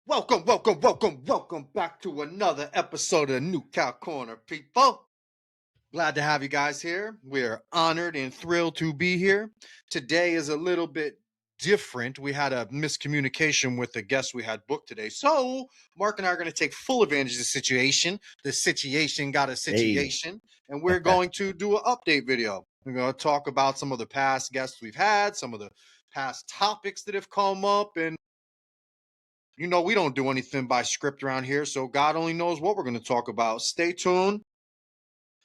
Welcome back to another episode of New Cow Corner, people. Glad to have you guys here. We're honored and thrilled to be here. Today is a little bit different. We had a miscommunication with the guest we had booked today. So, Mark and I are going to take full advantage of the situation. The situation got a Hey, situation, and we're going to do an update video. We're going to talk about some of the past guests we've had, some of the past topics that have come up, and we don't do anything by script around here, so God only knows what we're going to talk about. Stay tuned.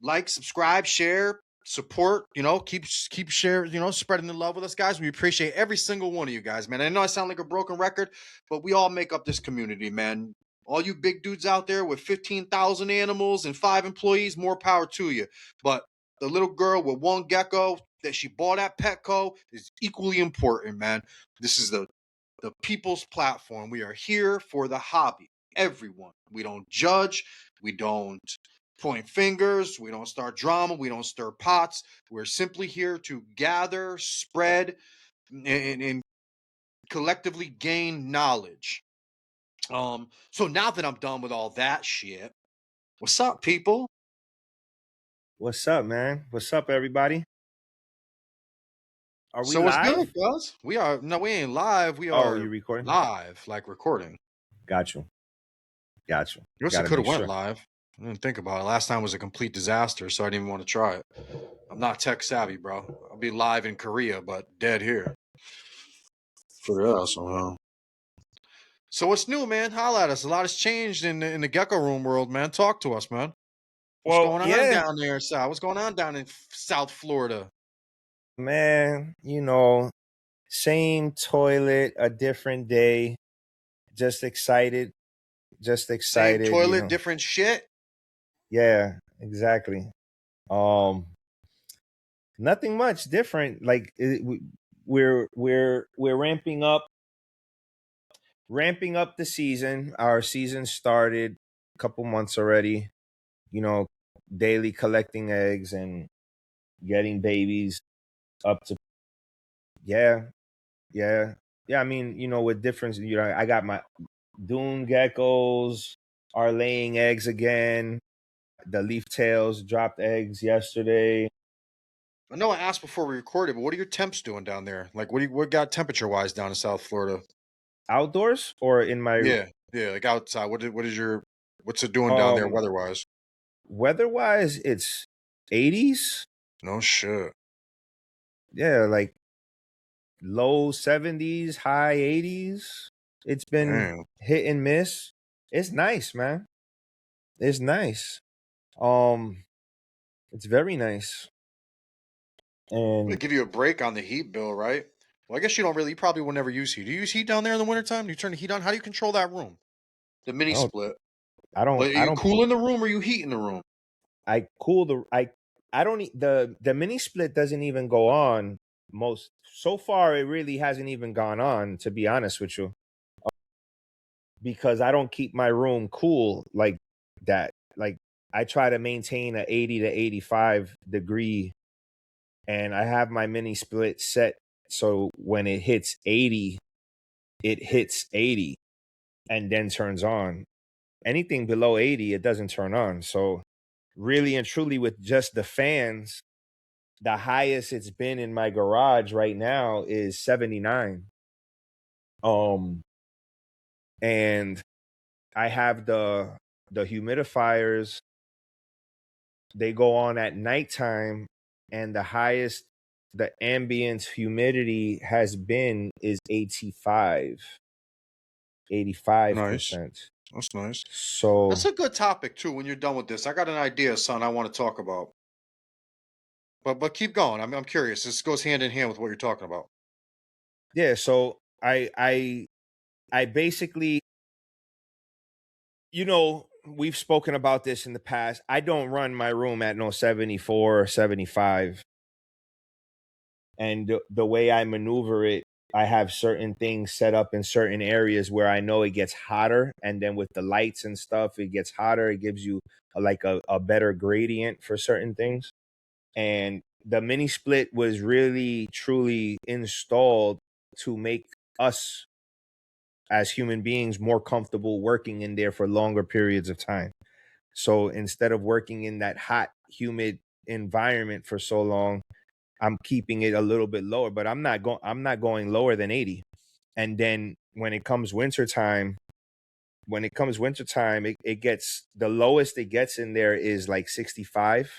Like, subscribe, share, support. Keep share. Spreading the love with us, guys. We appreciate every single one of you guys, man. I know I sound like a broken record, but we all make up this community, man. All you big dudes out there with 15,000 animals and 5 employees, more power to you. But the little girl with 1 gecko that she bought at Petco is equally important, man. This is the people's platform. We are here for the hobby. Everyone. We don't judge. We don't point fingers. We don't start drama. We don't stir pots. We're simply here to gather, spread, and collectively gain knowledge. So now that I'm done with all that shit, what's up, people? what's up, man? What's up, everybody? Are we So what's good, live? guys? We ain't live. We Oh, you are recording? live, like recording. Got you. Got you. I guess it Got to could make have went sure. live. I didn't think about it. Last time was a complete disaster, so I didn't even want to try it. I'm not tech savvy, bro. I'll be live in Korea, but dead here. For us, So what's new, man? Holla at us. A lot has changed in the gecko room world, man. Talk to us, man. What's Well, going on yeah, down there, South? What's going on down in South Florida? man. Same toilet, a different day. Just excited. Just Same excited. toilet, different shit. Yeah, exactly. Um, Nothing much different. We're ramping up the season. Our season started a couple months already. You know, daily collecting eggs and getting babies up to yeah, yeah. Yeah, I mean, with difference, I got my dune geckos are laying eggs again. The leaf tails dropped eggs yesterday. I know I asked before we recorded, but what are your temps doing down there? Like, what got temperature wise down in South Florida? Outdoors or in my Yeah, like outside. What's it doing down there um weather wise? weather wise, it's 80s. No shit. Yeah, like low 70s, high 80s. It's been Damn. hit and miss. It's nice, man. It's nice. Um, it's very nice. They And give you a break on the heat bill, right? Well, I guess you probably will never use heat. Do you use heat down there in the wintertime? Do you turn the heat on? How do you control that room? The mini I don't, split. I don't, Like, are I you don't, cool in the room or are you heat in the room? I cool I don't, the mini split doesn't even go on so far. It really hasn't even gone on, to be honest with you, because I don't keep my room cool like that. Like, I try to maintain a 80 to 85 degree, and I have my mini split set so when it hits 80, it hits 80 and then turns on. Anything below 80, it doesn't turn on. So really and truly, with just the fans, the highest it's been in my garage right now is 79. Um and I have the humidifiers. They go on at nighttime, and the highest the ambient humidity has been is 85 Nice. percent. That's nice. That's So a good topic too. When you're done with this, I got an idea, son. I want to talk about. But keep going. I'm curious. This goes hand in hand with what you're talking about. yeah, so I basically, we've spoken about this in the past. I don't run my room at no 74 or 75. And the way I maneuver it, I have certain things set up in certain areas where I know it gets hotter. And then with the lights and stuff, it gets hotter. It gives you a better gradient for certain things. And the mini split was really, truly installed to make us as human beings more comfortable working in there for longer periods of time. So instead of working in that hot, humid environment for so long, I'm keeping it a little bit lower, but I'm not going lower than 80. And then when it comes wintertime, it gets the lowest it gets in there is like 65,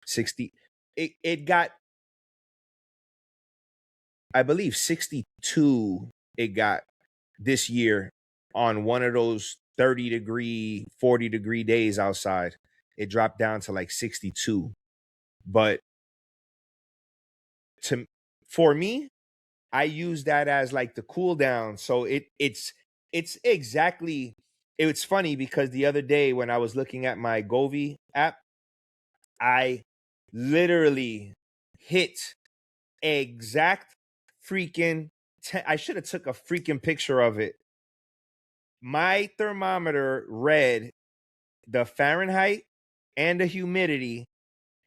60. It got, I believe, 62 it got this year on one of those 30-degree, 40-degree days outside. It dropped down to like 62. But to for me, I use that as like the cool down. So it's exactly, it's funny because the other day when I was looking at my Govi app, I literally hit exact freaking I should have took a freaking picture of it. My thermometer read the Fahrenheit and the humidity,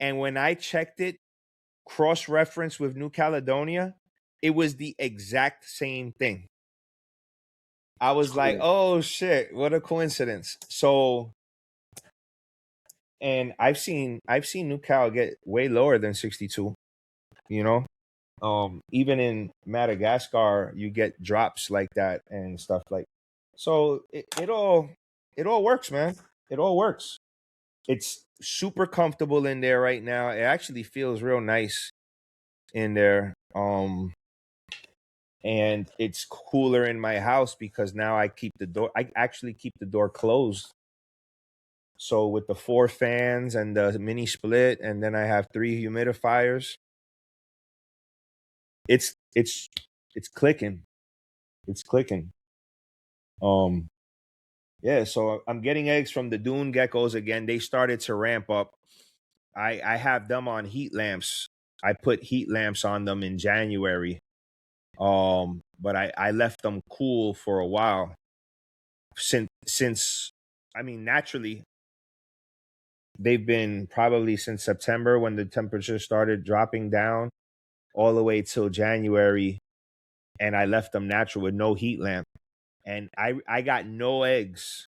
and when I checked it cross-reference with New Caledonia, it was the exact same thing. I was like, oh shit, what a coincidence. So, and I've seen New Cal get way lower than 62, you know? Even in Madagascar, you get drops like that and stuff like. So it all works, man. It all works. It's super comfortable in there right now. It actually feels real nice in there. And it's cooler in my house because now I actually keep the door closed. So with the 4 fans and the mini split, and then I have 3 humidifiers, it's it's clicking. It's clicking. Um yeah, so I'm getting eggs from the dune geckos again. They started to ramp up. I have them on heat lamps. I put heat lamps on them in January. But I left them cool for a while. Since I mean, naturally they've been probably since September when the temperature started dropping down all the way till January, and I left them natural with no heat lamp. And I got no eggs,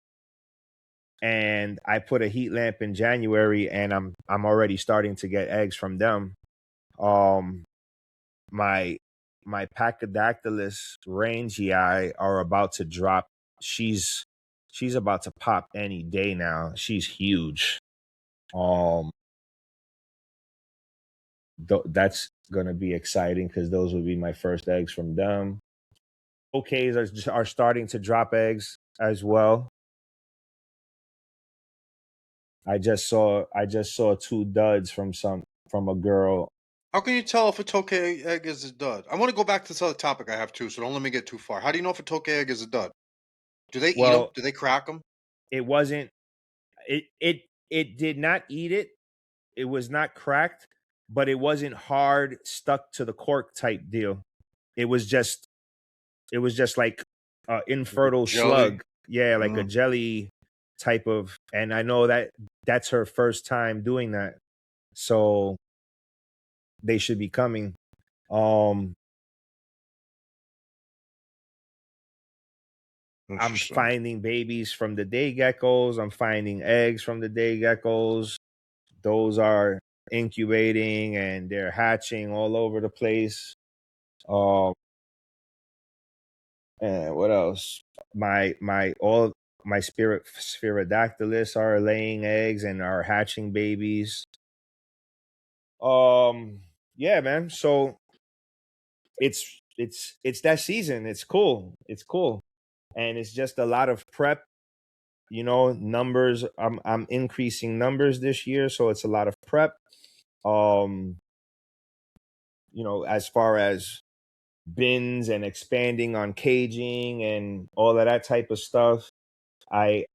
and I put a heat lamp in January, and I'm already starting to get eggs from them. Um, my my Pachydathlus rangii are about to drop. She's about to pop any day now. She's huge. Um, that's gonna be exciting because those will be my first eggs from them. OKs are starting to drop eggs as well. I just saw 2 duds from a girl. How can you tell if a tokay egg is a dud? I want to go back to this other topic I have too, so don't let me get too far. How do you know if a tokay egg is a dud? Do they eat them? Well, Do they crack them? it wasn't it did not eat it. It was not cracked, but it wasn't hard stuck to the cork type deal. It was just it was just like a infertile Jelly? slug. Yeah, like a Mm. jelly type of, and I know that that's her first time doing that. So they should be coming. Um I'm Interesting. finding babies from the day geckos. I'm finding eggs from the day geckos. Those are incubating and they're hatching all over the place. Um, and what else? All my sphirodactylus are laying eggs and are hatching babies. Um, yeah, man. So it's that season. It's cool. It's cool, and it's just a lot of prep. Numbers. I'm increasing numbers this year, so it's a lot of prep. Um, as far as bins and expanding on caging and all of that type of stuff, I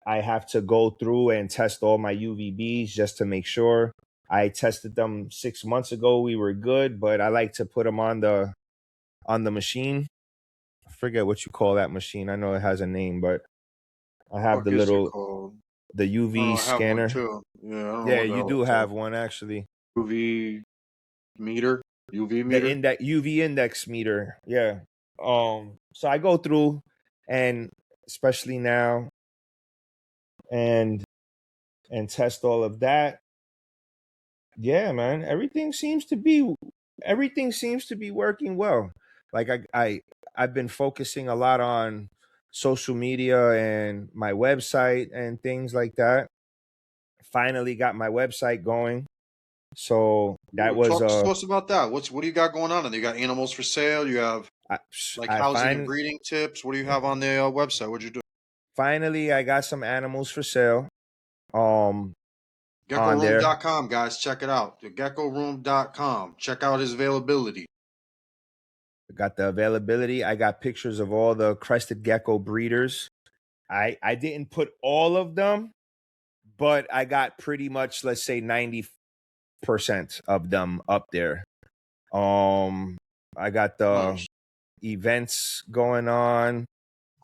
I have to go through and test all my UVBs just to make sure. I tested them 6 months ago. We were good, but I like to put them on the machine. I forget what you call that machine. I know it has a name, but I have What is it the called? I don't UV know. I have one scanner. too. Yeah, I don't know Yeah, what the you hell do it's have called. one actually. UV meter? UV The meter? UV index meter. Yeah. So I go through. and especially now, and test all of that. Yeah, man, everything seems to be working well. Like I've been focusing a lot on social media and my website and things like that. Finally got my website going. So that Ooh, was talk to us about that. What do you got going on? And you got animals for sale. You have I, like I housing and find breeding tips. What do you have on the website? What'd you do? finally I got some animals for sale um on there. GeckoRoom.com, guys. Check it out. The GeckoRoom.com. Check out his availability. I got the availability. I got pictures of all the crested gecko breeders. I didn't put all of them, but I got pretty much, let's say, 90% of them up there. I got the Nice. events going on,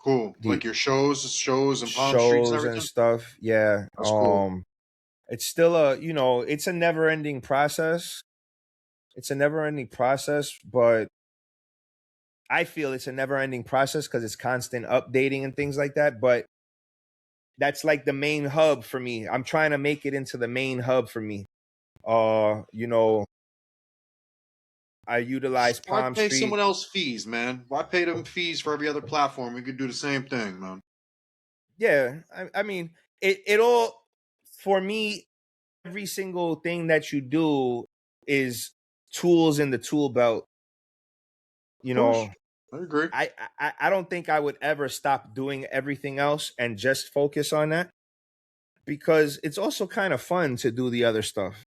Cool. the Like your shows in Palm Streets and shows and everything. stuff. Yeah. That's cool. It's still it's a never ending process. It's a never ending process, but I feel it's a never ending process because it's constant updating and things like that. But that's like the main hub for me. I'm trying to make it into the main hub for me. You know, I utilize Why Palm pay Street. someone else fees, man? Why pay them fees for every other platform? We could do the same thing, man. Yeah, I mean, it all for me. Every single thing that you do is tools in the tool belt. Of You course. know, I agree. I don't think I would ever stop doing everything else and just focus on that, because it's also kind of fun to do the other stuff,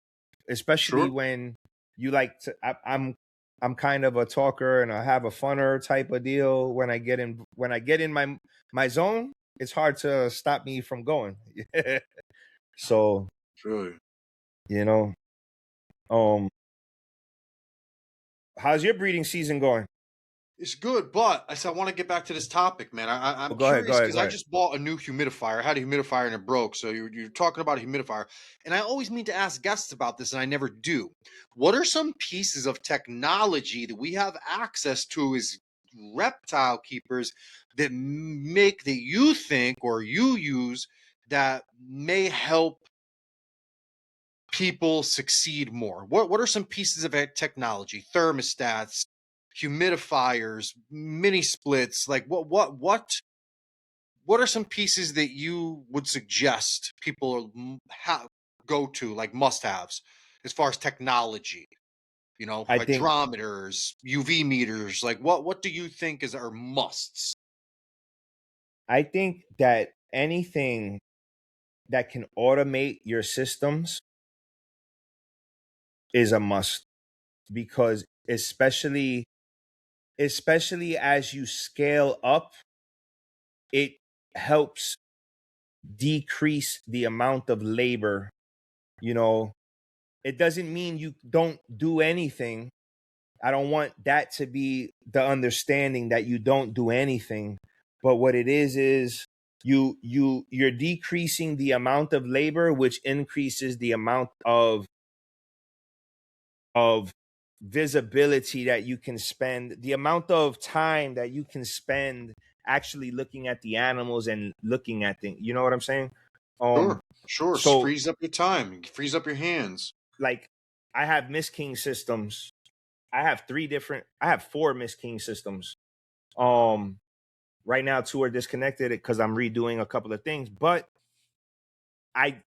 especially Sure. when you like to. I'm kind of a talker and I have a funner type of deal. When I get in my zone, it's hard to stop me from going. So Really. you know, um, how's your breeding season going? It's good, but I said I want to get back to this topic, man. I'm Oh, go ahead, go curious ahead, because go I ahead. just bought a new humidifier. I had a humidifier and it broke. So you're talking about a humidifier, and I always mean to ask guests about this, and I never do. What are some pieces of technology that we have access to as reptile keepers that make that you think or you use that may help people succeed more? What are some pieces of technology, thermostats, humidifiers, mini splits? Like what are some pieces that you would suggest people go to, like must haves as far as technology? You know, I think hydrometers, UV meters. Like what do you think is our musts? I think that anything that can automate your systems is a must, because especially as you scale up, it helps decrease the amount of labor. You know, it doesn't mean you don't do anything. I don't want that to be the understanding that you don't do anything. But what it is you're decreasing the amount of labor, which increases the amount of visibility that you can spend, the amount of time that you can spend actually looking at the animals and looking at things. You know what I'm saying? Um Sure, sure. so Frees up your time, frees up your hands. like I have Miss King systems. I have four Miss King systems. Um right now two are disconnected because I'm redoing a couple of things, but I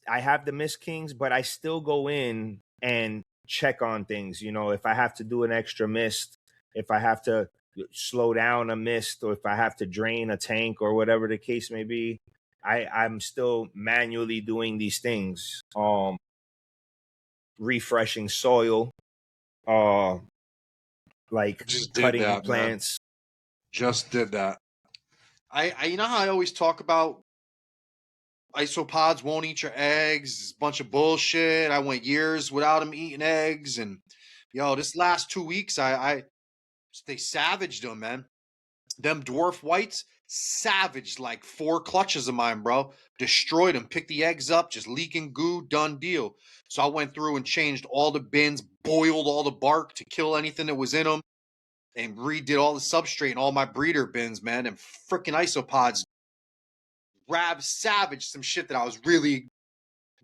I have the Miss Kings, but I still go in and check on things. You know, if I have to do an extra mist, if I have to slow down a mist, or if I have to drain a tank or whatever the case may be, I'm still manually doing these things. Refreshing soil, uh I like just did cutting that, man. plants. Just did that. I you know how I always talk about isopods won't eat your eggs. It's a bunch of bullshit. I went years without them eating eggs, and yo, this last 2 weeks, I they savaged them, man. Them dwarf whites savaged like four clutches of mine, bro. Destroyed them. Picked the eggs up, just leaking goo. Done deal. So I went through and changed all the bins, boiled all the bark to kill anything that was in them. and redid all the substrate and all my breeder bins, man. And freaking isopods savage some shit that I was really,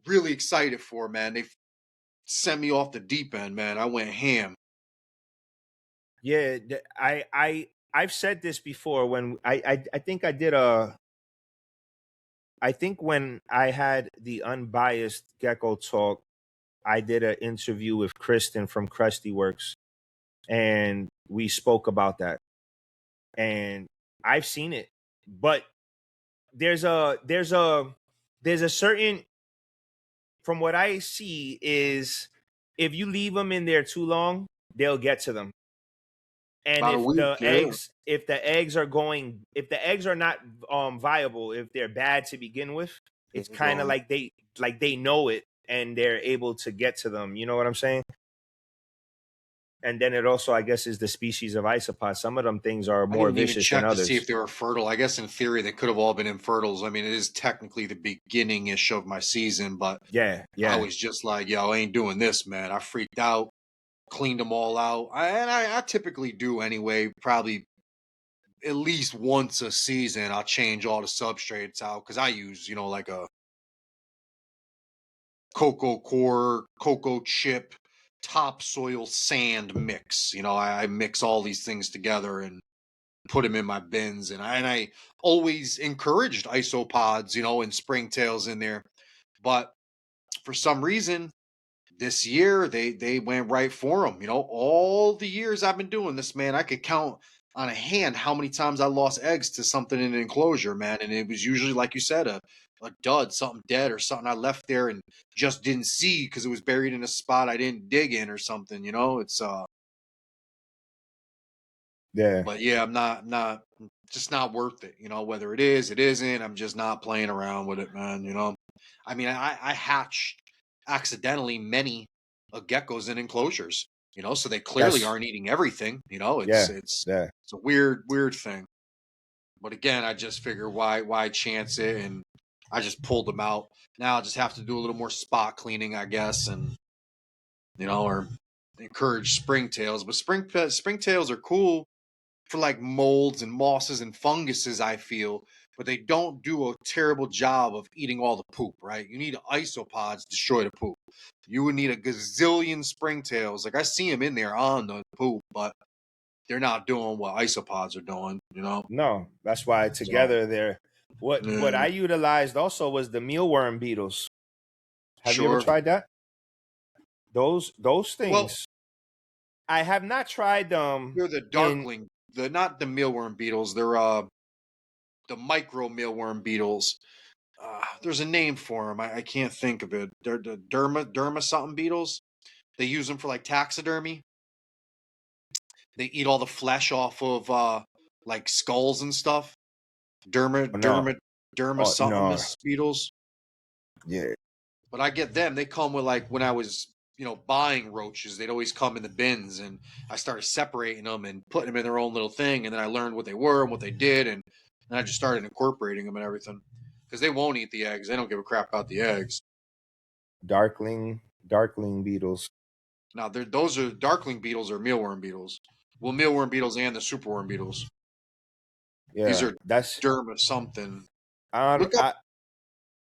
really excited for, man. They sent me off the deep end, man. I went ham. Yeah, I've said this before when I think I did a I think when I had the unbiased Gecko talk, I did an interview with Kristen from Krusty Works, and we spoke about that. And I've seen it, but there's a there's a there's a certain, from what I see, is if you leave them in there too long, they'll get to them. And About a week, yeah. if the eggs are not viable, if they're bad to begin with, it's They're kind of gone. like they know it and they're able to get to them. You know what I'm saying? And then it also, I guess, is the species of isopod. Some of them things are I more didn't even vicious than check to see others. if they were fertile. I guess in theory they could have all been infertiles. I mean, it is technically the beginning ish of my season, but Yeah, I yeah, was just like, yo, I ain't doing this, man. I freaked out, cleaned them all out. I typically do anyway, probably at least once a season. I'll change all the substrates out because I use, like a cocoa core, cocoa chip, topsoil sand mix. I mix all these things together and put them in my bins, and I always encouraged isopods, and springtails in there. But for some reason, this year they went right for them. All the years I've been doing this, man, I could count on a hand how many times I lost eggs to something in an enclosure, man, and it was usually, like you said, a dud, something dead or something I left there and just didn't see because it was buried in a spot I didn't dig in or something. It's yeah. But yeah, I'm not just not worth it. Whether it is, it isn't. I'm just not playing around with it, man. I mean, I hatched accidentally many geckos in enclosures. So they clearly That's aren't eating everything. It's yeah, it's yeah. it's a weird thing. But again, I just figure why chance it, and I just pulled them out. Now I just have to do a little more spot cleaning, I guess, and or encourage springtails. But springtails are cool for like molds and mosses and funguses, I feel, but they don't do a terrible job of eating all the poop, right? You need isopods to destroy the poop. You would need a gazillion springtails. Like I see them in there on the poop, but they're not doing what isopods are doing. No, that's why So, together they're what yeah, I utilized also was the mealworm beetles. Have you ever sure. tried that? Those Well, things. I have not tried them they're the in darkling, the not the mealworm beetles. They're the micro mealworm beetles. There's a name for them. I can't think of it. They're the derma something beetles. They use them for like taxidermy. They eat all the flesh off of like skulls and stuff. oh, no. Derma Oh something no. mosquitoes. Yeah. But I get them. They come with, like, when I was buying roaches, they'd always come in the bins, and I started separating them and putting them in their own little thing, and then I learned what they were and what they did, and I just started incorporating them and everything because they won't eat the eggs. They don't give a crap about the eggs. Darkling beetles. Now, those are darkling beetles or mealworm beetles. Well, mealworm beetles and the superworm beetles. These Yeah. are That's derma something. I don't- Look up.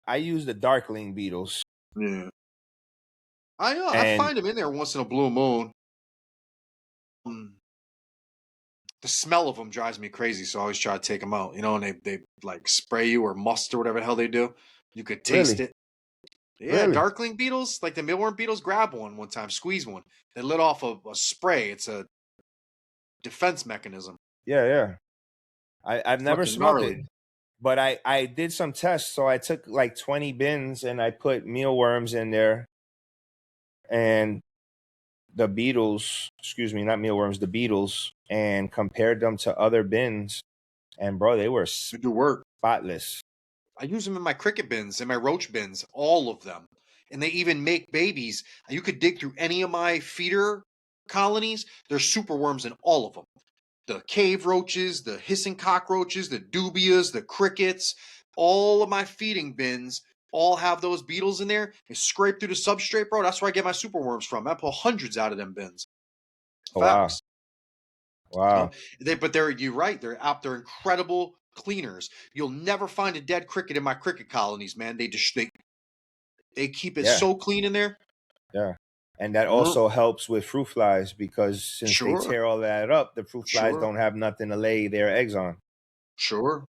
I use the darkling beetles. Yeah, I And find them in there once in a blue moon. Mm. The smell of them drives me crazy, so I always try to take them out. And they like spray you or must or whatever the hell they do. You could taste really, it. Yeah, really. darkling beetles, like the mealworm beetles. Grab one time, squeeze one. They let off a spray. It's a defense mechanism. Yeah, yeah. I've never Fucking smelt it, gnarly. but I did some tests. So I took like 20 bins and I put mealworms in there, and the beetles, excuse me, not mealworms, the beetles, and compared them to other bins, and bro, they were They do work. spotless. I use them in my cricket bins, in my roach bins, all of them. And they even make babies. You could dig through any of my feeder colonies. There's super worms in all of them. The cave roaches, the hissing cockroaches, the dubias, the crickets, all of my feeding bins all have those beetles in there. They scrape through the substrate, bro. That's where I get my super worms from. I pull hundreds out of them bins. Oh wow, Facts. Wow. But you're right. They're incredible cleaners. You'll never find a dead cricket in my cricket colonies, man. They keep it Yeah. so clean in there. Yeah. And that Mm, also helps with fruit flies because since they sure, tear all that up, the fruit flies sure, don't have nothing to lay their eggs on. sure.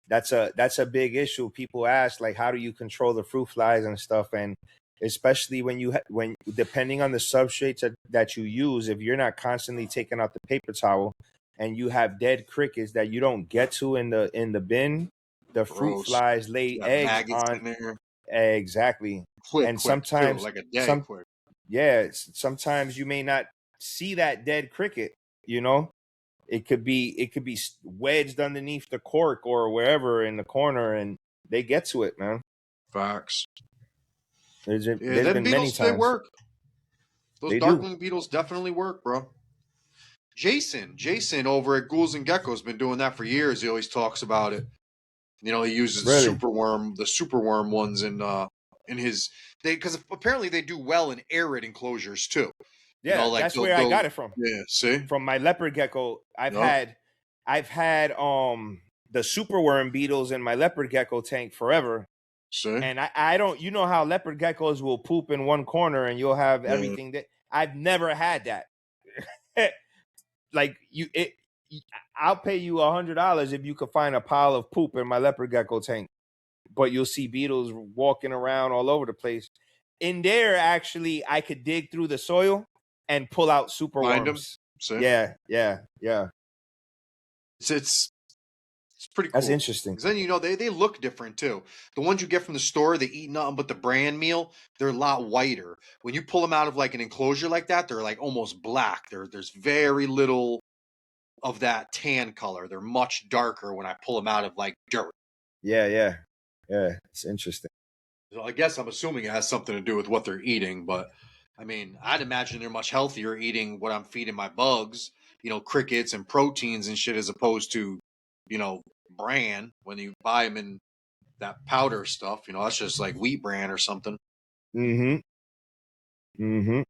That's a big issue. People ask like, how do you control the fruit flies and stuff? And especially when depending on the substrates that you use, if you're not constantly taking out the paper towel and you have dead crickets that you don't get to in the bin, the fruit Gross. flies lay Got eggs maggots on. in there. Exactly. And Quick too, sometimes like a day some quick. yeah, sometimes you may not see that dead cricket, you know? It could be wedged underneath the cork or wherever in the corner, and they get to it, man. Facts. There's Yeah, there's them been many beetles, they times. work. Those They do. darkling beetles definitely work, bro. Jason over at Ghouls and Geckos been doing that for years. He always talks about it. He uses Really? the superworm ones in his because apparently they do well in arid enclosures too. Yeah, Like that's where I they'll got it from. yeah, see? From my leopard gecko. Yup, I've had the superworm beetles in my leopard gecko tank forever. see? And I don't, you know how leopard geckos will poop in one corner and you'll have Yeah. everything that I've never had that. Like I'll pay you $100 if you could find a pile of poop in my leopard gecko tank, but you'll see beetles walking around all over the place. In there, actually, I could dig through the soil and pull out super Find them. worms. See? Yeah, yeah, yeah. It's pretty That's cool. interesting. Because then they look different too. The ones you get from the store, they eat nothing but the brand meal. They're a lot whiter. When you pull them out of like an enclosure like that, they're like almost black. There's very little of that tan color. They're much darker when I pull them out of like dirt. Yeah, yeah, yeah. It's interesting. So I guess I'm assuming it has something to do with what they're eating, but I mean, I'd imagine they're much healthier eating what I'm feeding my bugs, crickets and proteins and shit, as opposed to, bran when you buy them in that powder stuff. That's just like wheat bran or something. Mm-hmm. Mm-hmm.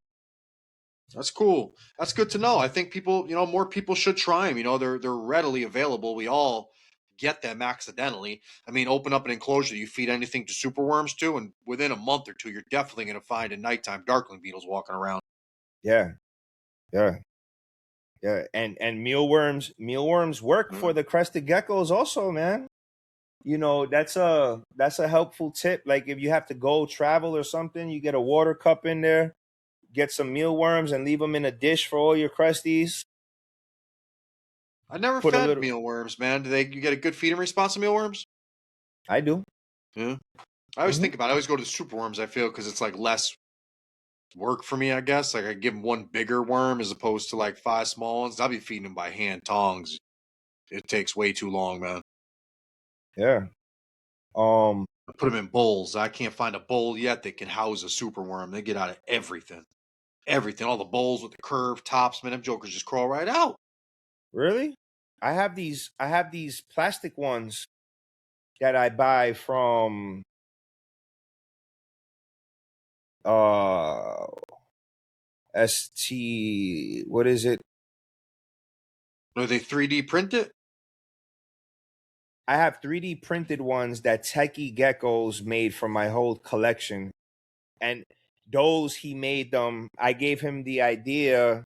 That's cool. That's good to know. I think people, more people should try them. They're readily available. We all get them accidentally. I mean, open up an enclosure you feed anything to superworms to, and within a month or two, you're definitely going to find a nighttime darkling beetles walking around. Yeah, yeah, yeah. And mealworms work Yeah. for the crested geckos also, man. That's a helpful tip. Like if you have to go travel or something, you get a water cup in there, get some mealworms and leave them in a dish for all your crusties. I never Put a fed little. mealworms, man. You get a good feeding response to mealworms? I do. Yeah. I always Hmm. think about it. I always go to the superworms, I feel, because it's like less work for me, I guess. Like I give them one bigger worm as opposed to like five small ones. I'll be feeding them by hand tongs. It takes way too long, man. Yeah. Um. I put them in bowls. I can't find a bowl yet that can house a superworm. They get out of everything. Everything. All the bowls with the curved tops, man. Them jokers just crawl right out. Really? I have these plastic ones that I buy from uh ST. What is it? Are they 3D printed? I have 3D printed ones that Techie Geckos made for my whole collection. And those he made them. I gave him the idea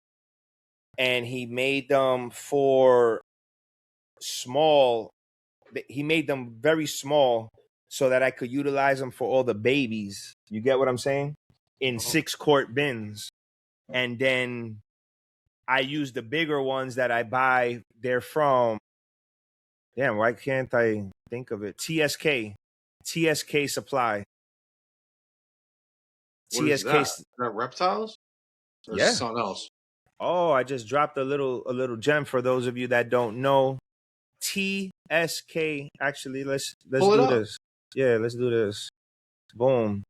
and he made them for small. He made them very small so that I could utilize them for all the babies. You get what I'm saying? In Oh, 6-quart bins. And then I use the bigger ones that I buy. They're from, damn, why can't I think of it? TSK Supply. what is TSK. that? Is that reptiles? Or is it Yeah. something else? Oh, I just dropped a little gem for those of you that don't know. TSK. Actually, let's Pull it do up. this. Yeah, let's do this. Boom.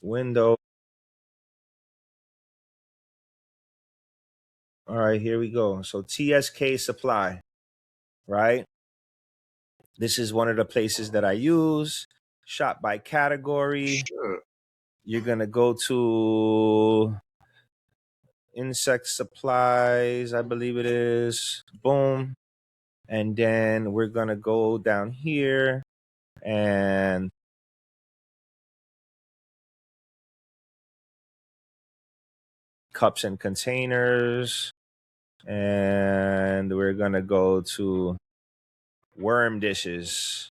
Window. All right, here we go. So TSK Supply, right? This is one of the places that I use. Shop by category. Shit. You're gonna go to insect supplies, I believe it is. Boom. And then we're going to go down here and cups and containers. And we're going to go to worm dishes.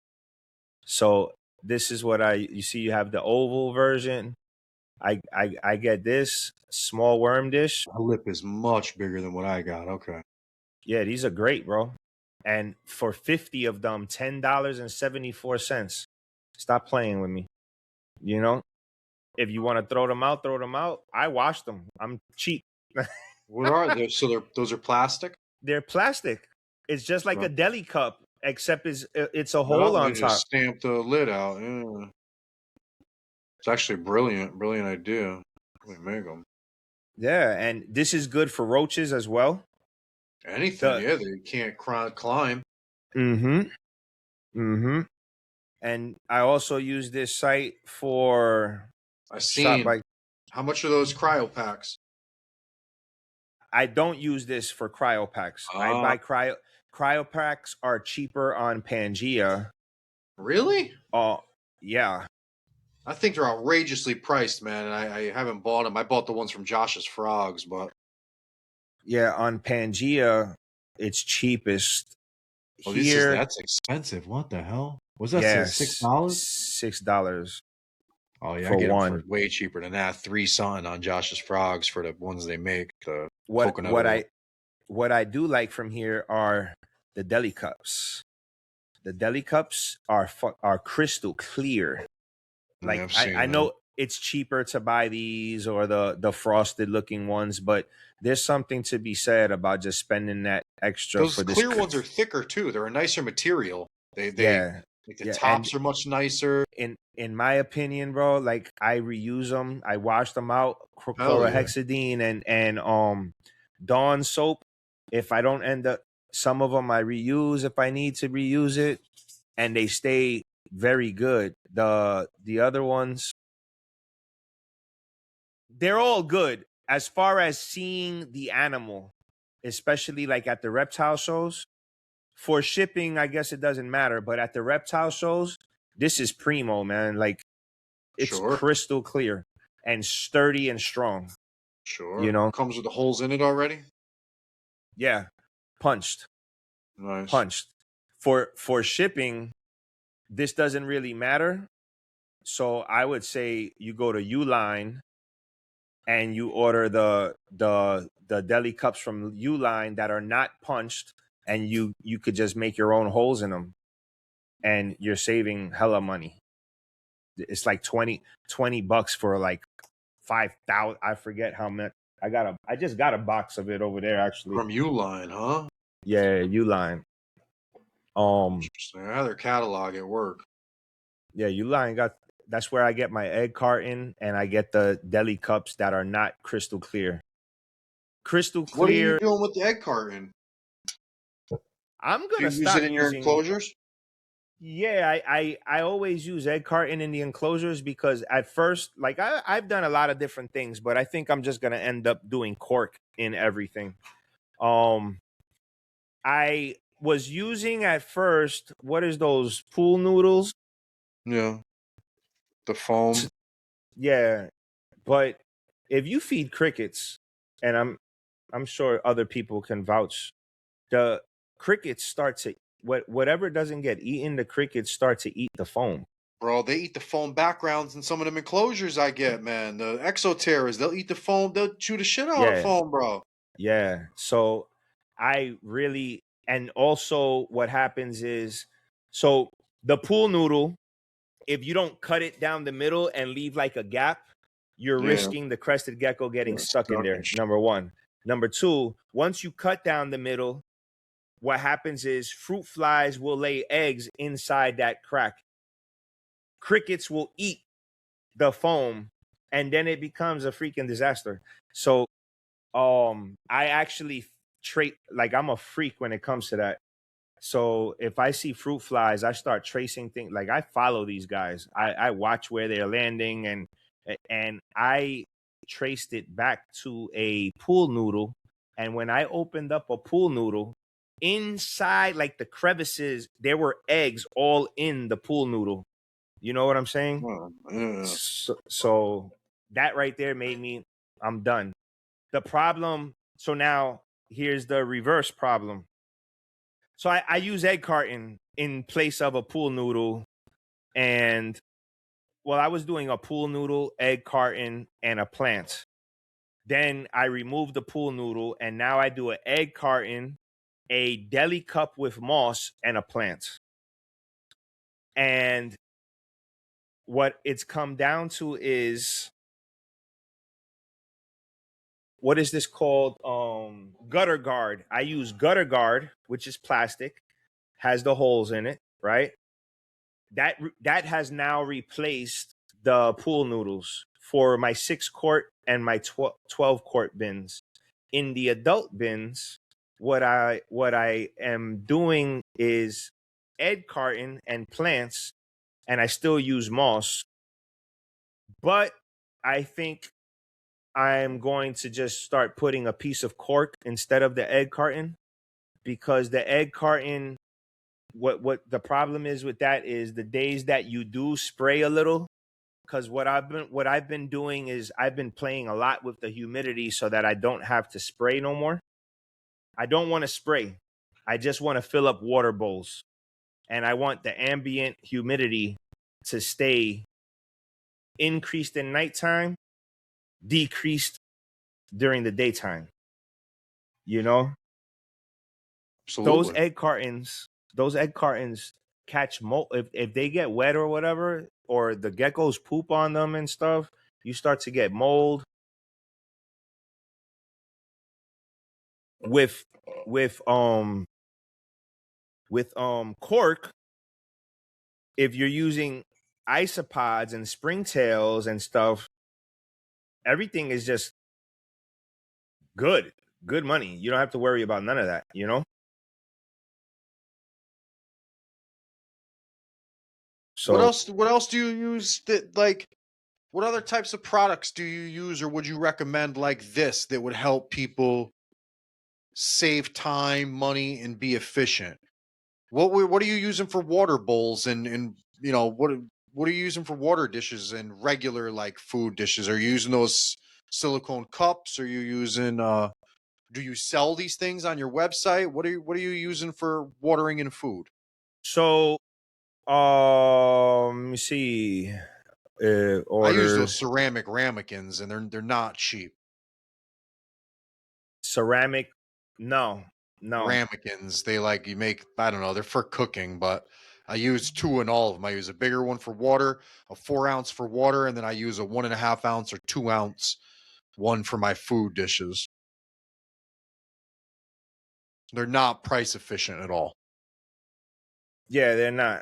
So this is what you see, you have the oval version. I get this small worm dish. My lip is much bigger than what I got. Okay. Yeah, these are great, bro. And for 50 of them, $10.74. Stop playing with me. You know, if you want to throw them out, throw them out. I washed them. I'm cheap. What are they? So those are plastic? They're plastic. It's just like a deli cup, except it's a hole Oh, they on just top. stamped the lid out. Yeah. It's actually brilliant. Brilliant idea. We make them. Yeah, and this is good for roaches as well. Anything, yeah, they can't climb. Mm-hmm. Mm-hmm. And I also use this site for How much are those cryo packs? I don't use this for cryo packs. I buy cryo packs are cheaper on Pangea. Really? Oh, yeah. I think they're outrageously priced, man. And I haven't bought them. I bought the ones from Josh's Frogs, but yeah, on Pangea, it's cheapest. oh, Here, that's expensive. What the hell? Was that yes, $6? $6. Oh yeah, for I get one. them for way cheaper than that. 3 something on Josh's Frogs for the ones they make. The What coconut what oil. I do like from here are the deli cups. The deli cups are crystal clear. Like I know it's cheaper to buy these or the frosted looking ones, but there's something to be said about just spending that extra Those for this. clear ones are thicker too. They're a nicer material. Yeah. Like the tops are much nicer. In my opinion, bro, like I reuse them. I wash them out, chlorhexidine and Dawn soap. If I don't end up, some of them I reuse if I need to reuse it, and they stay very good. The other ones, they're all good as far as seeing the animal, especially like at the reptile shows. For shipping, I guess it doesn't matter, but at the reptile shows, this is primo, man. Like it's crystal clear and sturdy and strong. Sure. You know, comes with the holes in it already. Yeah, punched. Nice. Punched. For shipping, this doesn't really matter. So I would say you go to Uline and you order the deli cups from Uline that are not punched, and you could just make your own holes in them, and you're saving hella money. It's like $20 for like 5,000. I forget how much. I just got a box of it over there actually. From Uline, huh? Yeah, Uline. Interesting. I had their catalog at work. Yeah, Uline that's where I get my egg carton, and I get the deli cups that are not crystal clear. Crystal clear. What are you doing with the egg carton? I'm gonna use it in your enclosures. Yeah, I always use egg carton in the enclosures because at first, like I've done a lot of different things, but I think I'm just gonna end up doing cork in everything. I was using at first, what is those pool noodles? Yeah. The foam. Yeah. But if you feed crickets, and I'm sure other people can vouch, the crickets start to whatever doesn't get eaten, the crickets start to eat the foam. Bro, they eat the foam backgrounds in some of them enclosures I get, man. The exoterrors, they'll eat the foam, they'll chew the shit out of foam, bro. Yeah. So I really, and also what happens is, so the pool noodle, if you don't cut it down the middle and leave like a gap, you're risking the crested gecko getting stuck in there. Number one. Number two, once you cut down the middle, what happens is fruit flies will lay eggs inside that crack. Crickets will eat the foam, and then it becomes a freaking disaster. So I actually like I'm a freak when it comes to that. So if I see fruit flies, I start tracing things. Like I follow these guys. I watch where they're landing, and I traced it back to a pool noodle. And when I opened up a pool noodle, inside like the crevices, there were eggs all in the pool noodle. You know what I'm saying? Oh, yeah. So that right there made me, I'm done. The problem, so now here's the reverse problem. So I use egg carton in place of a pool noodle. And well, I was doing a pool noodle, egg carton, and a plant. Then I removed the pool noodle, and now I do an egg carton, a deli cup with moss, and a plant. And what it's come down to is, what is this called? Gutter guard. I use gutter guard, which is plastic, has the holes in it, right? That has now replaced the pool noodles for my 6 quart and my 12 quart bins. In the adult bins, what I am doing is egg carton and plants, and I still use moss, but I think I'm going to just start putting a piece of cork instead of the egg carton, because the egg carton, what the problem is with that is the days that you do spray a little, because what I've been doing is I've been playing a lot with the humidity so that I don't have to spray no more. I don't want to spray. I just want to fill up water bowls, and I want the ambient humidity to stay increased in nighttime, decreased during the daytime. You know, those Absolutely. egg cartons, those egg cartons catch mold if they get wet or whatever, or the geckos poop on them and stuff. You start to get mold with with um cork. If you're using isopods and springtails and stuff, everything is just good money. You don't have to worry about none of that, you know? What So else? What else do you use? That like, what other types of products do you use, or would you recommend like this that would help people save time, money, and be efficient? What are you using for water bowls and what are you using for water dishes and regular like food dishes? Are you using those silicone cups? Are you using do you sell these things on your website? What are you using for watering in food? so let me see. I use those Order ceramic ramekins and they're not cheap. ceramic. No, no. Ramekins, they like you make, I don't know, they're for cooking, but I use two in all of them. I use a bigger one for water, a 4 ounce for water, and then I use a 1.5 ounce or 2 ounce one for my food dishes. They're not price efficient at all. Yeah, they're not.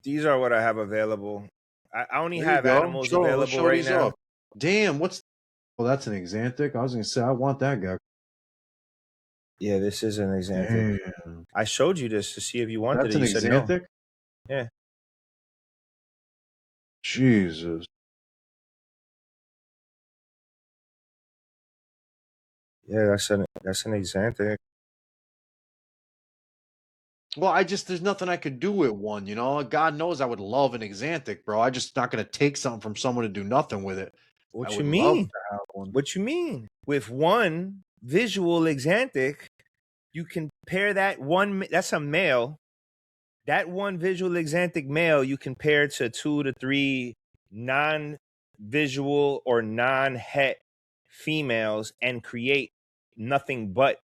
These are what I have available. I only There you have go. animals Show Let's available show right these now. up. Damn, what's well, that's an Xanthic. I was gonna say I want that guy. Yeah, this is an Xanthic. Damn. I showed you this to see if you wanted That's it. an You said no. Xanthic? Yeah. Jesus. Yeah, that's an Xanthic. Well, there's nothing I could do with one, you know. God knows I would love an Xanthic, bro. I just not gonna take something from someone to do nothing with it. I What you would love mean? to have one. What you mean? With one visual Xanthic, you can pair that one. That's a male. That one visual Xanthic male, you compare to 2 to 3 non-visual or non-het females and create nothing but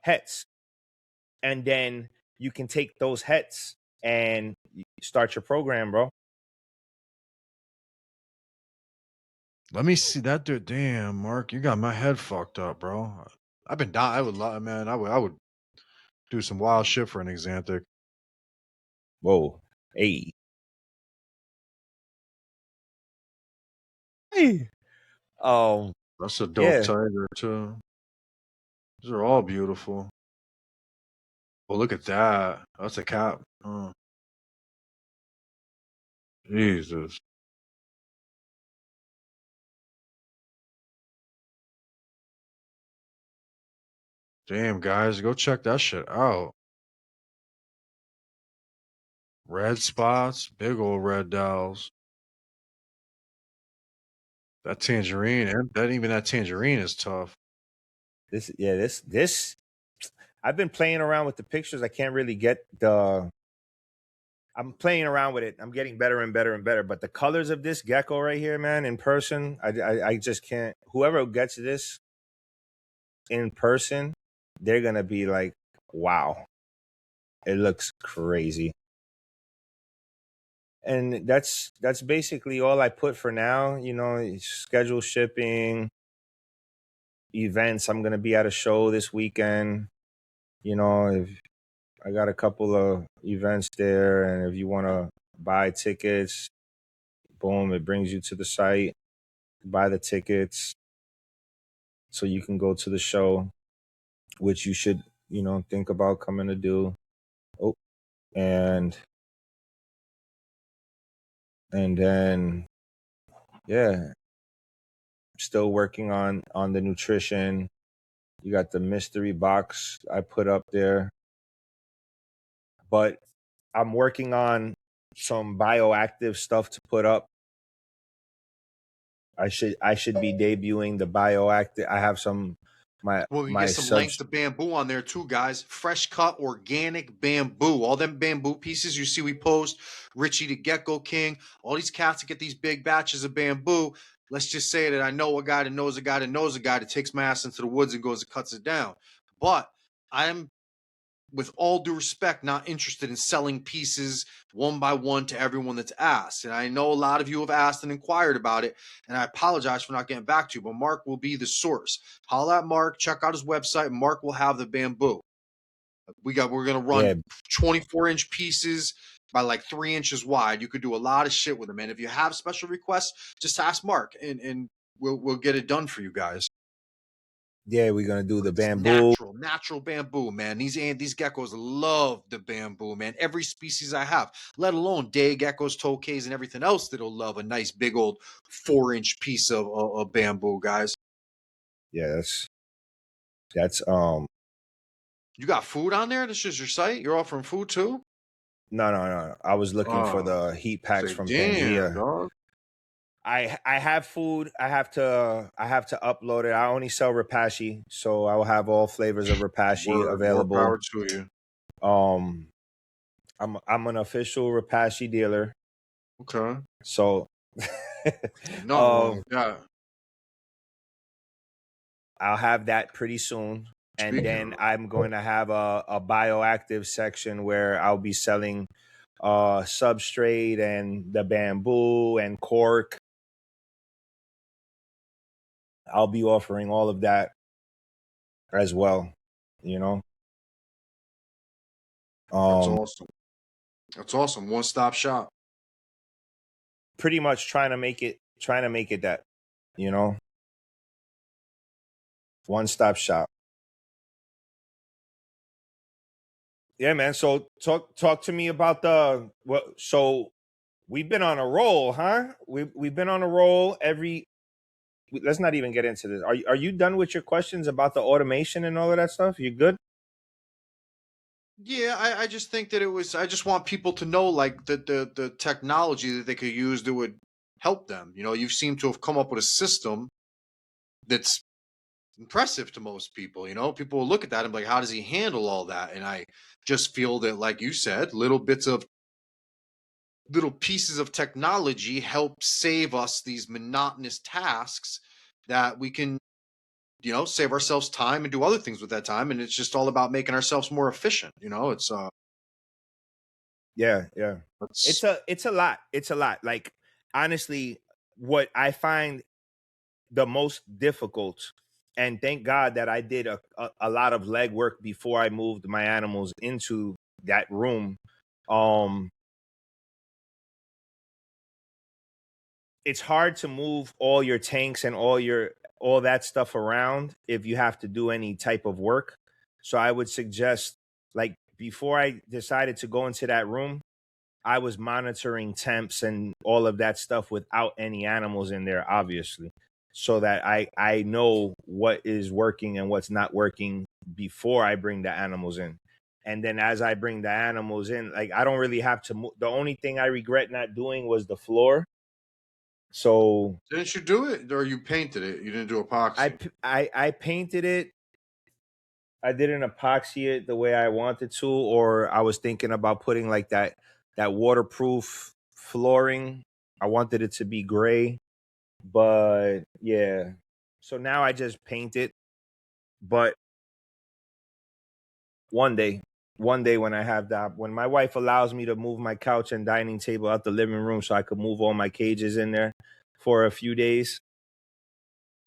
hets. And then you can take those hets and start your program, bro. Let me see that dude. Damn, Mark, you got my head fucked up, bro. I've been dying. I would love, man. I would do some wild shit for an Xanthic. Whoa. Hey. Hey. That's a dope Yeah. tiger too. These are all beautiful. Well, look at that. That's a cap. Oh, Jesus. Damn, guys, go check that shit out. Red spots, big old red dowels. That tangerine, that tangerine is tough. This I've been playing around with the pictures. I can't really get the I'm playing around with it. I'm getting better and better and better. But the colors of this gecko right here, man, in person, I just can't. Whoever gets this in person, they're gonna be like, wow, it looks crazy. And that's basically all I put for now. You know, schedule shipping, events. I'm gonna be at a show this weekend. You know, if I got a couple of events there, and if you want to buy tickets, boom, it brings you to the site, buy the tickets, so you can go to the show, which you should, you know, think about coming to do. Oh, and then yeah, still working on the nutrition. You got the mystery box I put up there, but I'm working on some bioactive stuff to put up. I should be debuting the bioactive. I have some my Well, we get my some sub. lengths of bamboo on there too, guys. Fresh cut organic bamboo. All them bamboo pieces you see we post, Richie the Gecko King, all these cats that get these big batches of bamboo. Let's just say that I know a guy that knows a guy that knows a guy that takes my ass into the woods and goes and cuts it down. But I'm, with all due respect, not interested in selling pieces one by one to everyone that's asked. And I know a lot of you have asked and inquired about it, and I apologize for not getting back to you, but Mark will be the source. Holla at Mark, check out his website. Mark will have the bamboo. We're gonna run Yeah, 24-inch pieces by like 3 inches wide. You could do a lot of shit with them. And if you have special requests, just ask Mark and we'll get it done for you guys. yeah, we're gonna do the It's bamboo. natural bamboo, man. These geckos love the bamboo, man. Every species I have, let alone day geckos, tokays, and everything else that'll love a nice big old 4-inch piece of bamboo, guys. Yeah, that's You got food on there? This is your site. You're offering food too? no. I was looking for Oh, the heat packs say from damn, Pangea. dog. I have food. I have to upload it. I only sell Rapashi, so I will have all flavors of Rapashi Word, more available. power to you. Um, I'm an official Rapashi dealer, Okay. so Nothing wrong um, with that. I'll have that pretty soon. And Speaking then of, I'm going to have a bioactive section where I'll be selling substrate and the bamboo and cork. I'll be offering all of that as well, you know. that's Um, awesome. That's awesome. One-stop shop. pretty much trying to make it that, you know, one stop shop. Yeah, man. So talk to me about the what. So we've been on a roll, huh? We've been on a roll every. Let's not even get into this. Are you done with your questions about the automation and all of that stuff? You good? Yeah, I just think that I just want people to know like the technology that they could use that would help them. You know, you seem to have come up with a system that's impressive to most people. You know, people will look at that and be like, how does he handle all that? And I just feel that, like you said, little pieces of technology help save us these monotonous tasks that we can, save ourselves time and do other things with that time. And it's just all about making ourselves more efficient. Yeah, yeah. It's It's a lot. It's a lot. Like honestly, what I find the most difficult, and thank God that I did a lot of legwork before I moved my animals into that room. Um, it's hard to move all your tanks and all that stuff around if you have to do any type of work. So I would suggest, like, before I decided to go into that room, I was monitoring temps and all of that stuff without any animals in there, obviously, so that I know what is working and what's not working before I bring the animals in. And then as I bring the animals in, like I don't really have to move. The only thing I regret not doing was the floor. So Didn't you do it, or you painted it? You didn't do epoxy. I painted it. I didn't epoxy it the way I wanted to, or I was thinking about putting like that waterproof flooring. I wanted it to be gray, but yeah. So now I just paint it. But one day, one day when I have that, when my wife allows me to move my couch and dining table out the living room so I could move all my cages in there for a few days,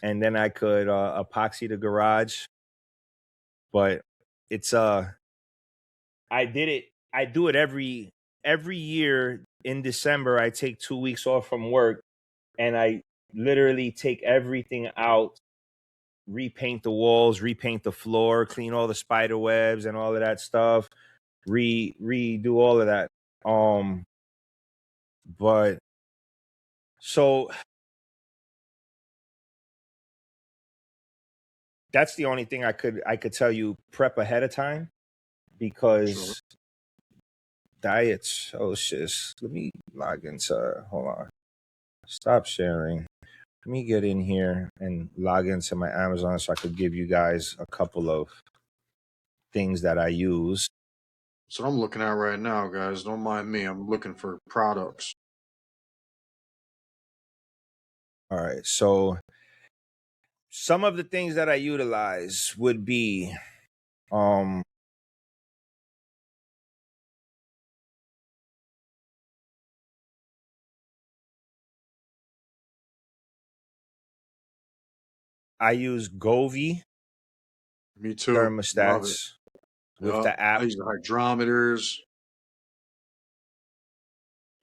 and then I could epoxy the garage. But it's I did it. I do it every year in December. I take 2 weeks off from work, and I literally take everything out, repaint the walls, repaint the floor, clean all the spider webs and all of that stuff, redo all of that. But so that's the only thing I could tell you, prep ahead of time, Sure. because diets. Oh shit. Let me log into, hold on. Stop sharing. Let me get in here and log into my Amazon so I could give you guys a couple of things that I use. So I'm looking at right now, guys. Don't mind me. I'm looking for products. All right. So some of the things that I utilize would be um I use Govee Me too. Love it. thermostats with Yeah. the I app. use the hydrometers.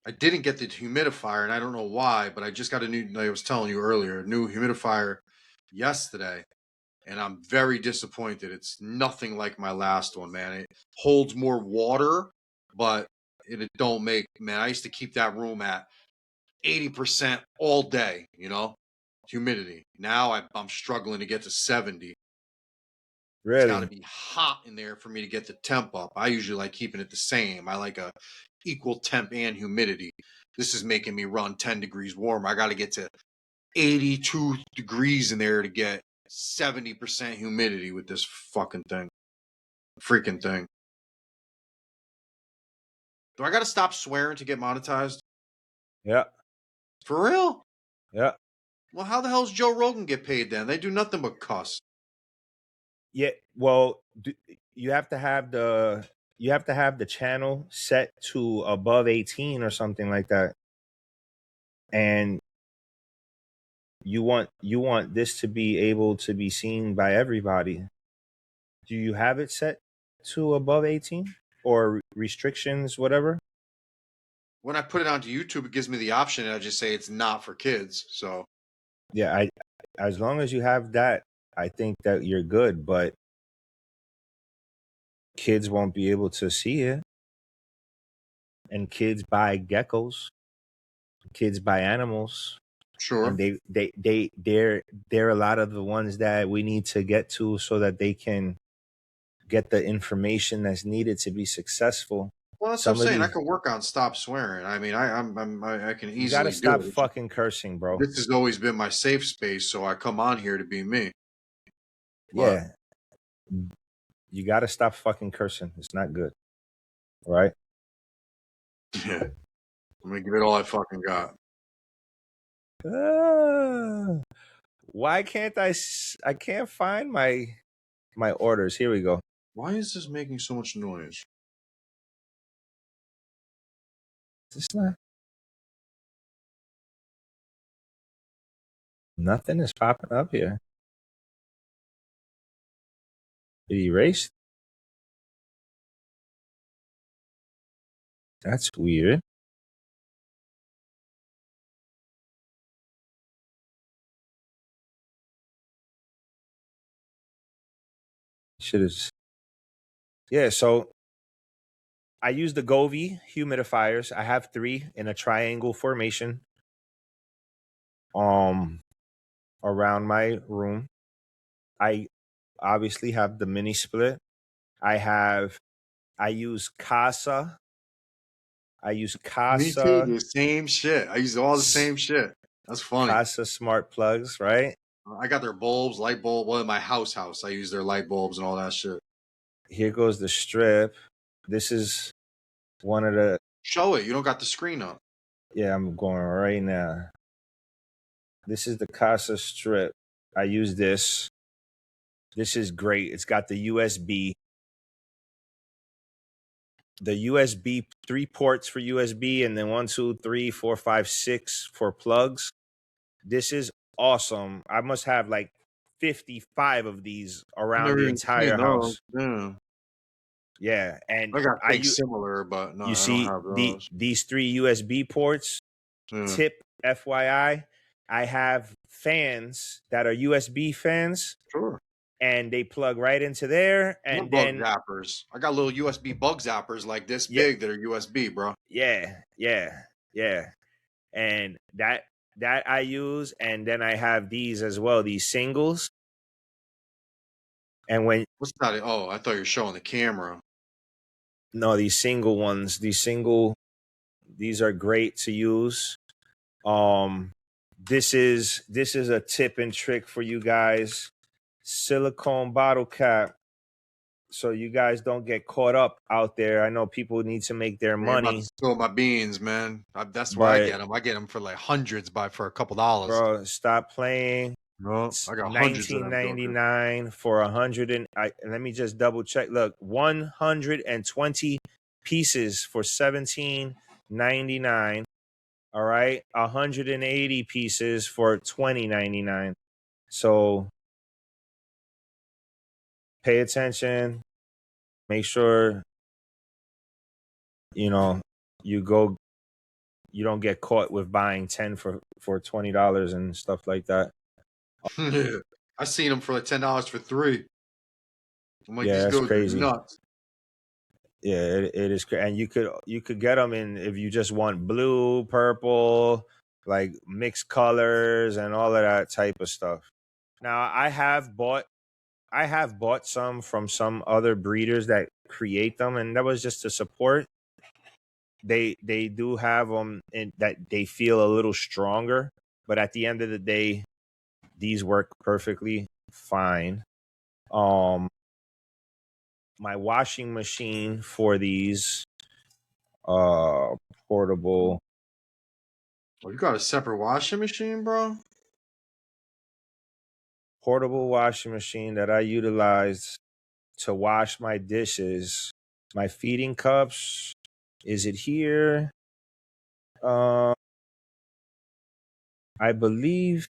I didn't get the humidifier, and I don't know why, but I just got a new. Like I was telling you earlier, a new humidifier yesterday, and I'm very disappointed. It's nothing like my last one, man. It holds more water, but it don't make, man. I used to keep that room at 80% all day, humidity. Now I'm struggling to get to 70. It's got to Really? be hot in there for me to get the temp up. I usually like keeping it the same. I like a equal temp and humidity. This is making me run 10 degrees warmer. I got to get to 82 degrees in there to get 70% humidity with this fucking thing. Freaking thing. Do I got to stop swearing to get monetized? Yeah. For real? Yeah. Well, how the hell does Joe Rogan get paid then? They do nothing but cuss. Yeah. Well, you have to have the channel set to above 18 or something like that. And you want this to be able to be seen by everybody. Do you have it set to above 18 or restrictions, whatever? When I put it onto YouTube, it gives me the option, and I just say it's not for kids. So Yeah, as long as you have that, I think that you're good, but kids won't be able to see it. And kids buy geckos, kids buy animals, and sure. they're a lot of the ones that we need to get to so that they can get the information that's needed to be successful. Well, that's what I'm Some of saying. I these, can work on stop swearing. I mean, I can you got to easily do stop it. It's just, fucking cursing, bro. this has always been my safe space, so I come on here to be me. But Yeah, you got to stop fucking cursing. It's not good, right? yeah, I'm gonna give it all I fucking got. Ah, why can't I can't find my orders. Here we go. Why is this making so much noise? It's not, nothing is popping up here. It erased. That's weird. Should have. Yeah. So I use the Govee humidifiers. I have 3 in a triangle formation. Um, around my room. I obviously have the mini split. I use Casa. I use Me too. Casa The same shit. I use all the same shit. That's funny. Casa smart plugs, right? I got their bulbs, light bulb. Well, in my house, I use their light bulbs and all that shit. Here goes the strip. This is one of the. Show it. You don't got the screen up. Yeah, I'm going right now. This is the Casa strip. I use this. This is great. It's got the USB. The USB, 3 ports for USB, and then 1, 2, 3, 4, 5, 6 for plugs. This is awesome. I must have like 55 of these I've around never the even seen entire those. house. Yeah. Yeah, and I got things similar, but no, you I don't see have those. these 3 USB ports. Yeah. Tip FYI, I have fans that are USB fans, Sure. and they plug right into there, More and bug then zappers. I got little USB bug zappers like this yeah, big that are USB, bro. yeah, and that I use, and then I have these as well, these singles, and when What's that? Oh, I thought you were showing the camera. no, these single ones, these are great to use. Um, this is a tip and trick for you guys. Silicone bottle cap, so you guys don't get caught up out there. I know people need to make their I ain't about money, to spill my beans, man. That's where I but get them. I get them for like hundreds for a couple dollars. bro, stop playing. No, It's I got hundreds of them jokers. $19.99 for 100 and let me just double check. Look, 120 pieces for $17.99. All right, 180 pieces for $20.99. So pay attention. Make sure you know you go. You don't get caught with buying 10 for $20 and stuff like that. I seen them for like $10 for 3. I'm like, Yeah, these that's girls are crazy. nuts. Yeah, it is, and you could get them in if you just want blue, purple, like mixed colors and all of that type of stuff. Now, I have bought some from some other breeders that create them, and that was just to support. They do have them in that they feel a little stronger, but at the end of the day, these work perfectly fine. Um, my washing machine for these uh portable Oh, you got a separate washing machine, bro? washing machine that I utilize to wash my dishes, my feeding cups. Is it here? Uh, I believe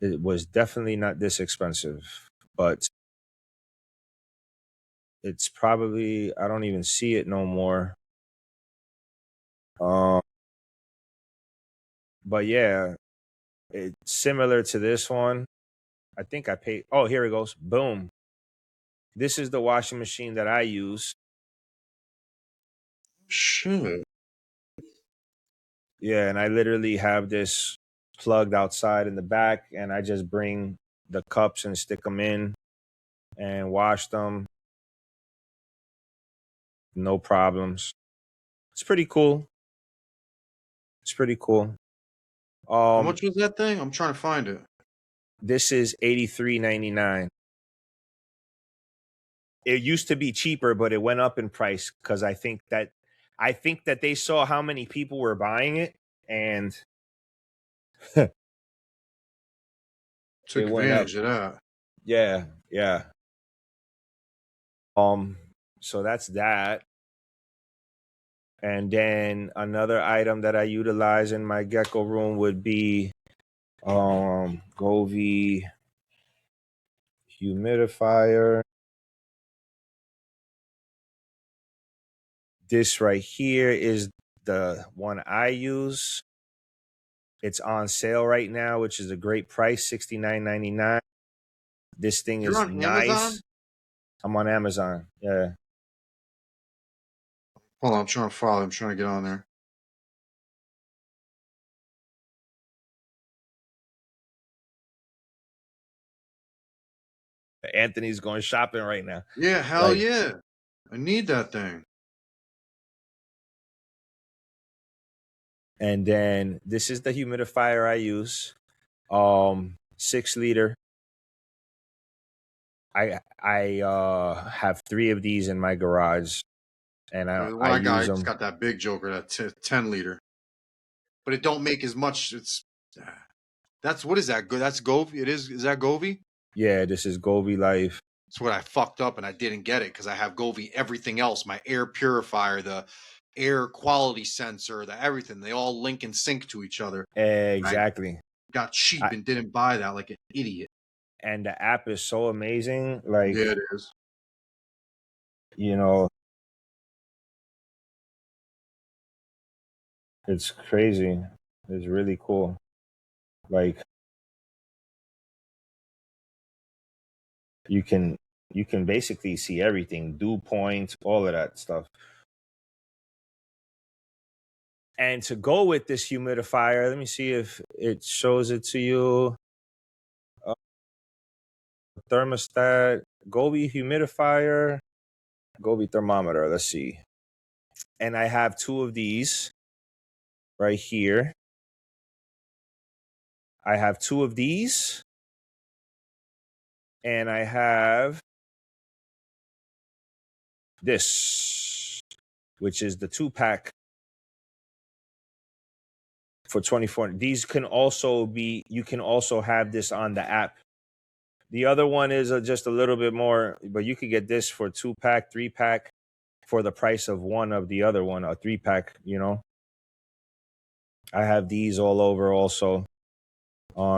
it was definitely not this expensive, but it's probably I don't even see it no more. Um, but yeah, it's similar to this one. I think I paid. Oh, here it goes. Boom. This is the washing machine that I use. Shit. Yeah, and I literally have this plugged outside in the back, and I just bring the cups and stick them in and wash them. No problems. It's pretty cool. It's pretty cool. How Um, much was that thing? I'm trying to find it. this is $83.99. It used to be cheaper, but it went up in price because I think that they saw how many people were buying it, and it Took went up. advantage of that. Yeah, yeah. Um, so that's that. And then another item that I utilize in my gecko room would be Govee humidifier. This right here is the one I use. It's on sale right now, which is a great price, $69.99. This thing You're is on nice. Amazon? I'm on Amazon. Yeah. Hold on, I'm trying to follow. I'm trying to get on there. Anthony's going shopping right now. Yeah, hell Like, yeah. I need that thing. and then this is the humidifier I use. 6 liter. I have 3 of these in my garage, and The one I I got, use it's them. got that big Joker, that 10 liter. But it don't make as much. That's what is that? That's Govee. It is that Govee? Yeah, this is Govee Life. That's what I fucked up and I didn't get it because I have Govee everything else, my air purifier, the air quality sensor, the everything. They all link and sync to each other. Exactly. I got cheap I, and didn't buy that like an idiot. and the app is so amazing. Like, Yeah, it is. you know, it's crazy. It's really cool. Like, you can basically see everything, dew points, all of that stuff. And to go with this humidifier, let me see if it shows it to you. Thermostat, Govee humidifier, Govee thermometer. Let's see. And I have 2 of these right here. I have 2 of these, and I have this, which is the 2-pack for 24. These can also be, you can also have this on the app. The other one is just a little bit more, but you could get this for 2-pack, 3-pack for the price of one of the other one, a 3-pack, you know. I have these all over also.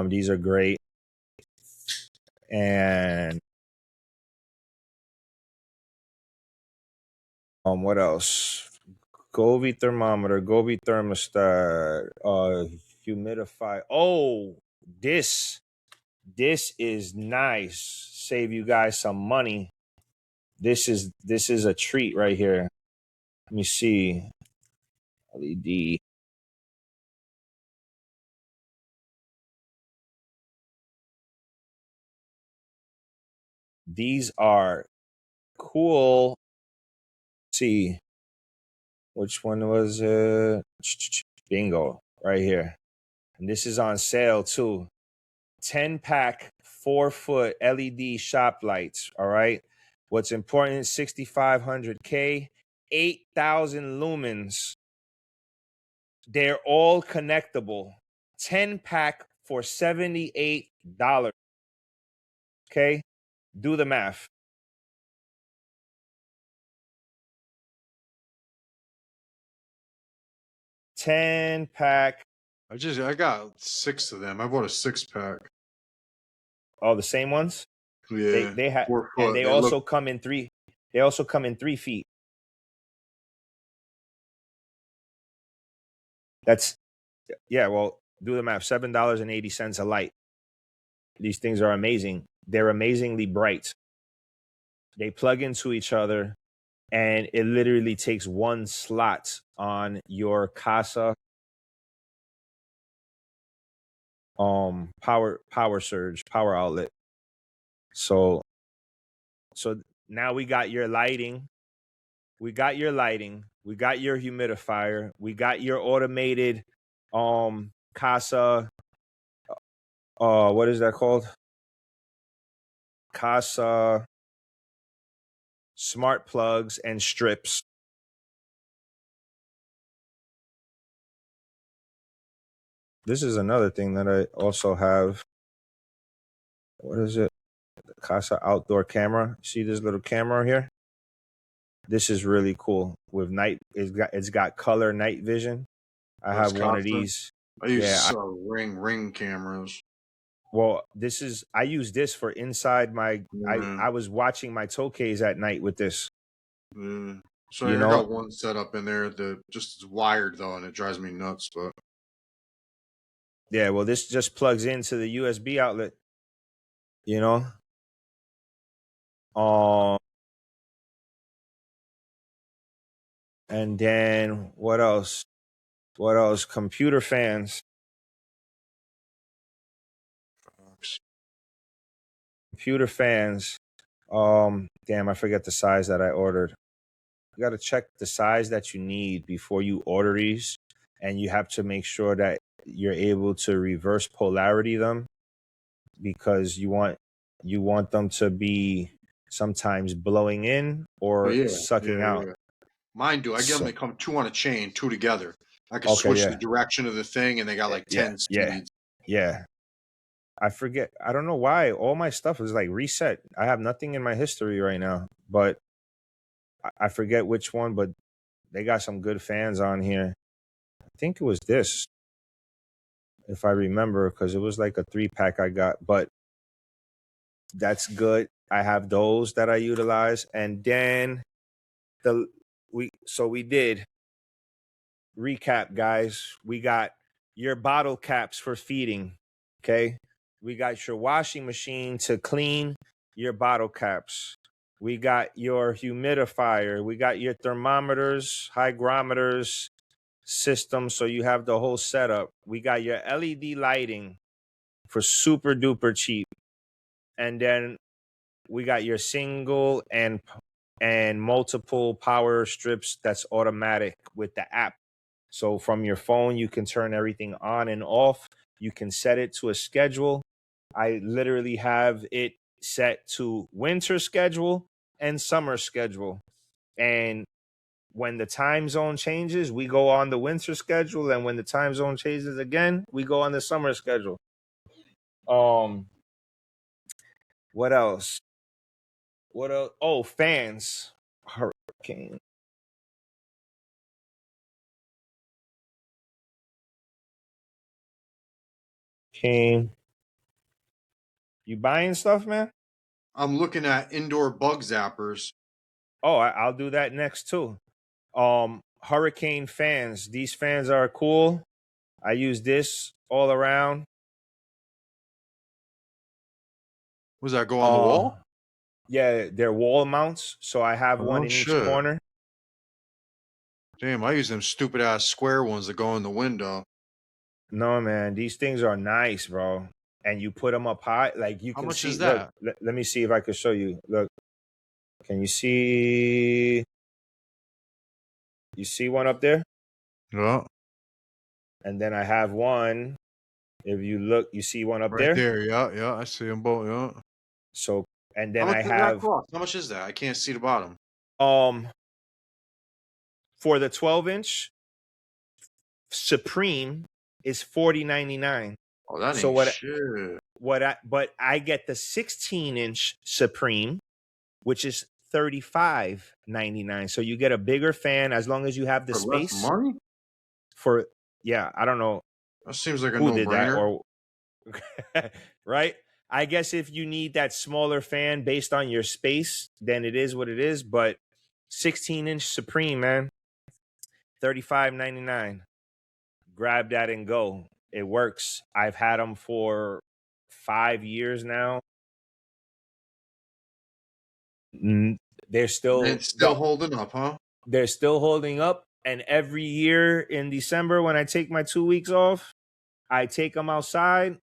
These are great. And what else? Govee thermometer, Govee thermostat, humidifier. Oh, this is nice. Save you guys some money. This is a treat right here. Let me see. LED. These are cool. Let's see, which one was it? Bingo, right here. And this is on sale too. 10-pack, 4-foot LED shop lights. All right. What's important? 6,500K, 8,000 lumens. They're all connectable. 10-pack for $78. Okay. Do the math. 10-pack. I got 6 of them. I bought a 6-pack. All the same ones. Yeah, They have, 4 foot. and they They look. also come in 3. They also come in 3 feet. That's, yeah. Well, do the math. $7.80 a light. These things are amazing. They're amazingly bright. They plug into each other, and it literally takes 1 slot on your Casa power surge power outlet. So now we got your lighting. We got your lighting. We got your humidifier. We got your automated Casa what is that called? Casa smart plugs and strips. This is another thing that I also have. What is it? Casa outdoor camera. See this little camera here? This is really cool. With night, it's got color night vision. I That's have one of Costa. these. I Yeah. use ring cameras. Well, I use this for inside my. Yeah, I was watching my tokays at night with this. yeah. So You I know. got one set up in there that just is wired though, and it drives me nuts. But Yeah. Well, this just plugs into the USB outlet. You know. Um. And then what else? What else? Computer fans. computer fans. Damn, I forget the size that I ordered. You got to check the size that you need before you order these, and you have to make sure that you're able to reverse polarity them, because you want them to be sometimes blowing in Oh or yeah, sucking yeah, out. yeah. Mine do. I get them. So They come two on a chain, two together. I can okay, switch the yeah, direction of the thing, and they got like yeah, 10 yeah, speeds. yeah. I forget. I don't know why all my stuff is like reset. I have nothing in my history right now, but I forget which one. But they got some good fans on here. I think it was this, if I remember, because it was like a 3-pack I got. But that's good. I have those that I utilize, and then we did recap, guys. We got your bottle caps for feeding. Okay. We got your washing machine to clean your bottle caps. We got your humidifier. We got your thermometers, hygrometers system. So you have the whole setup. We got your LED lighting for super duper cheap. And then we got your single and multiple power strips that's automatic with the app. So from your phone, you can turn everything on and off. You can set it to a schedule. I literally have it set to winter schedule and summer schedule. And when the time zone changes, we go on the winter schedule. And when the time zone changes again, we go on the summer schedule. Um, what else? What else? Oh, fans. Hurricane. King. You buying stuff, man? I'm looking at indoor bug zappers. Oh, I'll do that next too. Hurricane fans. These fans are cool. I use this all around. Was that go on the Uh wall? yeah, they're wall mounts, so I have one Oh in each shit! corner. Damn, I use them stupid ass square ones that go in the window. No, man, these things are nice, bro. And you put them up high, like you How can much is see. Look, that? let me see if I can show you. Look, can you see? You see one up there? Yeah, And then I have one. If you look, you see one up right there. there. Yeah, yeah, I see them both. Yeah. So, and How then much I does that have cost? How much is that? I can't see the bottom. um for the 12-inch Supreme is $40.99. Oh, that So ain't shit. but I get the 16-inch Supreme, which is $35.99. So you get a bigger fan as long as you have the For less space money? for, yeah, I don't know That seems like a who did that, no-brainer. or right? I guess if you need that smaller fan based on your space, then it is what it is. But 16-inch Supreme, man, $35.99. Grab that and go. It works. I've had them for 5 years now. N- They're And still it's still holding up, huh? they're still holding up. And every year in December, when I take my 2 weeks off, I take them outside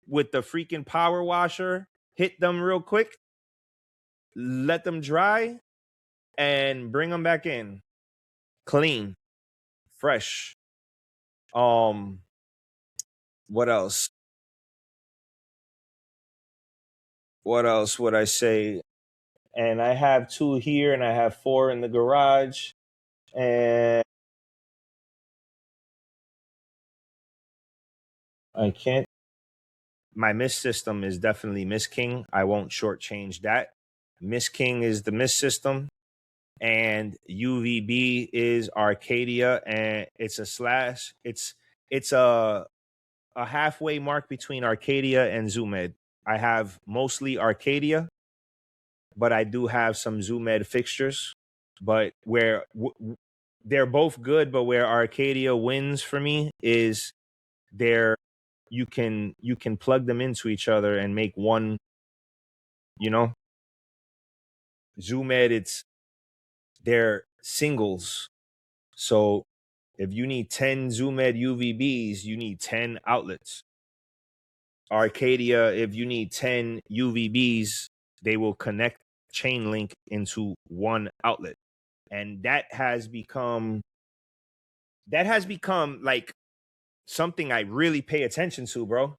with the freaking power washer, hit them real quick, let them dry, and bring them back in clean, fresh. Um, what else? What else would I say? And I have 2 here, and I have 4 in the garage. And I can't. My Miss system is definitely Miss King. I won't shortchange that. Miss King is the Miss system, and UVB is Arcadia, and it's a slash. It's a halfway mark between Arcadia and Zoomed. I have mostly Arcadia, but I do have some Zoomed fixtures. But they're both good, but where Arcadia wins for me is they're you can plug them into each other and make one, you know. Zoomed, they're singles. So if you need 10 Zoomed UVBs, you need 10 outlets. Arcadia, if you need 10 UVBs, they will connect chain link into one outlet. And that has become like something I really pay attention to, bro.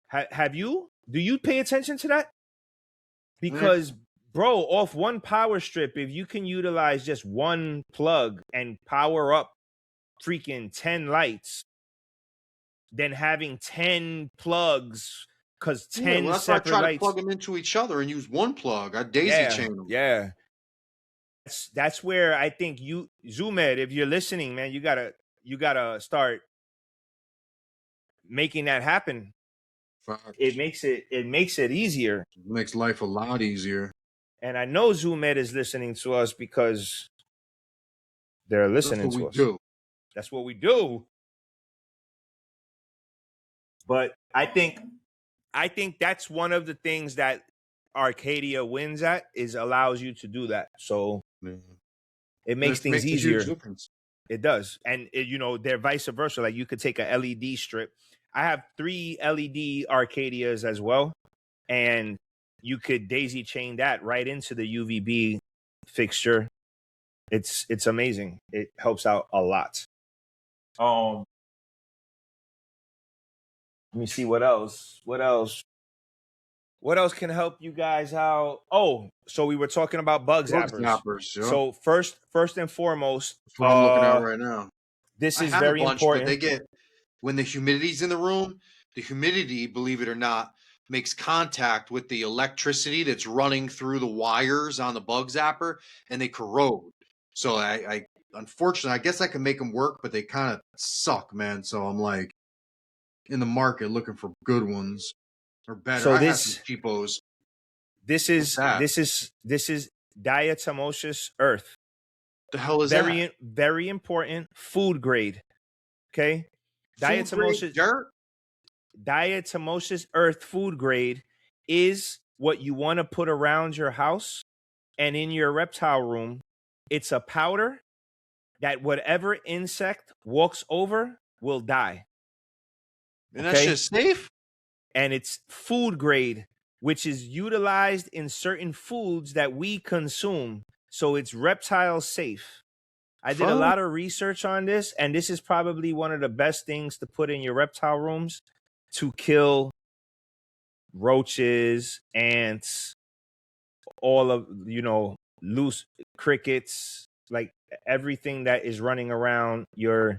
Have you? Do you pay attention to that? Eh, Because, bro, off one power strip, if you can utilize just one plug and power up freaking 10 lights, then having 10 plugs, because yeah, well, 10 that's why I separate try to lights. plug them into each other and use one plug. I daisy Yeah, chain them. yeah. That's where I think you, Zumed, if you're listening, man, you gotta start making that happen. Facts. It makes it easier. It makes life a lot easier. And I know Zumed is listening to us because they're That's listening what we to us. do. That's what we do. But I think that's one of the things that Arcadia wins at, is allows you to do that. So Yeah. it And makes it things makes a huge easier. difference. It does. And they're vice versa. Like you could take a LED strip. I have 3 LED Arcadias as well. And you could daisy chain that right into the UVB fixture. It's amazing. It helps out a lot. Let me see what else. What else can help you guys out? Oh, so we were talking about bug Bug zappers. zappers, yeah. So first and foremost, That's what I'm looking at right now. this I is have a very bunch, but important. they get, when the humidity's in the room, the humidity, believe it or not, makes contact with the electricity that's running through the wires on the bug zapper, and they corrode. So I unfortunately, I guess I can make them work, but they kind of suck, man. So I'm like in the market looking for good ones or better. So I had some this cheapos. this What's is that? this is diatomaceous earth. The hell is that? Very important, food grade. Okay, Food grade diatomaceous dirt? diatomaceous earth food grade is what you want to put around your house and in your reptile room. It's a powder that whatever insect walks over will die. And that Okay. shit's safe? And it's food grade, which is utilized in certain foods that we consume. So it's reptile safe. I did a Fuck. lot of research on this, and this is probably one of the best things to put in your reptile rooms to kill roaches, ants, all of, loose crickets, like everything that is running around your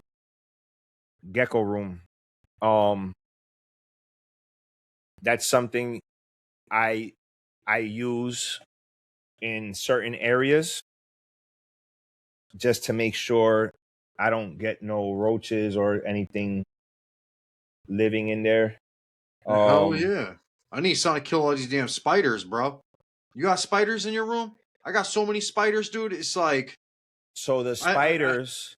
gecko room. Um, that's something I I use in certain areas just to make sure I don't get no roaches or anything living in there. Hell Um, yeah. I need something to kill all these damn spiders, bro. You got spiders in your room? I got so many spiders, dude. It's like so the I spiders,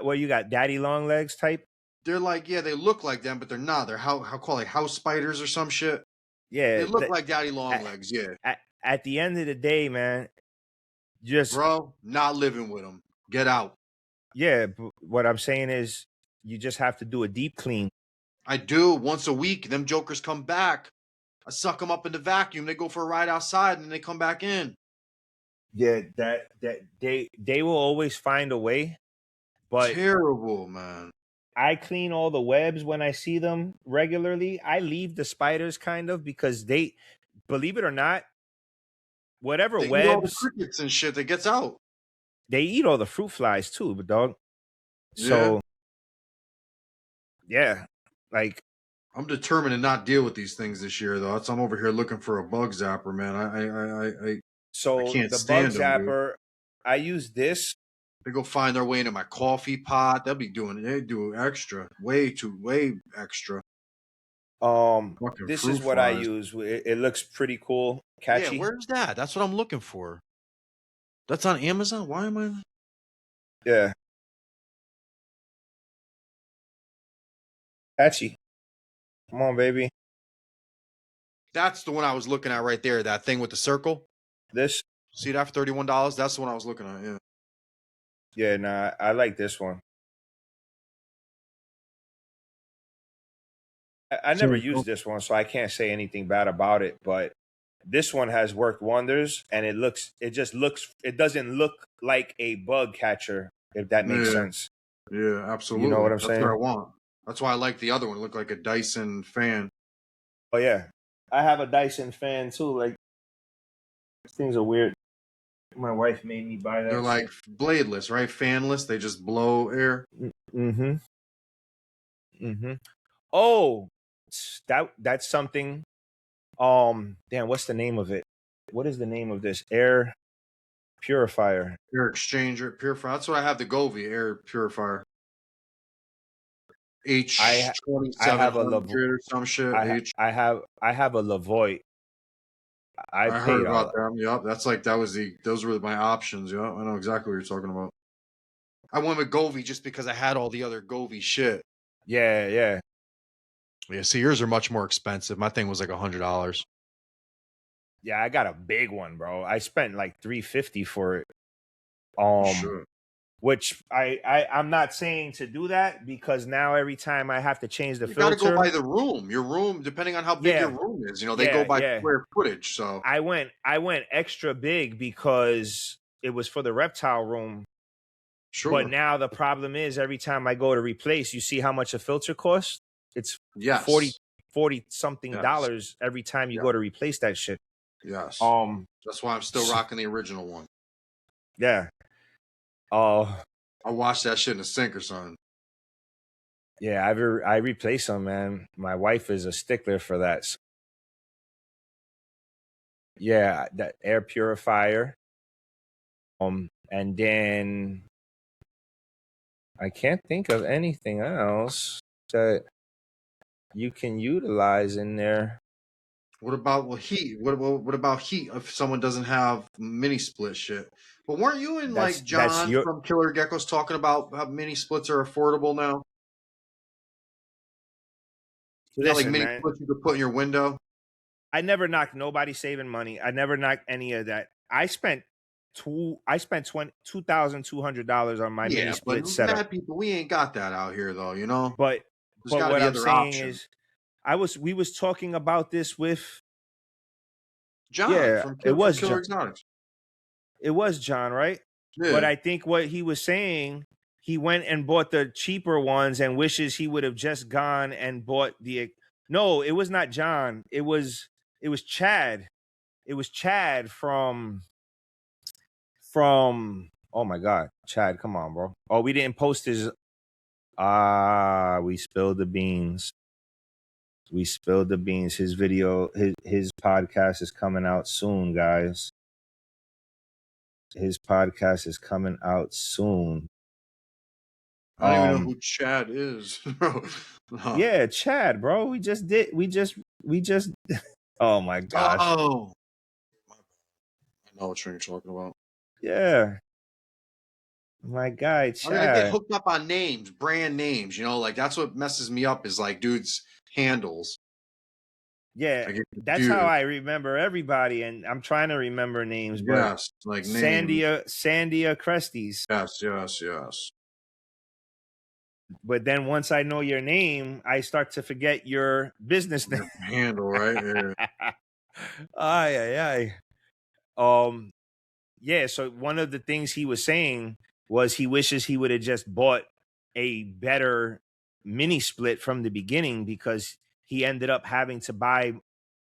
what you got, daddy long legs type? they're like, yeah, they look like them, but they're not. They're how call it house spiders or some shit. They Yeah, look like daddy long at, legs, yeah. at the end of the day, man, just Bro, not living with them. Get out. yeah. What I'm saying is, you just have to do a deep clean. I do once a week. Them jokers come back. I suck them up in the vacuum. They go for a ride outside and then they come back in. Yeah, that they will always find a way, but Terrible, man. I clean all the webs when I see them regularly. I leave the spiders kind of because they, believe it or not, whatever They eat all the webs, crickets and shit that gets out. they eat all the fruit flies too, but dog. Yeah. So yeah, like I'm determined to not deal with these things this year, though. I'm over here looking for a bug zapper, man. I so can't the bug stand them, dude. zapper, I use this. They go find their way into my coffee pot. They'll be doing it. They do extra, way extra. Fucking This is fruit what I flies. use. It looks pretty cool, Yeah, catchy. where's that? That's what I'm looking for. That's on Amazon. Why am I? Yeah, catchy. Come on, baby. That's the one I was looking at right there. That thing with the circle. This. See that for $31? That's the one I was looking at. Yeah. Yeah, nah, I like this one. I never used this one, so I can't say anything bad about it. But this one has worked wonders, and it doesn't look like a bug catcher, if that makes Yeah, sense. yeah, You know what absolutely. I'm That's what I saying? want. That's why I like the other one. It looked like a Dyson fan. Oh yeah, I have a Dyson fan too. Like these things are weird. My wife made me buy They're that like shit. bladeless, right? Fanless. They just blow air. Mm-hmm. Mm-hmm. Oh, that's something. Damn, what's the name of it? What is the name of this air purifier? Air exchanger, purifier. That's what I have. The Govee air purifier. I H twenty I seven have a Lavo- hundred or some shit. H. I have a Lavoie. I I heard paid about all. them. Yep, that's like those were my options. Yep, I know exactly what you're talking about. I went with Govee just because I had all the other Govee shit. Yeah, yeah, Yeah, see, yours are much more expensive. My thing was like $100. yeah. I got a big one, bro. I spent like $350 for it. Sure. Which I'm not saying to do that because now every time I have to change the You got to go filter. by the room. Your room, depending on how big your Yeah, room is, they go yeah, by yeah. square footage. So I went extra big because it was for the reptile room. But sure. now the problem is every time I go to replace, you see how much a filter costs? It's Yes. 40 something Yes. dollars every time you Yeah. go to replace that shit. Yes. Um That's why I'm still rocking the original one. yeah. Oh I watched that shit in the sink or something. yeah, I replace them, man. My wife is a stickler for that. Yeah, that air purifier. And then I can't think of anything else that you can utilize in there. What about heat? What about heat if someone doesn't have mini split shit? But weren't you and like That's John your from Killer Geckos talking about how mini splits are affordable now? You got like listen, mini man. splits you could put in your window. I never knocked nobody saving money. I never knocked any of that. I spent $2,200 on my mini Yeah, but split setup. mad people, we ain't got that out here though. You know, But there's but got to what be I'm other saying options. is we was talking about this with John yeah, from it From was Killer John. Exotics. It was John, right? But Yeah, I think what he was saying, he went and bought the cheaper ones and wishes he would have just gone and bought the no, it was not John. It was Chad. It was Chad from oh my god, Chad, come on, bro. Oh, we didn't post his we spilled the beans. We spilled the beans. His video, his podcast is coming out soon, guys. His podcast is coming out soon. I don't even know who Chad is, bro. No. Yeah, Chad, bro. We just oh my gosh. Oh, I know what you're talking about. Yeah. My guy, I mean, I get Chad. hooked up on names, brand names. Like that's what messes me up is like dudes' handles. Yeah, I get that's how confused. I remember everybody, and I'm trying to remember names, but Yes, like names. Sandia Cresties. Yes, yes, yes. But then once I know your name, I start to forget your business name. Your handle, right? Yeah. Ay, ay, ay. Yeah, so one of the things he was saying was he wishes he would have just bought a better mini split from the beginning because he ended up having to buy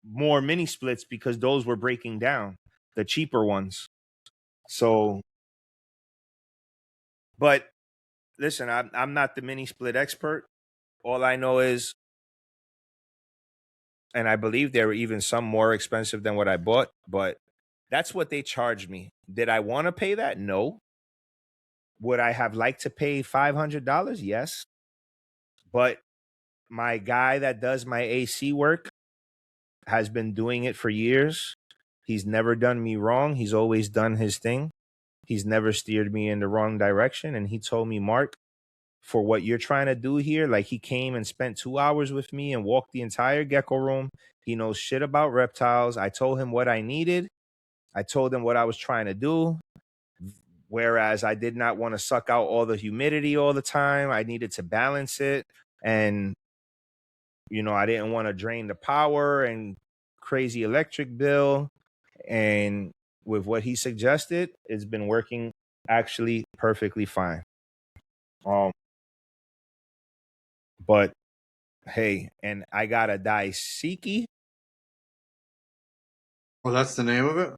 more mini splits because those were breaking down, the cheaper ones. So, but listen, I'm not the mini split expert. All I know is, and I believe there were even some more expensive than what I bought, but that's what they charged me. Did I want to pay that? No. Would I have liked to pay $500? Yes. But my guy that does my AC work has been doing it for years. He's never done me wrong. He's always done his thing. He's never steered me in the wrong direction. And he told me, Mark, for what you're trying to do here, like he came and spent 2 hours with me and walked the entire gecko room. He knows shit about reptiles. I told him what I needed. I told him what I was trying to do. Whereas I did not want to suck out all the humidity all the time. I needed to balance it. And I didn't want to drain the power and crazy electric bill. And with what he suggested, it's been working actually perfectly fine. Um, but hey, and I got a Daisiki Oh, that's the name of it?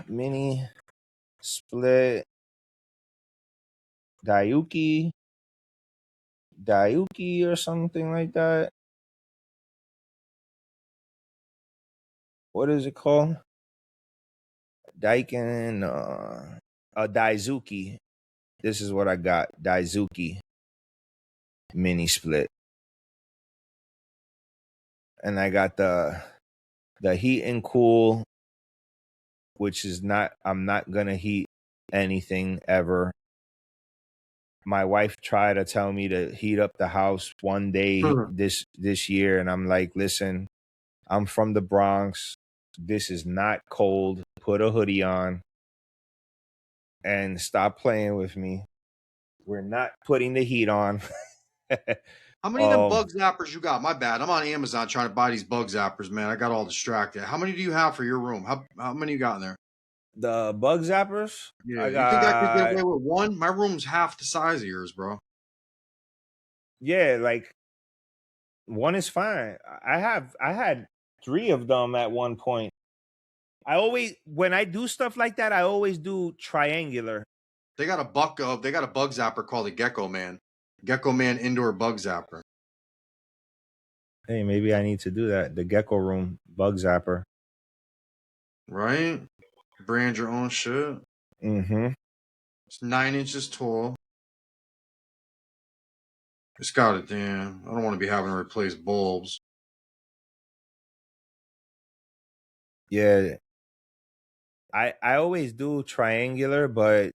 mini split Daiuki or something like that. What is it called? Daikin, a Daizuki. This is what I got. Daizuki mini split. And I got the heat and cool, which is not, I'm not gonna heat anything ever. My wife tried to tell me to heat up the house one day this year, and I'm like, listen, I'm from the Bronx. This is not cold. Put a hoodie on and stop playing with me. We're not putting the heat on. How many of them bug zappers you got? My bad. I'm on Amazon trying to buy these bug zappers, man. I got all distracted. How many do you have for your room? How many you got in there? The bug zappers, Yeah, I you think I could get got, away with one? My room's half the size of yours, bro. yeah, like one is fine. I had three of them at one point. I always, when I do stuff like that, I always do triangular. They got a they got a bug zapper called the Gecko Man. Gecko Man indoor bug zapper. Hey, maybe I need to do that. The gecko room bug zapper. Right? Brand your own shit. Mm-hmm. It's 9 inches tall. It's got it, damn. I don't want to be having to replace bulbs. Yeah. I always do triangular, but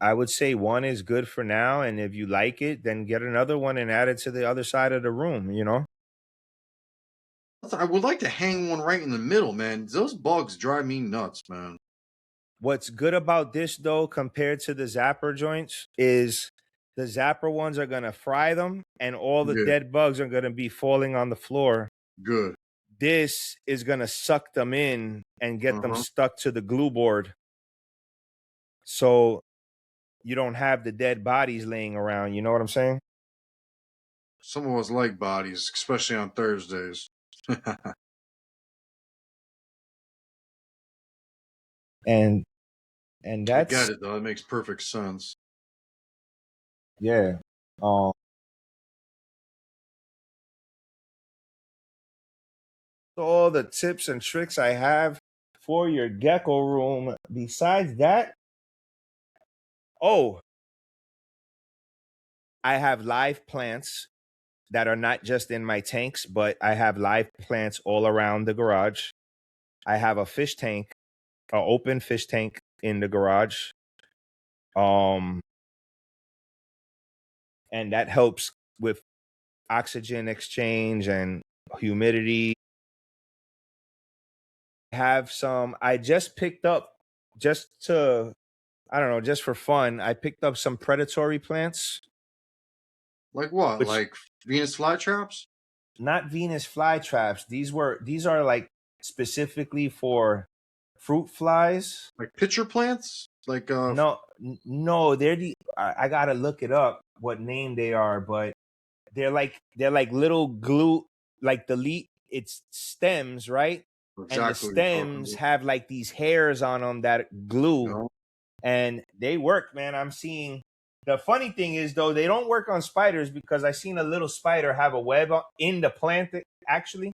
I would say one is good for now. And if you like it, then get another one and add it to the other side of the room. I would like to hang one right in the middle, man. Those bugs drive me nuts, man. What's good about this though, compared to the zapper joints, is the zapper ones are gonna fry them and all the Yeah, dead bugs are gonna be falling on the floor. good. This is gonna suck them in and get them Uh-huh. stuck to the glue board. So you don't have the dead bodies laying around. You know what I'm saying? Some of us like bodies, especially on Thursdays. And and I get that's it, though. It makes perfect sense. yeah. Um all the tips and tricks I have for your gecko room. Besides that, oh, I have live plants that are not just in my tanks, but I have live plants all around the garage. I have a fish tank, an open fish tank in the garage. Um, and that helps with oxygen exchange and humidity. Have some, I just picked up, just to, I don't know, just for fun, I picked up some predatory plants, Like what? which Like Venus flytraps? not Venus flytraps. These are like specifically for fruit flies. Like pitcher plants? Like No, they're I gotta look it up what name they are, but they're like little glue, like it's stems, right? And the exactly what you're talking stems about. have like these hairs on them that glue, No. and they work, man. I'm seeing. The funny thing is though, they don't work on spiders because I seen a little spider have a web in the plant actually,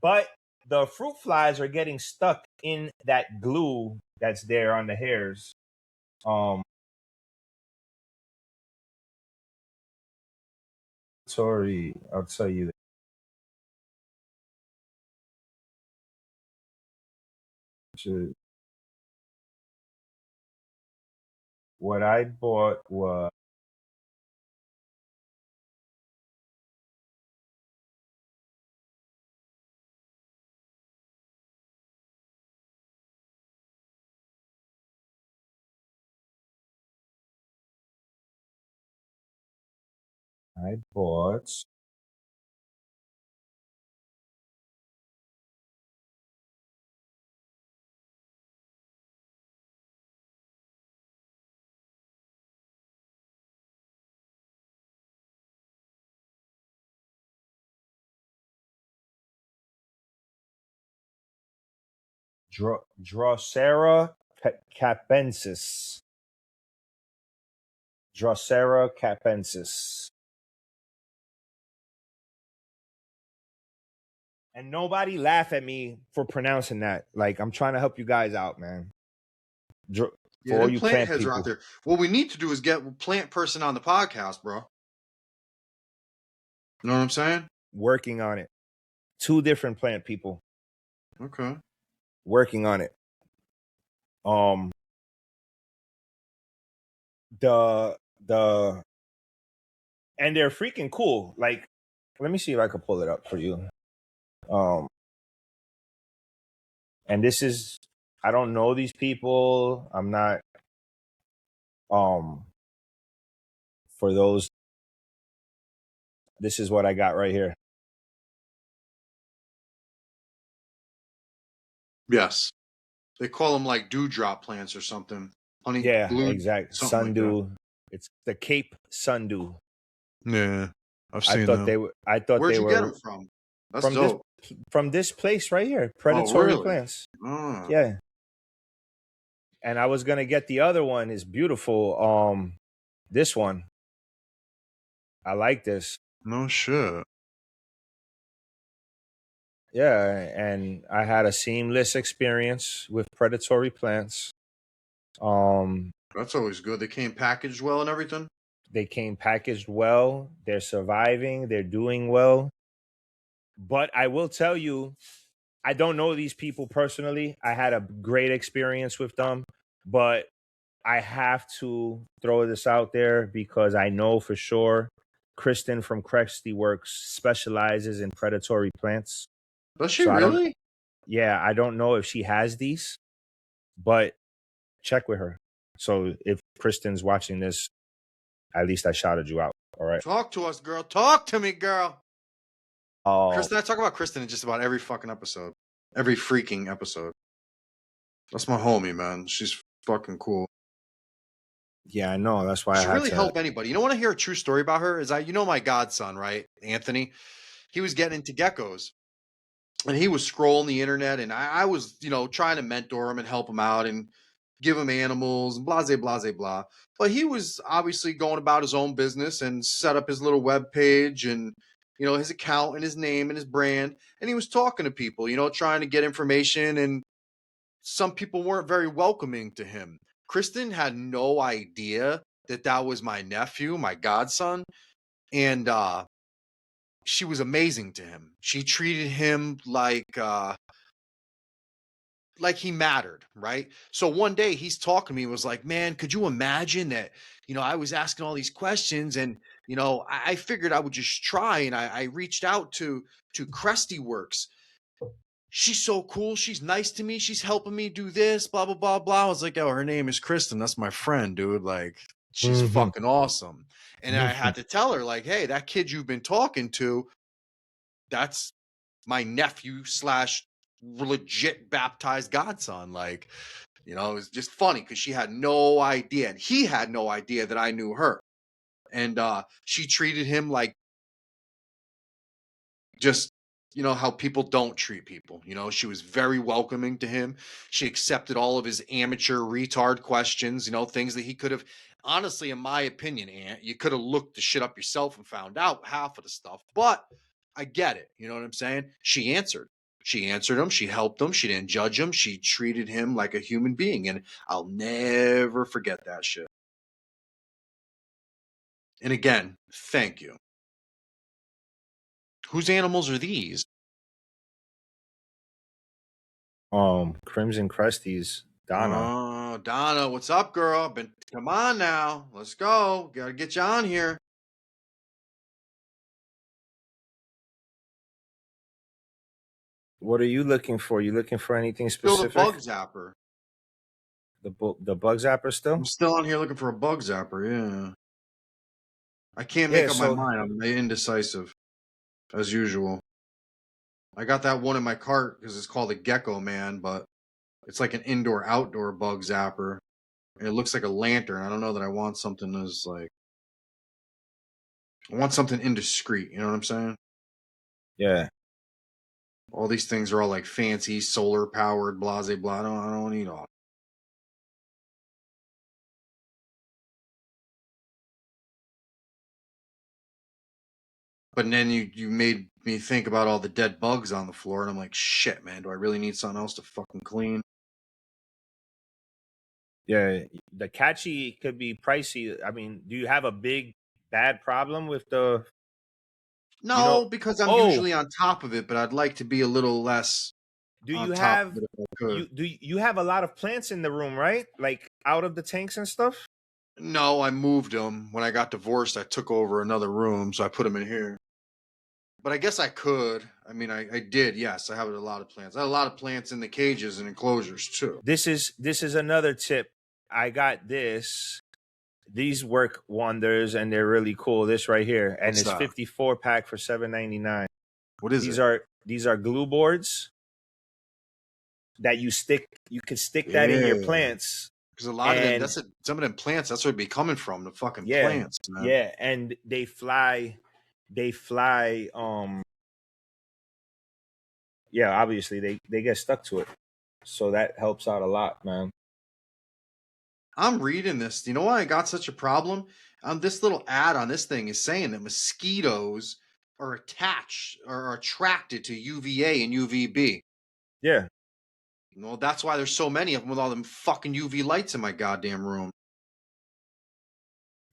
but the fruit flies are getting stuck in that glue that's there on the hairs. Um, sorry, I'll tell you that. What I bought was I bought Drosera capensis. Drosera capensis. And nobody laugh at me for pronouncing that. Like, I'm trying to help you guys out, man. For Yeah, all them you plant plant heads are people, out there. What we need to do is get plant person on the podcast, bro. You know what I'm saying? working on it. 2 different plant people Okay. working on it. Um, the and they're freaking cool. Like, let me see if I can pull it up for you. Um, and this is, I don't know these people. I'm not for those. This is what I got right here. Yes. They call them like dewdrop plants or something. Honey Yeah, blue, exact something like that. sundew. It's the Cape Sundew. Yeah, I've I seen thought them. they were. I thought Where'd they you get them were from? That's from this dope. place right here. Oh, Predatory really? plants. Ah, Yeah. And I was gonna get the other one. It's beautiful. This one. I like this. no shit. Yeah, and I had a seamless experience with predatory plants. Um, That's always good. They came packaged well and everything. they came packaged well. They're surviving. They're doing well. But I will tell you, I don't know these people personally. I had a great experience with them, but I have to throw this out there because I know for sure Kristen from Cresty Works specializes in predatory plants. Does she So I don't, really? yeah, I don't know if she has these, but check with her. So if Kristen's watching this, at least I shouted you out. All right. Talk to us, girl. Talk to me, girl. Um, Kristen, I talk about Kristen in just about every fucking episode. Every freaking episode. That's my homie, man. She's fucking cool. yeah, I know. That's why I She had really to. help anybody. You know, want to hear a true story about her? You know, my godson, right? Anthony. He was getting into geckos and he was scrolling the internet, and I was, trying to mentor him and help him out and give him animals and blah, blah, blah, blah. But he was obviously going about his own business and set up his little web page and, his account and his name and his brand. And he was talking to people, trying to get information. And some people weren't very welcoming to him. Kristen had no idea that that was my nephew, my godson. And she was amazing to him. She treated him like he mattered, right? So one day he's talking to me and was like, man, could you imagine that, I was asking all these questions and, I figured I would just try. And I reached out to Cresty Works. She's so cool. She's nice to me. She's helping me do this, blah, blah, blah, blah. I was like, oh, her name is Kristen. That's my friend, dude. Like, she's Mhm. fucking awesome. And I had to tell her, like, hey, that kid you've been talking to, that's my nephew slash legit baptized godson. Like, it was just funny because she had no idea. And he had no idea that I knew her. And she treated him like just how people don't treat people. She was very welcoming to him. She accepted all of his amateur retard questions, things that he could have, honestly, in my opinion, Ant, you could have looked the shit up yourself and found out half of the stuff. But I get it. You know what I'm saying? She answered him. She helped him. She didn't judge him. She treated him like a human being. And I'll never forget that shit. And again, thank you. Whose animals are these? Crimson Crusties, Donna. Oh, Donna, what's up, girl? Come on now. Let's go. Gotta get you on here. What are you looking for? You looking for anything Still the specific? bug zapper. The bug zapper still? I'm still on here looking for a bug zapper, yeah. I can't make Yeah, up my so mind. I'm indecisive, as usual. I got that one in my cart because it's called a Gecko Man, but it's like an indoor-outdoor bug zapper. And it looks like a lantern. I don't know that I want something as like I want something indiscreet. You know what I'm saying? yeah. All these things are all like fancy, solar powered, blah blah. I don't need all. But then you made me think about all the dead bugs on the floor, and I'm like, shit, man, do I really need something else to fucking clean? Yeah, the catchy could be pricey. I mean, do you have a big bad problem with the, you know? No, because I'm Oh, usually on top of it, but I'd like to be a little less do on you top have of it if I could. you have a lot of plants in the room, right? Like out of the tanks and stuff? No, I moved them. When I got divorced, I took over another room, so I put them in here. But I guess I could. I mean, I did. Yes, I have a lot of plants. I have a lot of plants in the cages and enclosures too. This is another tip. I got this. These work wonders and they're really cool. This right here, and What's it's that? 54 pack for $7.99. What is These it? are these are glue boards that you could stick that in your Yeah, plants. because a lot of them. And That's some of them plants. That's where it be coming from. The fucking yeah, plants, man. yeah, and they fly yeah, obviously they get stuck to it. So that helps out a lot, man. I'm reading this. You know why I got such a problem? This little ad on this thing is saying that mosquitoes are attached or are attracted to UVA and UVB. Yeah. Well, that's why there's so many of them with all them fucking UV lights in my goddamn room.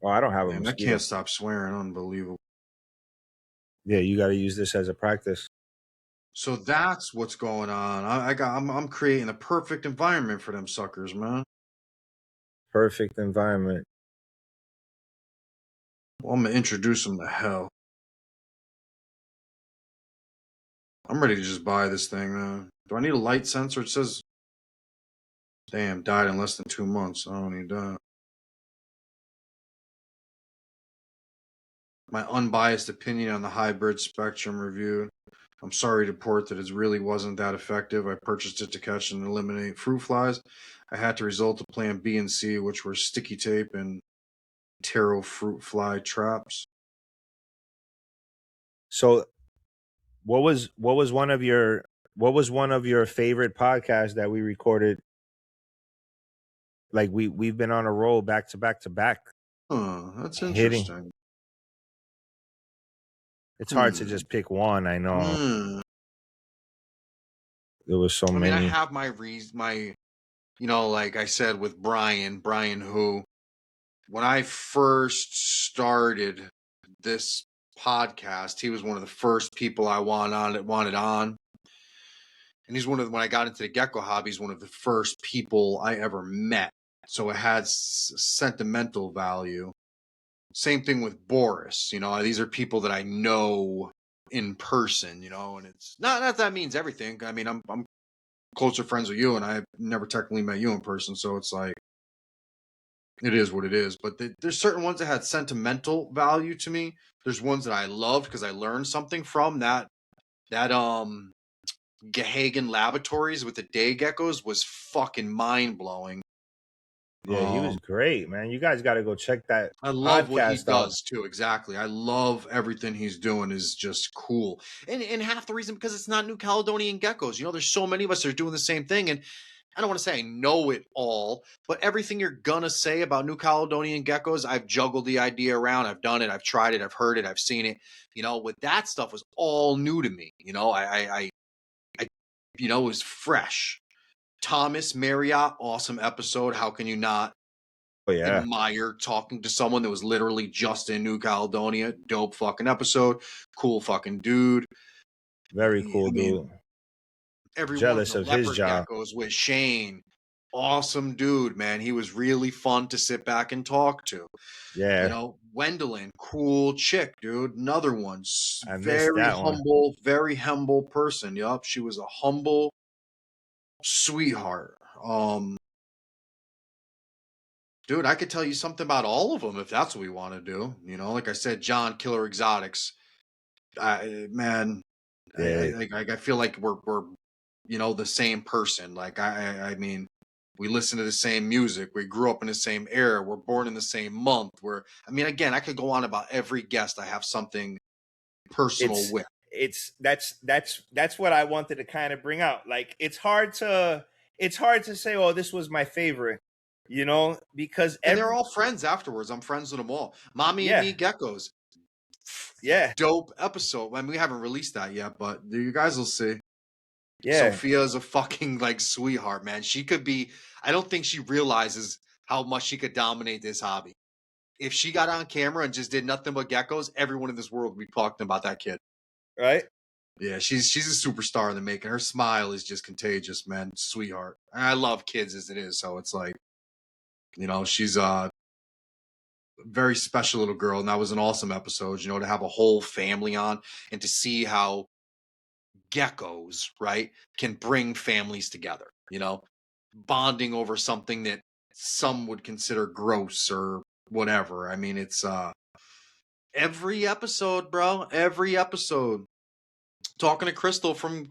Oh, I don't have a Man, I can't mosquito. stop swearing. Unbelievable. Yeah, you got to use this as a practice. So that's what's going on. I'm creating a perfect environment for them suckers, man. Perfect environment. Well, I'm gonna introduce them to hell. I'm ready to just buy this thing, man. Do I need a light sensor? It says, damn, died in less than 2 months. I don't need that. My unbiased opinion on the hybrid spectrum reviewed. I'm sorry to report that it really wasn't that effective. I purchased it to catch and eliminate fruit flies. I had to resort to plan B and C, which were sticky tape and taro fruit fly traps. So what was one of your favorite podcasts that we recorded? Like we've been on a roll back to back to back Huh, that's hitting. interesting. It's hard to Hmm. just pick one. I know Hmm. there was so I mean, I many. have my reason, like I said with Brian, who, when I first started this podcast, he was one of the first people I wanted on. And he's when I got into the gecko hobby, he's one of the first people I ever met. So it had sentimental value. Same thing with Boris. These are people that I know in person, and it's not that means everything. I mean, I'm closer friends with you, and I've never technically met you in person, so it's like it is what it is. But there's certain ones that had sentimental value to me. There's ones that I loved because I learned something from that Gahagan Laboratories with the day geckos was fucking mind blowing. Yeah, he was great, man. You guys got to go check that I love what he podcast out. does too. Exactly. I love everything he's doing is just cool. And half the reason because it's not New Caledonian geckos. There's so many of us that are doing the same thing. And I don't want to say I know it all, but everything you're gonna say about New Caledonian geckos, I've juggled the idea around. I've done it. I've tried it. I've heard it. I've seen it. With that stuff was all new to me. It was fresh. Thomas Marriott, awesome episode. How can you not Oh yeah, admire talking to someone that was literally just in New Caledonia? Dope fucking episode. Cool fucking dude. very I cool mean, dude. everyone from Jealous the of his leopard job. geckos with Shane. Awesome dude, man. He was really fun to sit back and talk to. Yeah, Wendelin, cool chick, dude. Another one. I missed Very that one. humble, very humble person. Yup. She was a humble sweetheart. Dude, I could tell you something about all of them if that's what we want to do. You know, like I said, John Killer Exotics. Man, Yeah, I feel like we're the same person. Like I mean, we listen to the same music. We grew up in the same era. We're born in the same month. I mean, again, I could go on about every guest I have something personal it's with. that's what I wanted to kind of bring out. Like it's hard to say, oh, this was my favorite, because And they're every all friends afterwards. I'm friends with them all. Mommy and yeah, Me Geckos. yeah, Dope episode. I mean, we haven't released that yet, but you guys will see. yeah, Sophia is a fucking like sweetheart, man. She could be. I don't think she realizes how much she could dominate this hobby. If she got on camera and just did nothing but geckos, everyone in this world would be talking about that kid. right. Yeah, she's a superstar in the making. Her smile is just contagious, man. Sweetheart. And I love kids as it is, so it's like, she's a very special little girl, and that was an awesome episode. To have a whole family on and to see how geckos, right, can bring families together. Bonding over something that some would consider gross or whatever. I mean, it's every episode, bro. Every episode. Talking to Crystal from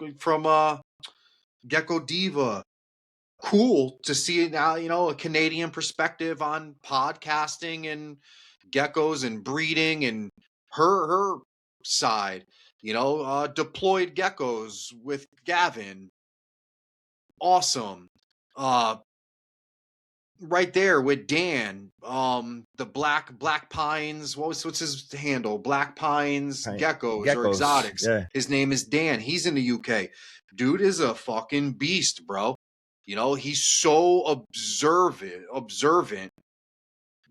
Gecko Diva. Cool to see it now, a Canadian perspective on podcasting and geckos and breeding and her side. Deployed geckos with Gavin. Awesome. Uh right there with Dan. The Black Pines. What's his handle? Black Pines Right. Geckos or Geckos, Exotics. yeah, His name is Dan. He's in the UK. Dude is a fucking beast, bro. He's so observant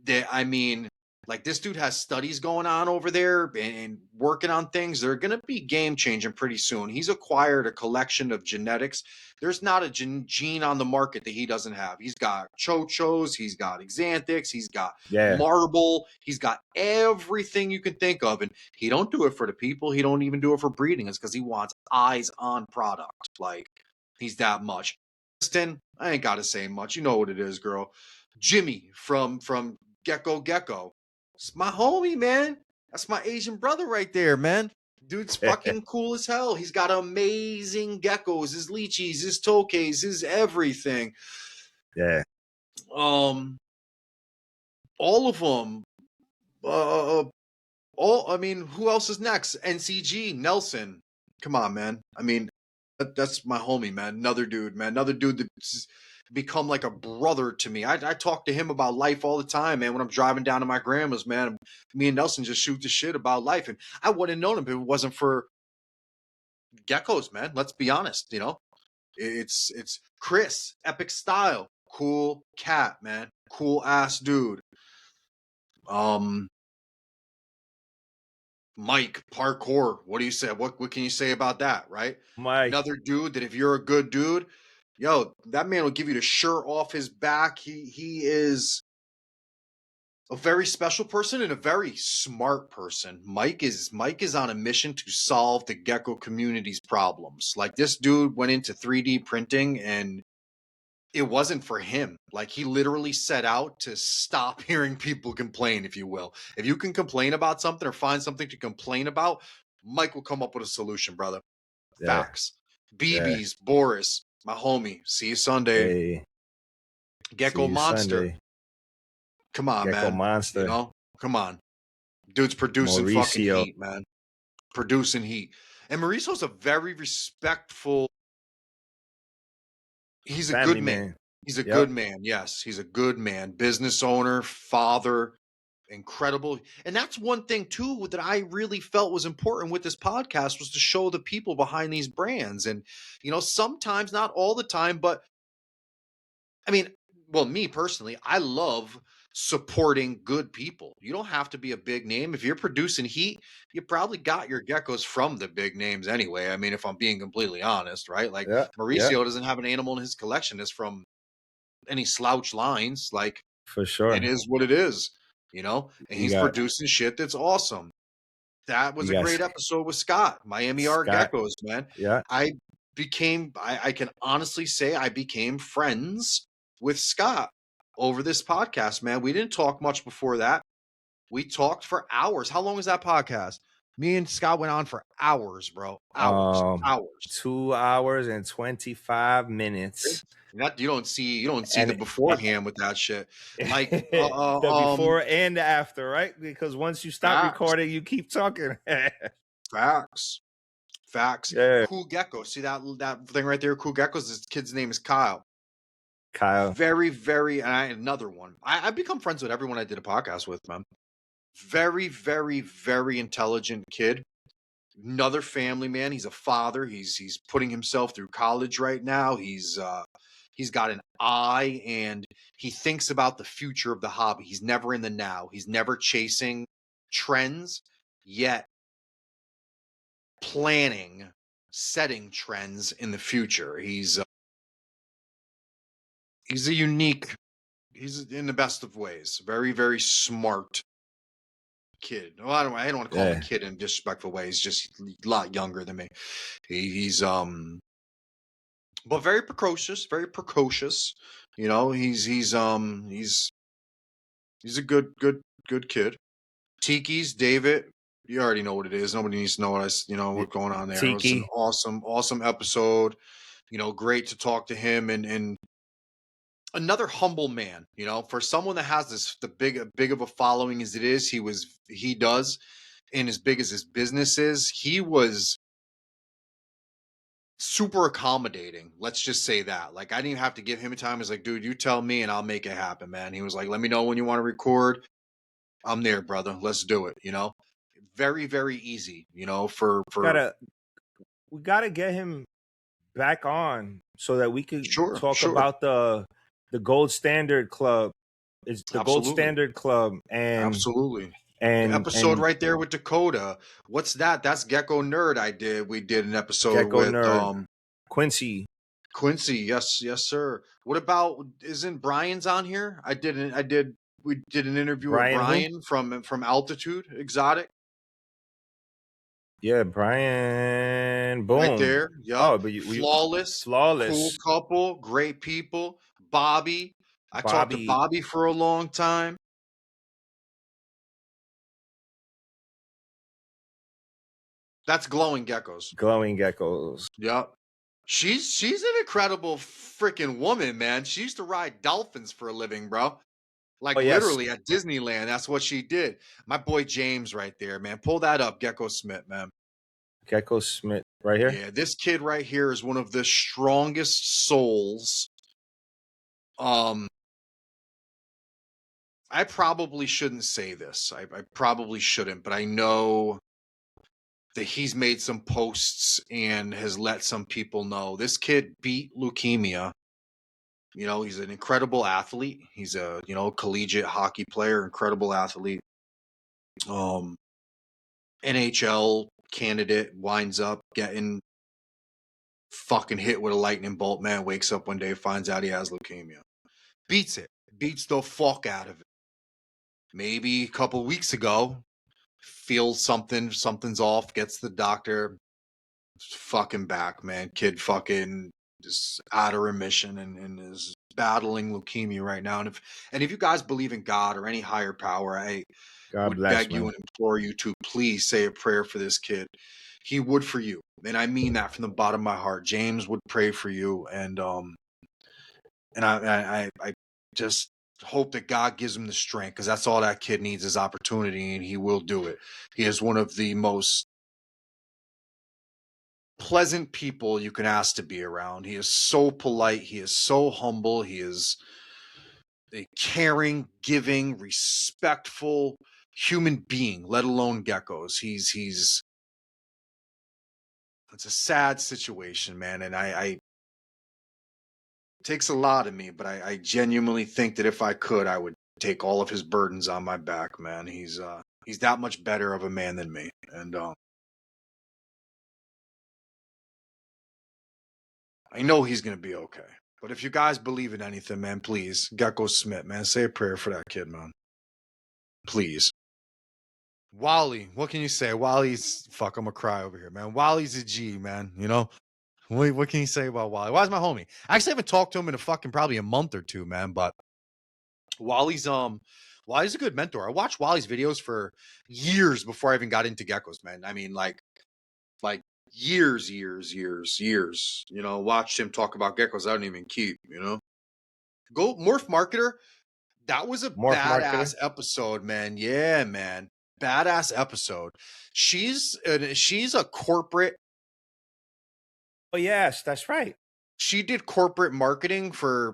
that I mean, like this dude has studies going on over there and working on things. They're gonna be game changing pretty soon. He's acquired a collection of genetics. There's not a gene on the market that he doesn't have. He's got chochos, he's got exanthics, he's got yeah, marble, he's got everything you can think of, and he don't do it for the people. He don't even do it for breeding. It's because he wants eyes on product. Like he's that much. Kristen, I ain't gotta say much. You know what it is, girl. Jimmy from Gecko. It's my homie, man. That's my Asian brother right there, man. Dude's fucking cool as hell. He's got amazing geckos, his lychees, his tokays, his everything. yeah. Um, all of them. All. I mean, who else is next? NCG Nelson. Come on, man. I mean, that's my homie, man. Another dude, man. Another dude that's become like a brother to me. I talk to him about life all the time, man. When I'm driving down to my grandma's, man, me and Nelson just shoot the shit about life. And I wouldn't have known him if it wasn't for geckos, man. Let's be honest. It's Chris, epic style, cool cat, man, cool ass dude. Um, Mike, parkour. What do you say? What can you say about that, right? Mike, Another dude that if you're a good dude, yo, that man will give you the shirt off his back. He is a very special person and a very smart person. Mike is on a mission to solve the gecko community's problems. Like this dude went into 3D printing and it wasn't for him. Like he literally set out to stop hearing people complain, if you will. If you can complain about something or find something to complain about, Mike will come up with a solution, brother. yeah, Facts. yeah. BB's, Boris, my homie. See you Sunday. Hey, see Gecko you Monster. Sunday. Come on, Gecko man. Monster, Come on. Dude's producing fucking Mauricio, heat, man. Producing heat. And Mauricio's a very respectful. He's a good family man. man. He's a good Yep. man. Yes, he's a good man. Business owner, father, incredible. And that's one thing too that I really felt was important with this podcast was to show the people behind these brands. And sometimes, not all the time, but I mean, well, me personally, I love supporting good people. You don't have to be a big name. If you're producing heat, you probably got your geckos from the big names anyway. I mean, if I'm being completely honest, right? Like Yeah, yeah, Mauricio doesn't have an animal in his collection that's from any slouch lines. Like for it sure. is what it is, and You he's got producing shit that's awesome. That was you a got great episode with Scott, Miami Art Scott. Geckos, man. Yeah, I can honestly say I became friends with Scott. over this podcast, man. We didn't talk much before that. We talked for hours. How long was that podcast? Me and Scott went on for hours, bro. Hours. 2 hours and 25 minutes. You don't see the And beforehand with that shit. Like the before and the after, right? Because once you stop recording, you keep talking. Facts. Yeah. Cool Gecko. See that thing right there? Cool Gecko's this kid's name is Kyle. Kyle. Very, very, and another one. I've become friends with everyone I did a podcast with, man. Very, very, very intelligent kid. Another family man. He's a father. He's putting himself through college right now. He's got an eye and he thinks about the future of the hobby. He's never in the now. He's never chasing trends, yet planning, setting trends in the future. He's a unique, he's in the best of ways. Very, very smart kid. Well, I don't want to call him a kid in a disrespectful way. He's just a lot younger than me. He's but very precocious, very precocious. You know, he's a good kid. Tiki's David. You already know what it is. Nobody needs to know what's going on there. Tiki. It was an awesome episode. You know, great to talk to him and another humble man. You know, for someone that has the big of a following as it is, he does, and as big as his business is, he was super accommodating. Let's just say that. Like, I didn't even have to give him time. He's like, dude, you tell me and I'll make it happen, man. He was like, let me know when you want to record. I'm there, brother. Let's do it. You know, very, very easy, you know, we gotta get him back on so that we could talk sure. about the Gold Standard Club. It's the Gold Standard Club, and absolutely. And the episode right there with Dakota. What's that? That's Gecko Nerd. We did an episode with Nerd. Quincy. Yes, sir. What about, isn't Brian's on here? We did an interview with Brian from Altitude Exotic. Yeah, Brian. Boom. Right there. Yeah. Oh, but flawless. Cool couple, great people. Bobby. I talked to Bobby for a long time. That's Glowing Geckos. Glowing Geckos. Yep. She's an incredible freaking woman, man. She used to ride dolphins for a living, bro. Like, literally at Disneyland. That's what she did. My boy James right there, man. Pull that up, Gecko Smith, man. Gecko Smith right here? Yeah, this kid right here is one of the strongest souls. I probably shouldn't say this. I probably shouldn't, but I know that he's made some posts and has let some people know. This kid beat leukemia. You know, he's an incredible athlete. He's a, collegiate hockey player, incredible athlete. NHL candidate, winds up getting fucking hit with a lightning bolt, man. Wakes up one day, finds out he has leukemia. Beats the fuck out of it. Maybe a couple weeks ago, feels something's off, gets the doctor, fucking back, man. Kid fucking just out of remission and is battling leukemia right now. And if you guys believe in God or any higher power, I would beg you and implore you to please say a prayer for this kid. He would for you, and I mean that from the bottom of my heart. James would pray for you, and I just hope that God gives him the strength, because that's all that kid needs is opportunity, and he will do it. He is one of the most pleasant people you can ask to be around. He is so polite. He is so humble. He is a caring, giving, respectful human being, let alone geckos. It's a sad situation, man. And it takes a lot of me, but I genuinely think that if I could, I would take all of his burdens on my back, man. He's that much better of a man than me. And I know he's going to be okay. But if you guys believe in anything, man, please, Gecko Smith, man, say a prayer for that kid, man. Please. Wally, what can you say? Wally's, fuck, I'm going to cry over here, man. Wally's a G, man, you know? What can you say about Wally? Why's my homie? I actually haven't talked to him in probably a month or two, man, but Wally's Wally's a good mentor. I watched Wally's videos for years before I even got into geckos, man. I mean, like years, years. You know, watched him talk about geckos. I don't even keep. You know, go Morph Marketer. That was a Morph badass marketer. episode, man. Yeah, man, badass episode. She's a corporate. Oh yes, that's right. She did corporate marketing for,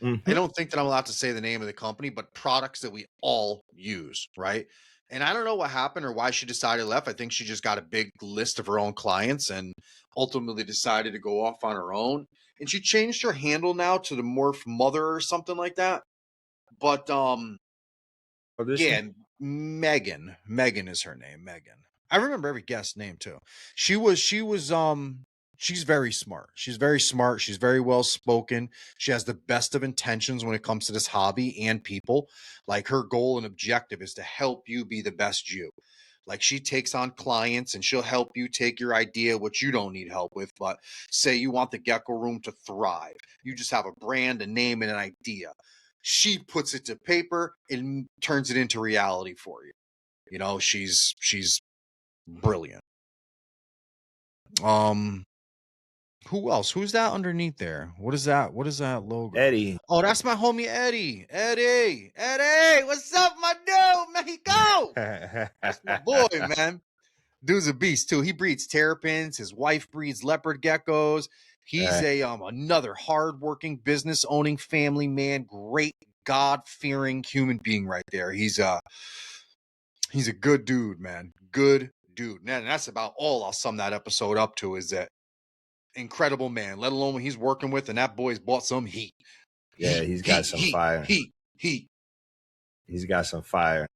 I Hmm. don't think that I'm allowed to say the name of the company, but products that we all use, right? And I don't know what happened or why she decided to left. I think she just got a big list of her own clients and ultimately decided to go off on her own. And she changed her handle now to the Morph Mother or something like that. But Oh, this yeah, Megan. Megan is her name. Megan. I remember every guest's name too. She's very smart. She's very smart. She's very well spoken. She has the best of intentions when it comes to this hobby and people. Like her goal and objective is to help you be the best you. Like she takes on clients and she'll help you take your idea, what you don't need help with. But say you want the gecko room to thrive. You just have a brand, a name, and an idea. She puts it to paper and turns it into reality for you. You know, she's brilliant. Um, who else? Who's that underneath there? What is that? What is that logo? Eddie. Oh, that's my homie Eddie. Eddie, what's up, my dude? Mexico. That's my boy, man. Dude's a beast too. He breeds terrapins. His wife breeds leopard geckos. He's a another hardworking, business owning family man. Great God fearing human being right there. He's a good dude, man. Good dude. And that's about all I'll sum that episode up to, is that incredible man, let alone when he's working with, and that boy's bought some heat. Yeah, he's got some fire. Heat. He's got some fire.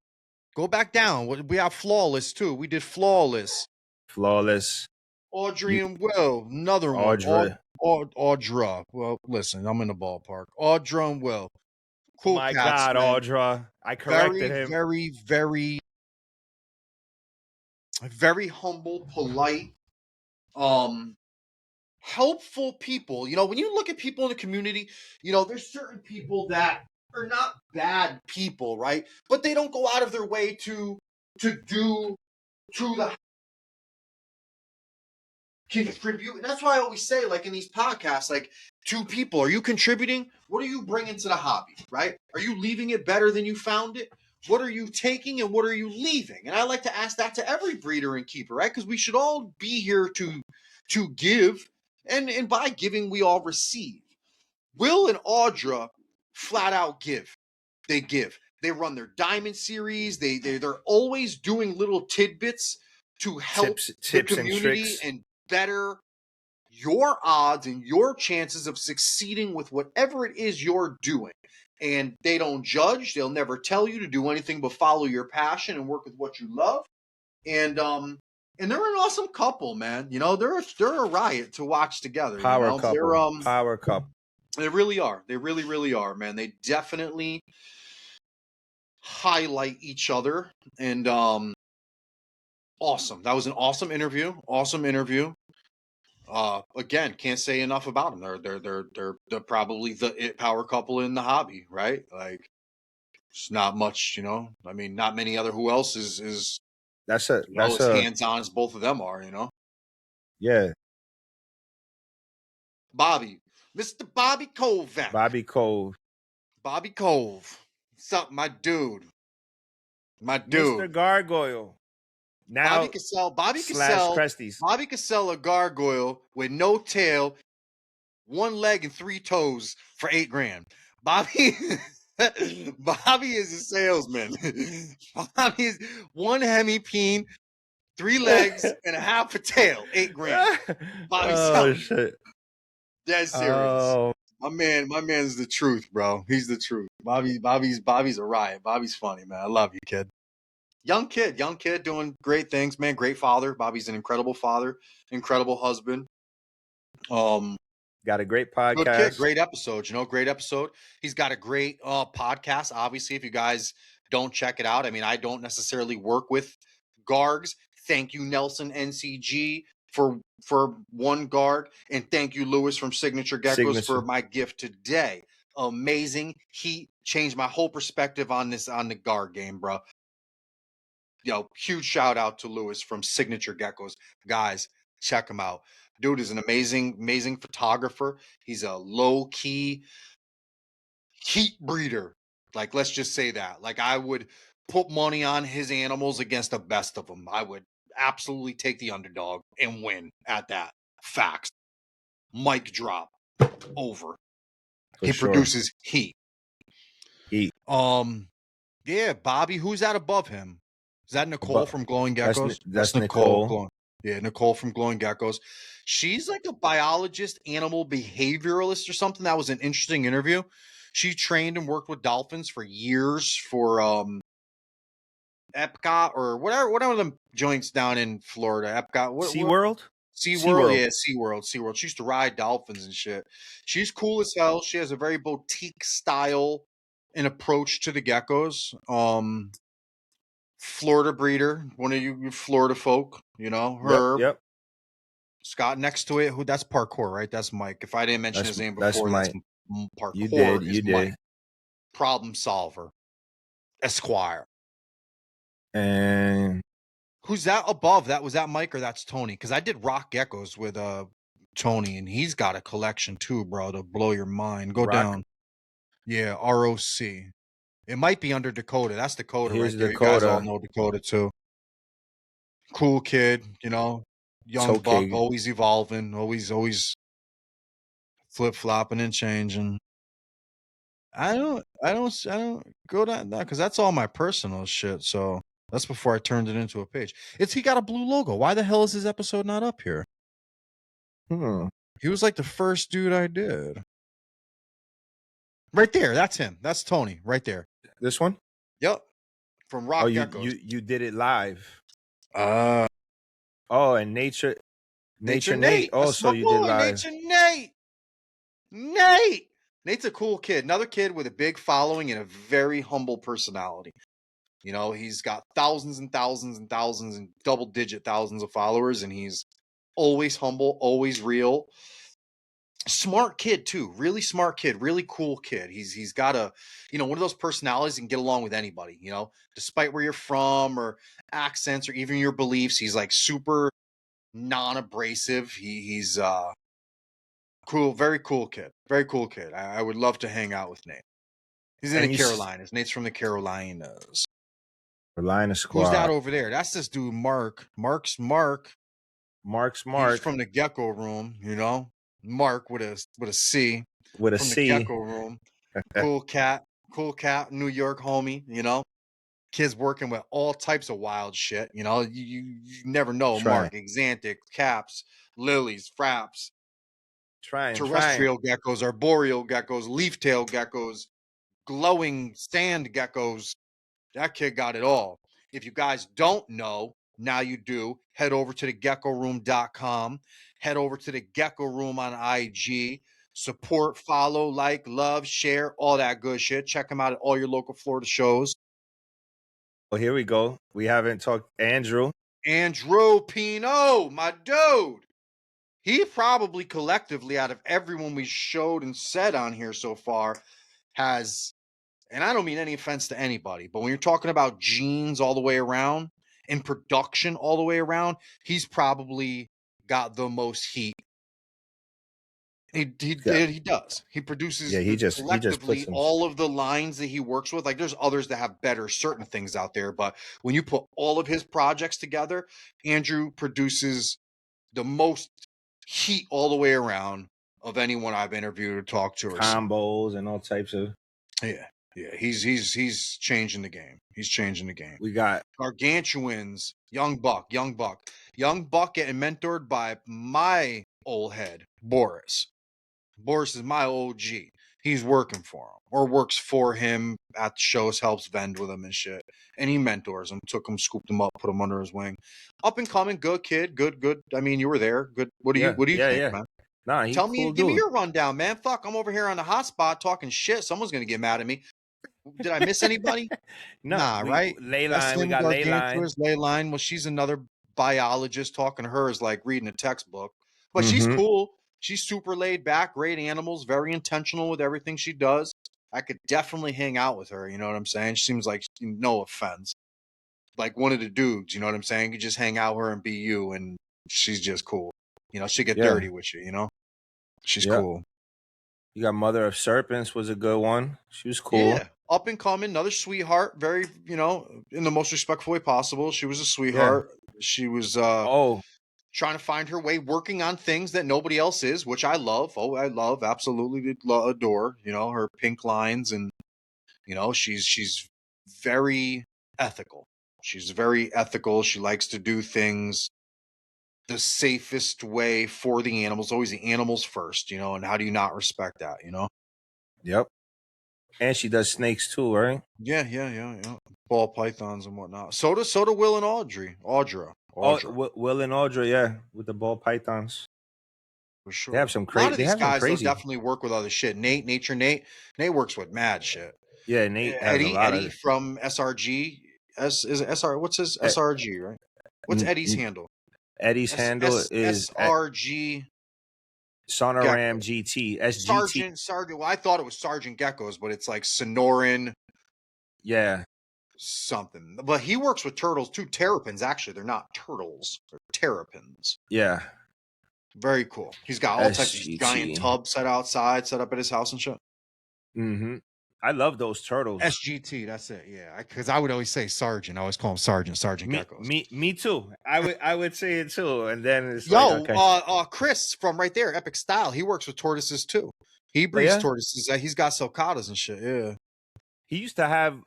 Go back down. We have Flawless too. We did Flawless. Flawless. Audrey and Will, another one. Audra. Audra. Well, listen, I'm in the ballpark. Audra and Will. Cool My cats, God, man. Audra. I corrected him. Very humble, polite, helpful people. You know, when you look at people in the community, you know, there's certain people that are not bad people, right? But they don't go out of their way to do to the contribute. And that's why I always say, like in these podcasts, like, two people, are you contributing? What are you bringing to the hobby, right? Are you leaving it better than you found it? What are you taking and what are you leaving? And I like to ask that to every breeder and keeper, right? Because we should all be here to give, and by giving we all receive. Will and Audra flat out give. They give. They run their diamond series. They're always doing little tidbits to help the Tips and community tricks. and better your odds and your chances of succeeding with whatever it is you're doing. And they don't judge. They'll never tell you to do anything but follow your passion and work with what you love. And they're an awesome couple, man. You know, they're a riot to watch together. Power You know, couple. Power couple. they really are. They really are, man. They definitely highlight each other. And awesome. That was an awesome interview. Again, can't say enough about them. They're probably the power couple in the hobby, right? Like, it's not much, you know. I mean, not many other. Who else is That's as hands on as both of them are, you know. yeah. Bobby, Mr. Bobby Kovac. Bobby Cove. Bobby Cove. What's up, my dude? Mr. Gargoyle. Now Bobby could sell Cresties. Bobby could sell a gargoyle with no tail, one leg and three toes for $8,000. Bobby Bobby is a salesman. Bobby is one hemipene, 3 legs, and a half a tail, $8,000. Bobby selling. Shit. Dead serious. Oh. My man's the truth, bro. He's the truth. Bobby's a riot. Bobby's funny, man. I love you, kid. Young kid doing great things, man. Great father. Bobby's an incredible father, incredible husband. Got a great podcast. Good kid, great episode. You know, great episode. He's got a great podcast. Obviously, if you guys don't check it out, I mean, I don't necessarily work with Gargs. Thank you, Nelson NCG, for one Garg, and thank you, Lewis from Signature Geckos, for my gift today. amazing. He changed my whole perspective on the guard game, bro. Yo, huge shout out to Lewis from Signature Geckos. Guys, check him out. Dude is an amazing photographer. He's a low key heat breeder. Like, let's just say that. Like, I would put money on his animals against the best of them. I would absolutely take the underdog and win at that. Facts. Mic drop. Over. For He sure. produces heat. Heat. Yeah, Bobby. Who's that above him? Is that Nicole from Glowing Geckos? That's Nicole. Yeah, Nicole from Glowing Geckos. She's like a biologist, animal behavioralist or something. That was an interesting interview. She trained and worked with dolphins for years for Epcot or whatever them joints down in Florida. Epcot. SeaWorld? SeaWorld, yeah, SeaWorld. She used to ride dolphins and shit. She's cool as hell. She has a very boutique style and approach to the geckos. Florida breeder, one of you Florida folk, you know, Herb. Yep. Scott next to it, that's parkour, right? That's Mike. If I didn't mention his name before, that's parkour. You did. Mike. Problem solver, Esquire. And who's that above? Was that Mike or that's Tony? Because I did rock geckos with Tony, and he's got a collection too, bro, to blow your mind. Go down. Yeah, ROC. It might be under Dakota. That's Dakota. Here's right there. Dakota. You guys all know Dakota too. Cool kid, you know, young buck, always evolving, always flip flopping and changing. I don't go down that because that's all my personal shit. So that's before I turned it into a page. He got a blue logo. Why the hell is his episode not up here? He was like the first dude I did. Right there, that's him. That's Tony. Right there. This one? Yep. From Rock Geckos. You did it live. And Nature Nate. Also, you did live. Nature Nate. Nate's a cool kid. Another kid with a big following and a very humble personality. You know, he's got thousands and thousands and thousands and double-digit thousands of followers, and he's always humble, always real. Smart kid too, really smart kid, really cool kid. He's got one of those personalities and get along with anybody, you know, despite where you're from or accents or even your beliefs. He's like super non-abrasive. He's cool, very cool kid. I would love to hang out with Nate. He's in the Carolinas. Nate's from the Carolinas. Carolina squad. Who's that over there? That's this dude, Mark. Mark's Mark. He's from the Gecko Room, you know. Mark with a C. With a from C. The Gecko Room. Cool cat, New York homie, you know. Kids working with all types of wild shit, you know. You never know. Mark, Exantic, Caps, Lilies, Fraps. Terrestrial geckos, arboreal geckos, leaf-tail geckos, glowing sand geckos. That kid got it all. If you guys don't know, now you do. Head over to thegeckoroom.com. Head over to the Gecko Room on IG. Support, follow, like, love, share, all that good shit. Check them out at all your local Florida shows. Well, here we go. We haven't talked Andrew Pino, my dude. He probably collectively, out of everyone we showed and said on here so far, has, and I don't mean any offense to anybody, but when you're talking about genes all the way around and production all the way around, he's probably got the most heat. He does. He produces collectively all of the lines that he works with. Like there's others that have better certain things out there, but when you put all of his projects together, Andrew produces the most heat all the way around of anyone I've interviewed or talked to. Combos and all types of. Yeah. He's changing the game. We got gargantuans, young buck getting mentored by my old head, Boris. Boris is my OG. He's working for him or works for him at the shows, helps vend with him and shit. And he mentors him, took him, scooped him up, put him under his wing. Up and coming, good kid, good. I mean, you were there. Good. What do you think, man? Nah, Tell me, give me your rundown, man. Fuck, I'm over here on the hot spot talking shit. Someone's gonna get mad at me. Did I miss anybody? Right? Leyline, we got Leyline. Well, she's another biologist. Talking to her is like reading a textbook. But she's cool. She's super laid back, great animals, very intentional with everything she does. I could definitely hang out with her. You know what I'm saying? She seems like, no offense, like one of the dudes. You know what I'm saying? You just hang out with her and be you, and she's just cool. You know, she get Yeah. dirty with you. You know, she's Yep. cool. You got Mother of Serpents was a good one. She was cool. Yeah, up and coming, another sweetheart. Very, in the most respectful way possible. She was a Yeah. sweetheart. She was Oh, trying to find her way, working on things that nobody else is, which I love. Oh, I love, absolutely adore. You know, her pink lines, and she's very ethical. She's very ethical. She likes to do things the safest way for the animals. Always the animals first. And how do you not respect that? yep. And she does snakes too, right? Yeah. Ball pythons and whatnot. So do Will and Audra. Oh, Audra, Will and Audrey, yeah, with the ball pythons. for They have sure. some A lot crazy. of They these have some guys, they'll crazy. definitely work with other shit. Nate works with mad shit. Yeah, Nate has a lot Eddie of. from SRG. Is it SR? What's his eh, SRG? Right? What's n- Eddie's n- handle? Eddie's handle is SRG Sonoram Gecko. GT SGT. Sergeant. Well, I thought it was Sergeant Geckos, but it's like Sonoran Yeah, something. But he works with turtles too. Terrapins, actually, they're not turtles. They're terrapins. yeah, Very cool. He's got all types of giant SGT. tubs set up at his house and shit. Mm-hmm. I love those turtles. SGT, that's it. Yeah, because I would always say Sergeant. I always call him Sergeant Geckos. Me too. I would say it too, and then it's like Yo, okay. Chris from right there, Epic Style. He works with tortoises too. He Oh breeds yeah, tortoises. He's got sulcatas and shit. Yeah. he used to have.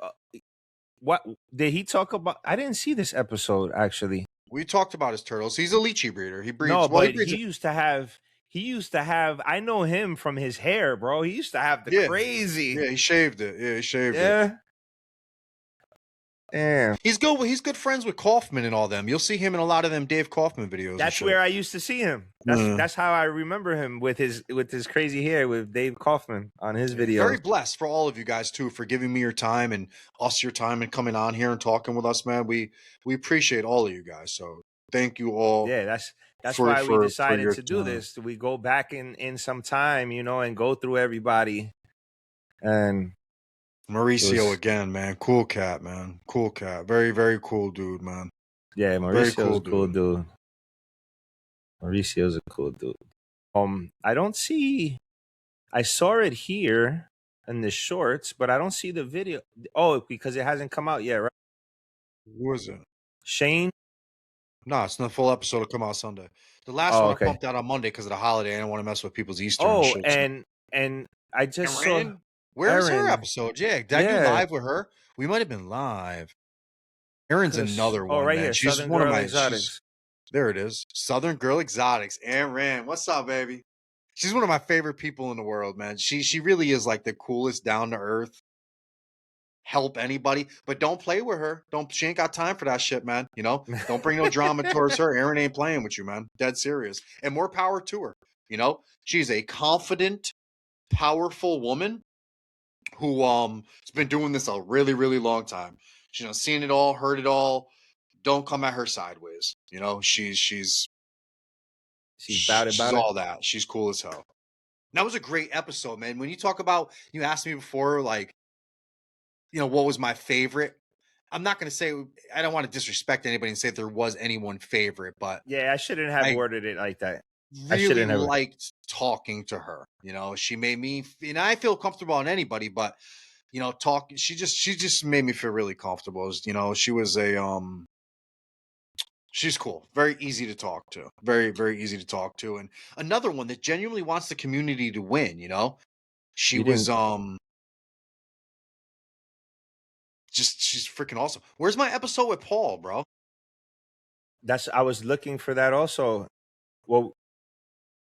What did he talk about? I didn't see this episode actually. We talked about his turtles. He's a lychee breeder. He breeds. No, Well, he but breeds. he used to have. He used to have. I know him from his hair, bro. He used to have the Yeah. crazy. Yeah, he shaved it. Yeah, he shaved it. Yeah. Damn. He's good. He's good friends with Kaufman and all them. You'll see him in a lot of them Dave Kaufman videos. That's where I used to see him. That's how I remember him with his crazy hair with Dave Kaufman on his videos. Very blessed for all of you guys too for giving me your time and us your time and coming on here and talking with us, man. We appreciate all of you guys. So thank you all. Yeah, that's why we decided to do time. this. We go back in some time, and go through everybody. And Mauricio again, man. Cool cat, man. Cool cat. Very, very cool dude, man. Yeah, Mauricio's a cool dude. Mauricio's a cool dude. I don't see. I saw it here in the shorts, but I don't see the video. Oh, because it hasn't come out yet, right? Who is it? Shane? No, it's not a full episode. It'll come out Sunday. The last one I pumped out on Monday because of the holiday. I didn't want to mess with people's Easter. Oh, and shit, and I just saw. Where's her episode? Yeah, did I do live with her? We might have been live. Erin's another one. Oh, right man. here. She's Southern one Girl of my Exotics. There it is. Southern Girl Exotics. Erin, what's up, baby? She's one of my favorite people in the world, man. She really is like the coolest, down to earth. Help anybody, but don't play with her. She ain't got time for that shit, man. Don't bring no drama towards her. Erin ain't playing with you, man. Dead serious. And more power to her. She's a confident, powerful woman who has been doing this a really, really long time. She's seen it all, heard it all. Don't come at her sideways. She's bad about it. All that. She's cool as hell. That was a great episode, man. When you talk about, you asked me before, like, what was my favorite? I'm not going to say, I don't want to disrespect anybody and say there was anyone favorite, but yeah, I shouldn't have worded it like that. Really liked talking to her. She made me, and I feel comfortable on anybody, but she just made me feel really comfortable. She was she's cool. Very easy to talk to. Very, very easy to talk to. And another one that genuinely wants the community to win, She was she's freaking awesome. Where's my episode with Paul, bro? I was looking for that also. Well,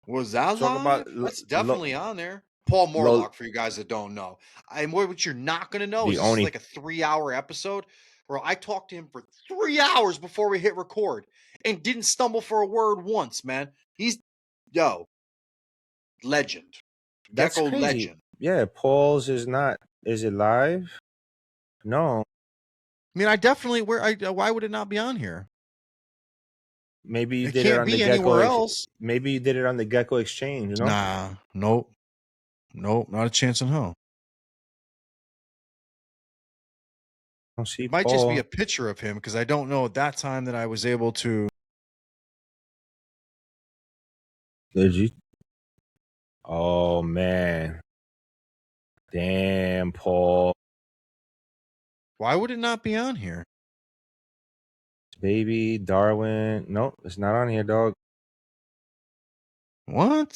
was that on? That's definitely on there. Paul Morlock, for you guys that don't know. And what you're not going to know is this is like a 3-hour episode. Bro, I talked to him for 3 hours before we hit record and didn't stumble for a word once, man. He's, legend. That's Gecko crazy. Legend. Yeah, Paul's is it live? No. I mean, I definitely, why would it not be on here? Maybe you It did it can't on the be Gecko. anywhere else. Maybe you did it on the Gecko Exchange. You know? Nah, nope, not a chance in hell. I don't see It might just be Paul. a picture of him because I don't know at that time that I was able to. Did you? Oh man, damn, Paul, Why would it not be on here? baby, Darwin. Nope, it's not on here, dog. What?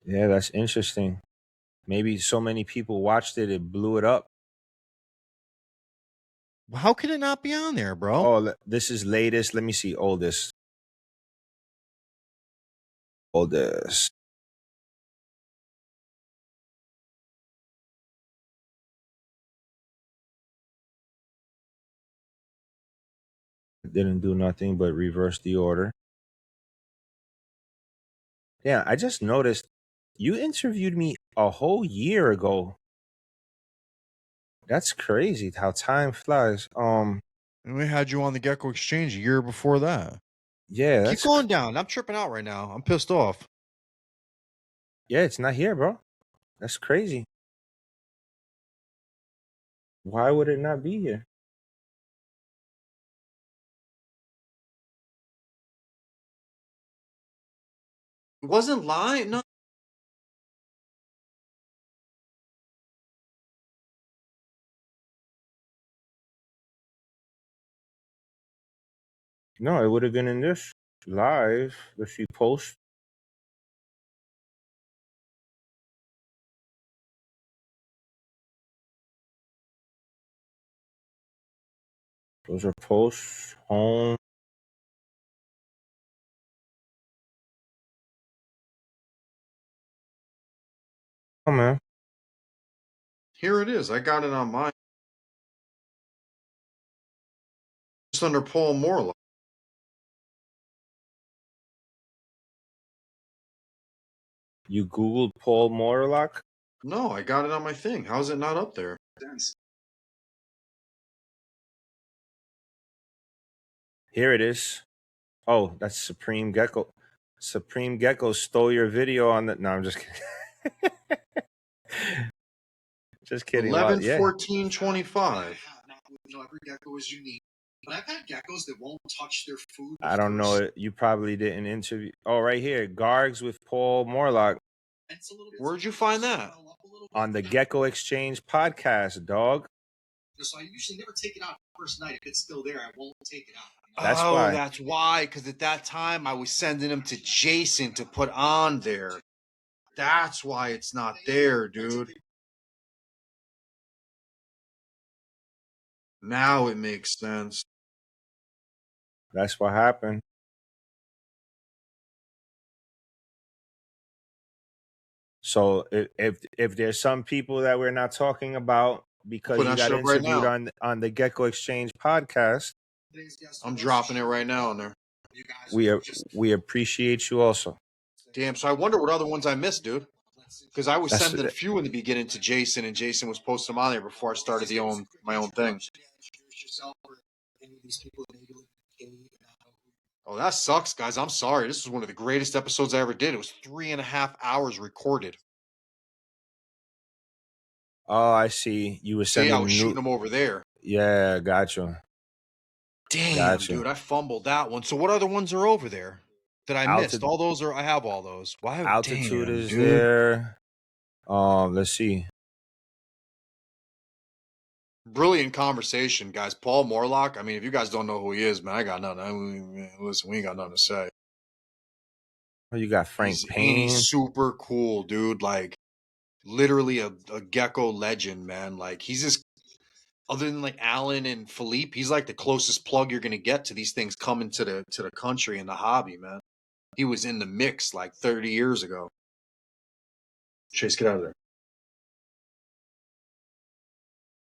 Yeah, that's interesting. Maybe so many people watched it, it blew it up. How could it not be on there, bro? Oh, this is latest. Let me see. Oldest. Oldest. Didn't do nothing but reverse the order. Yeah, I just noticed you interviewed me a whole year ago. That's crazy how time flies. And we had you on the Gecko Exchange a year before that. Yeah, Keep going down. I'm tripping out right now. I'm pissed off. yeah, it's not here, bro. That's crazy. Why would it not be here? It wasn't lying. No. No, it would have been in this live. Let's see, post. Those are posts. Home. Oh man. Here it is. I got it on mine. Just under Paul Morlock. You Googled Paul Morlock? No, I got it on my thing. How is it not up there? Here it is. Oh, that's Supreme Gecko. Supreme Gecko stole your video on the. No, I'm just kidding. Just kidding. Well, 11, yeah. 14, 25. Every gecko is unique. But I've had geckos that won't touch their food. I don't know. You probably didn't interview. Oh, right here. Gargs with Paul Morlock Where'd you find that? on the Gecko Exchange podcast, dog. So I usually never take it out the first night. If it's still there, I won't take it out. That's Oh, why. that's why. Because at that time, I was sending them to Jason to put on there. That's why it's not there, dude. Now it makes sense. That's what happened. So if there's some people that we're not talking about because Put you that got shit up right interviewed now. on the Gecko Exchange podcast, I'm dropping it right now on there. we appreciate you also. Damn, so I wonder what other ones I missed, dude. Because I was That's sending a few in the beginning to Jason, and Jason was posting them on there before I started my own thing. Oh, that sucks, guys. I'm sorry. This was one of the greatest episodes I ever did. It was 3.5 hours recorded. Oh, I see. You were See, I sending was shooting them over there. Yeah, gotcha. Damn, Gotcha. dude, I fumbled that one. So what other ones are over there that I missed? All those are. I have all those. Why? Altitude Damn, is dude. there. Let's see. Brilliant conversation, guys. Paul Morlock. I mean, if you guys don't know who he is, man, I got nothing. Listen, we ain't got nothing to say. Oh, you got Frank Payne. He's super cool, dude. Like, literally a gecko legend, man. Like, he's just, other than like Alan and Philippe, he's like the closest plug you're gonna get to these things coming to the country and the hobby, man. He was in the mix like 30 years ago. Chase, get out of there.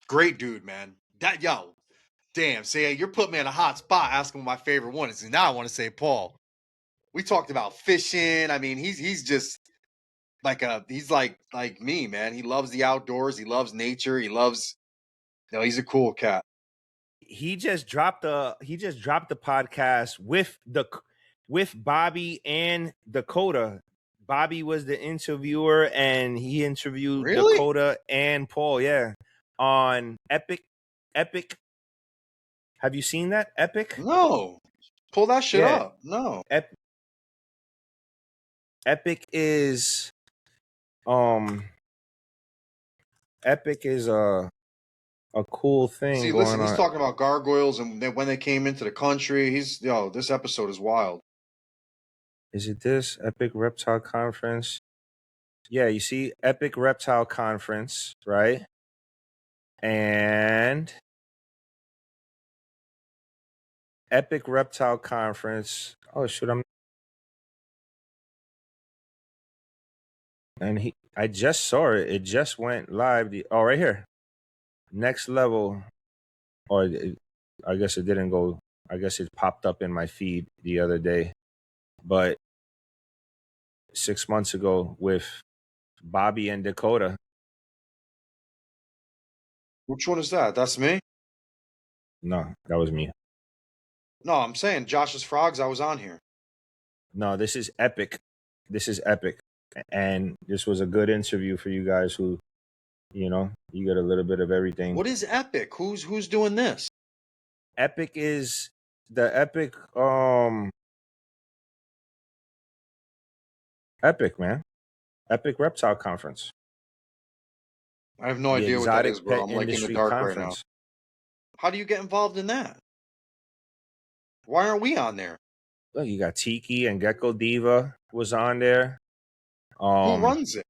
Great dude, man. Damn. See, you're putting me in a hot spot asking what my favorite one is. And now I want to say Paul. We talked about fishing. I mean, he's just he's like me, man. He loves the outdoors. He loves nature. He's a cool cat. he just dropped the podcast with Bobby and Dakota. Bobby was the interviewer, and he interviewed Really? Dakota and Paul. Yeah, on Epic. Have you seen that? Epic. No. Pull that shit Yeah, up. No. Epic is Epic is a cool thing See, going listen, he's on. talking about gargoyles and when they came into the country. This episode is wild. Is it this Epic Reptile Conference? Yeah, you see Epic Reptile Conference, right? And Epic Reptile Conference. Oh shoot, I just saw it. It just went live. Right here. Next level. I guess it didn't go. I guess it popped up in my feed the other day. But 6 months ago with Bobby and Dakota. Which one is that? That's me? No, that was me. No, I'm saying Josh's Frogs, I was on here. No, this is Epic. This is Epic. And this was a good interview for you guys who, you get a little bit of everything. What is Epic? Who's doing this? Epic is the Epic Epic, man. Epic Reptile Conference. I have no The idea what that Exotic is, bro. Pet I'm like in the Industry dark right now. Conference. How do you get involved in that? Why aren't we on there? Look, you got Tiki and Gecko Diva was on there. Who runs it?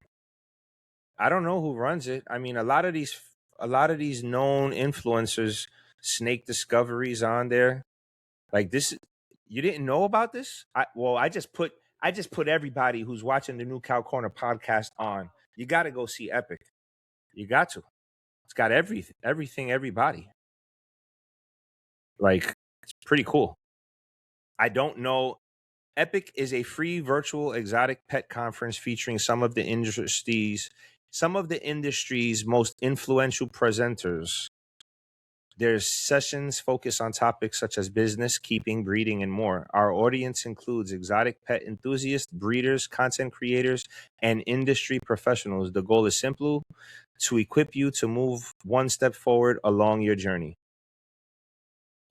I don't know who runs it. I mean, a lot of these known influencers, Snake Discovery's on there. Like this, you didn't know about this? I just put everybody who's watching the New Cow Corner podcast on. You got to go see Epic. You got to. It's got everything, everybody. Like, it's pretty cool. I don't know. Epic is a free virtual exotic pet conference featuring some of the industry's most influential presenters. There's sessions focused on topics such as business, keeping, breeding, and more. Our audience includes exotic pet enthusiasts, breeders, content creators, and industry professionals. The goal is simple: to equip you to move one step forward along your journey.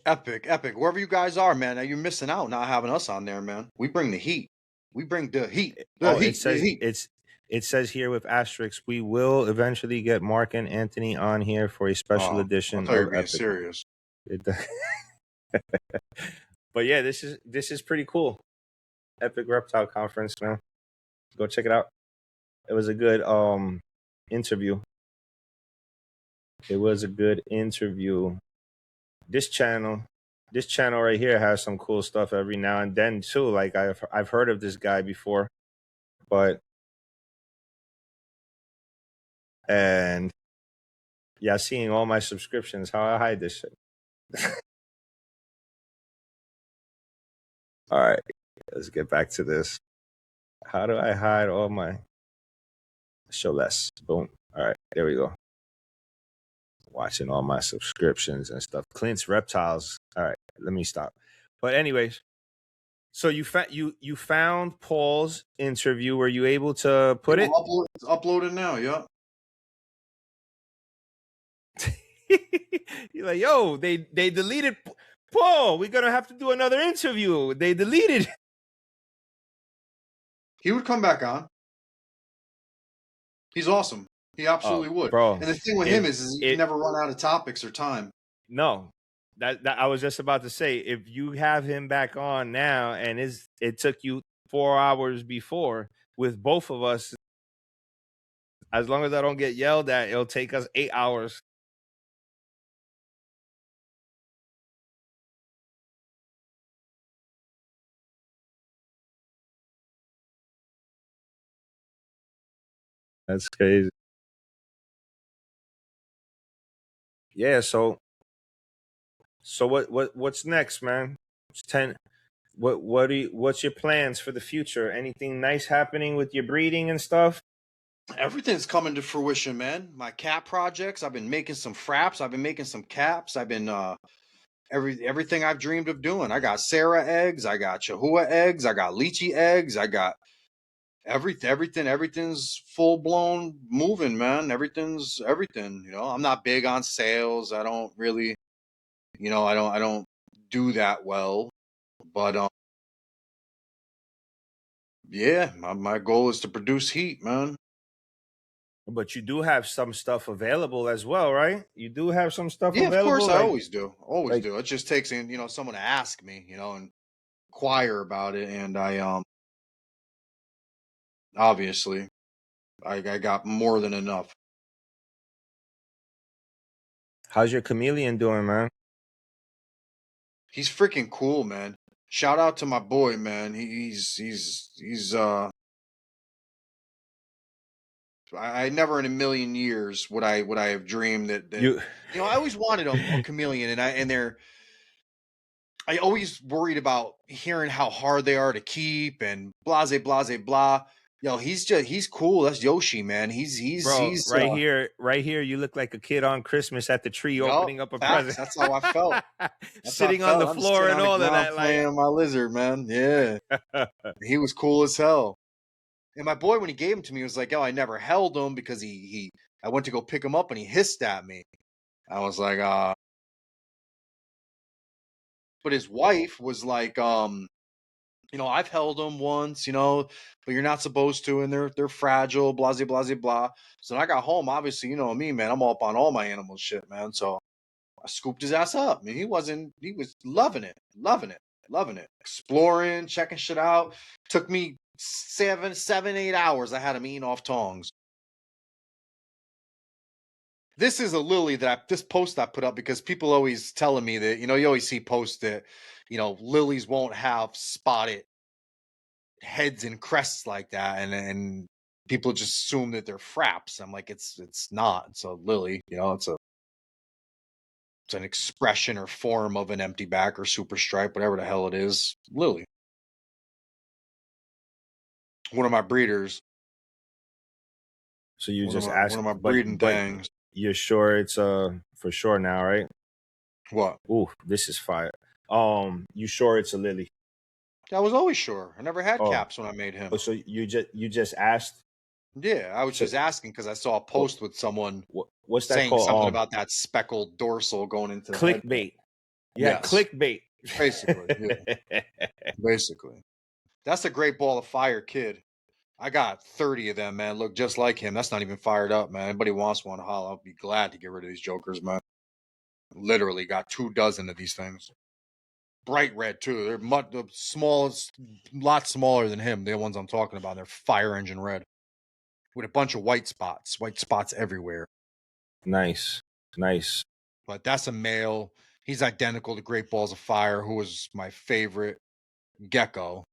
Epic. Wherever you guys are, man, you're missing out not having us on there, man. We bring the heat. We bring the heat. It says here with asterisks, we will eventually get Marc and Anthony on here for a special edition I thought you were of being Epic. serious. But yeah, this is pretty cool. Epic Reptile Conference, man. Go check it out. It was a good interview. It was a good interview. This channel right here has some cool stuff every now and then too. Like I've heard of this guy before, and yeah, seeing all my subscriptions, how I hide this shit. All right, let's get back to this. How do I hide all my show less? Boom. All right, there we go. Watching all my subscriptions and stuff. Clint's Reptiles. All right, let me stop. But anyways, so you found Paul's interview. Were you able to put it? It's uploaded now, yeah. You're like, yo, they deleted Paul. We're gonna have to do another interview. They deleted. He would come back on. He's awesome. He absolutely would. Bro, and the thing with him is you can never run out of topics or time. No. That I was just about to say, if you have him back on now and it took you 4 hours before with both of us, as long as I don't get yelled at, it'll take us 8 hours. That's crazy. Yeah, so what's next, man? It's 10. What's your plans for the future? Anything nice happening with your breeding and stuff? Everything's coming to fruition, man. My cap projects. I've been making some fraps. I've been making some caps. I've been everything I've dreamed of doing. I got Sarah eggs, I got Chihuahua eggs, I got lychee eggs, I got everything's full blown moving, man. Everything's everything. I'm not big on sales. I don't really, I don't do that well. But yeah, my goal is to produce heat, man. But you do have some stuff available as well, right? You do have some stuff Yeah, of course, available, I always do, always like do. It just takes someone to ask me, and inquire about it, and I obviously I got more than enough. how's your chameleon doing, man? He's freaking cool, man. Shout out to my boy, man. He's I never in a million years would I have dreamed that You I always wanted a chameleon, I always worried about hearing how hard they are to keep and blase blase blah. He's cool. That's Yoshi, man. Bro, He's right here, you look like a kid on Christmas at the tree yup, opening up a facts. present. That's how I felt. That's how I Sitting on felt. the I'm just floor sitting and on the all of ground that, like playing my lizard, man. Yeah, he was cool as hell. And my boy, when he gave him to me, was like, "Oh, I never held him because he I went to go pick him up and he hissed at me." I was like, but his wife was like, I've held them once, but you're not supposed to, and they're fragile, blah blah blah blah. So when I got home, obviously, you know me, man, I'm up on all my animal shit, man. So I scooped his ass up. I mean, he was loving it, loving it, loving it, exploring, checking shit out. Took me 7, 8 hours. I had him eating off tongs. This is a lily this post I put up because people always telling me that, you always see posts that, lilies won't have spotted heads and crests like that, and people just assume that they're fraps. I'm like, it's not. It's a lily, it's an expression or form of an empty back or super stripe, whatever the hell it is. Lily. One of my breeders. so you just One ask, of my but breeding but things. you're sure it's for sure now, right? What? Ooh, this is fire. You sure it's a lily? I was always sure. I never had Oh, caps when I made him. oh, so you just asked. Yeah, I was So just asking because I saw a what, post with someone what's that saying called? something about that speckled dorsal going into the head. Clickbait. Yeah, Yes, clickbait. basically. Yeah, basically. That's a great ball of fire kid. I got 30 of them, man. Look just like him. That's not even fired up, man. Anybody wants one, holla. I'll be glad to get rid of these jokers, man. Literally got 2 dozen of these things. Bright red too. They're the smallest, lot smaller than him. The ones I'm talking about. They're fire engine red with a bunch of white spots everywhere. Nice, nice. But that's a male. He's identical to Great Balls of Fire, who was my favorite gecko.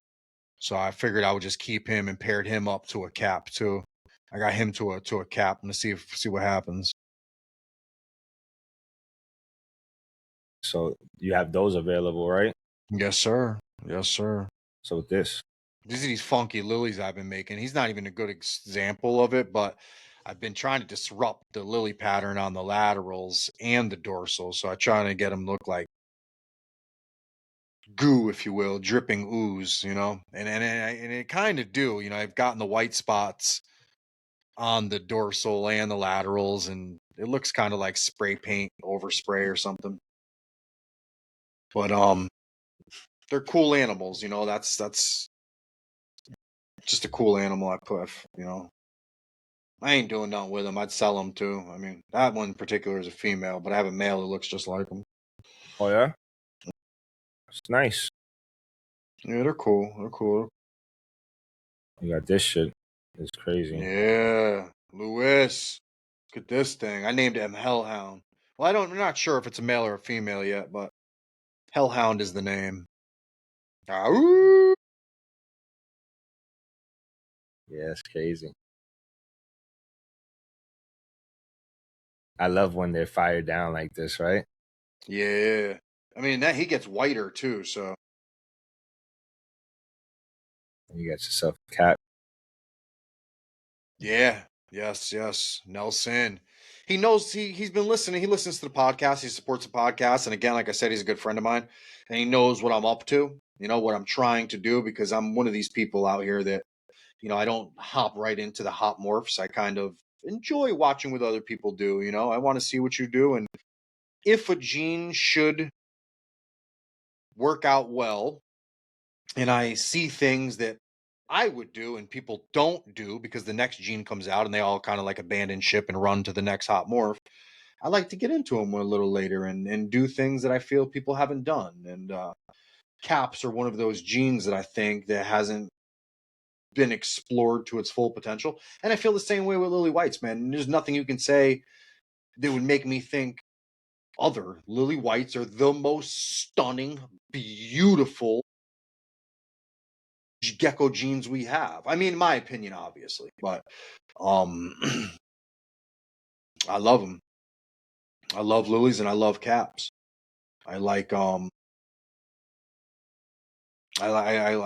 So I figured I would just keep him and paired him up to a cap too. I got him to a cap and see what happens. So you have those available, right? Yes, sir. Yes, sir. So this. These are these funky lilies I've been making. He's not even a good example of it, but I've been trying to disrupt the lily pattern on the laterals and the dorsal. So I'm trying to get them look like goo, if you will, dripping ooze, and it kind of do. I've gotten the white spots on the dorsal and the laterals, and it looks kind of like spray paint overspray or something. But they're cool animals. That's just a cool animal. I put. I ain't doing nothing with them. I'd sell them too. I mean, that one in particular is a female, but I have a male that looks just like them. Oh yeah, it's nice. Yeah, they're cool. They're cool. You got this shit. It's crazy. Yeah, Lewis. Look at this thing. I named him Hellhound. Well, I'm not sure if it's a male or a female yet, but Hellhound is the name. Ow! Yeah, it's crazy. I love when they're fired down like this, right? Yeah. I mean, that he gets whiter too, so. You got yourself a cat. Yeah. Yes, yes. Nelson. he knows he's been listening. He listens to the podcast. He supports the podcast. And again, like I said, he's a good friend of mine, and he knows what I'm up to. You know what I'm trying to do, because I'm one of these people out here that, you know, I don't hop right into the hot morphs. I kind of enjoy watching what other people do. You know, I want to see what you do, and if a gene should work out well, and I see things that I would do and people don't do because the next gene comes out and they all kind of like abandon ship and run to the next hot morph, I like to get into them a little later and do things that I feel people haven't done. And caps are one of those genes that I think that hasn't been explored to its full potential. And I feel the same way with lily whites, man. There's nothing you can say that would make me think other. Lily whites are the most stunning, beautiful gecko genes we have. I mean, in my opinion, obviously, but um I love them. I love lilies and I love caps. I like I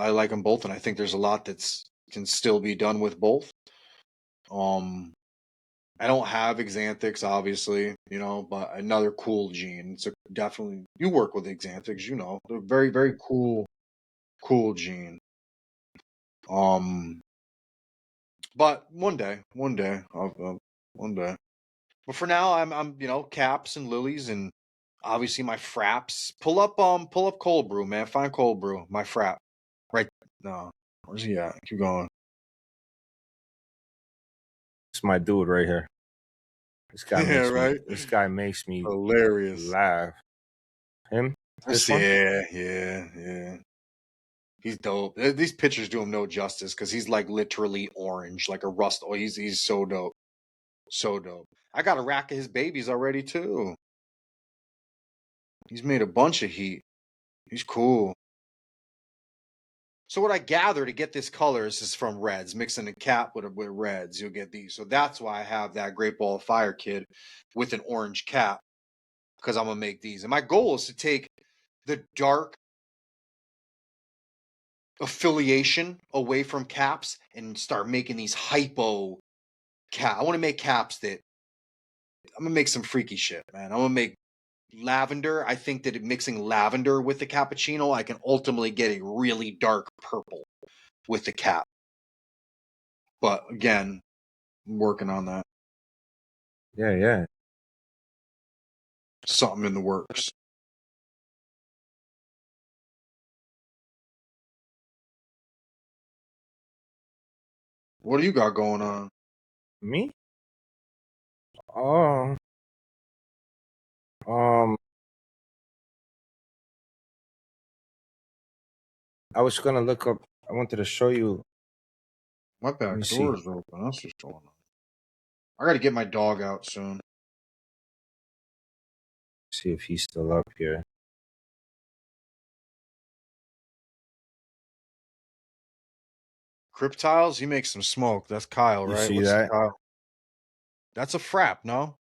like them both, and I think there's a lot that's can still be done with both. Um I don't have xanthics, obviously, you know, but another cool gene. It's a, definitely, you work with xanthics, you know, they're very, very cool gene. Um, but one day, one day. But for now, I'm, you know, caps and lilies, and obviously my fraps. Pull up cold brew, man. Find cold brew, my frap. Right, no, where's he at? Keep going. It's my dude right here. This guy Yeah, makes me. right. This guy makes me Hilarious. laugh. Him? This one? Yeah. He's dope. These pictures do him no justice because he's like literally orange, like a rust. Oh, he's so dope, so dope. I got a rack of his babies already too. He's made a bunch of heat. He's cool. So what I gather to get this colors is from reds, mixing a cap with reds. You'll get these. So that's why I have that Great Ball of Fire kid with an orange cap, because I'm gonna make these. And my goal is to take the dark affiliation away from caps and start making these hypo cap. I want to make caps that I'm gonna make some freaky shit, man. I'm gonna make lavender. I think that mixing lavender with the cappuccino, I can ultimately get a really dark purple with the cap. But again, I'm working on that. Yeah. Something in the works. What do you got going on? Me? Oh. Um. I was gonna look up. I wanted to show you. My Let me back see. door is open. That's what's going on. I gotta get my dog out soon. See if he's still up here. Cryptiles, he makes some smoke. That's Kyle, You right? see What's that? Kyle? That's a frap, no?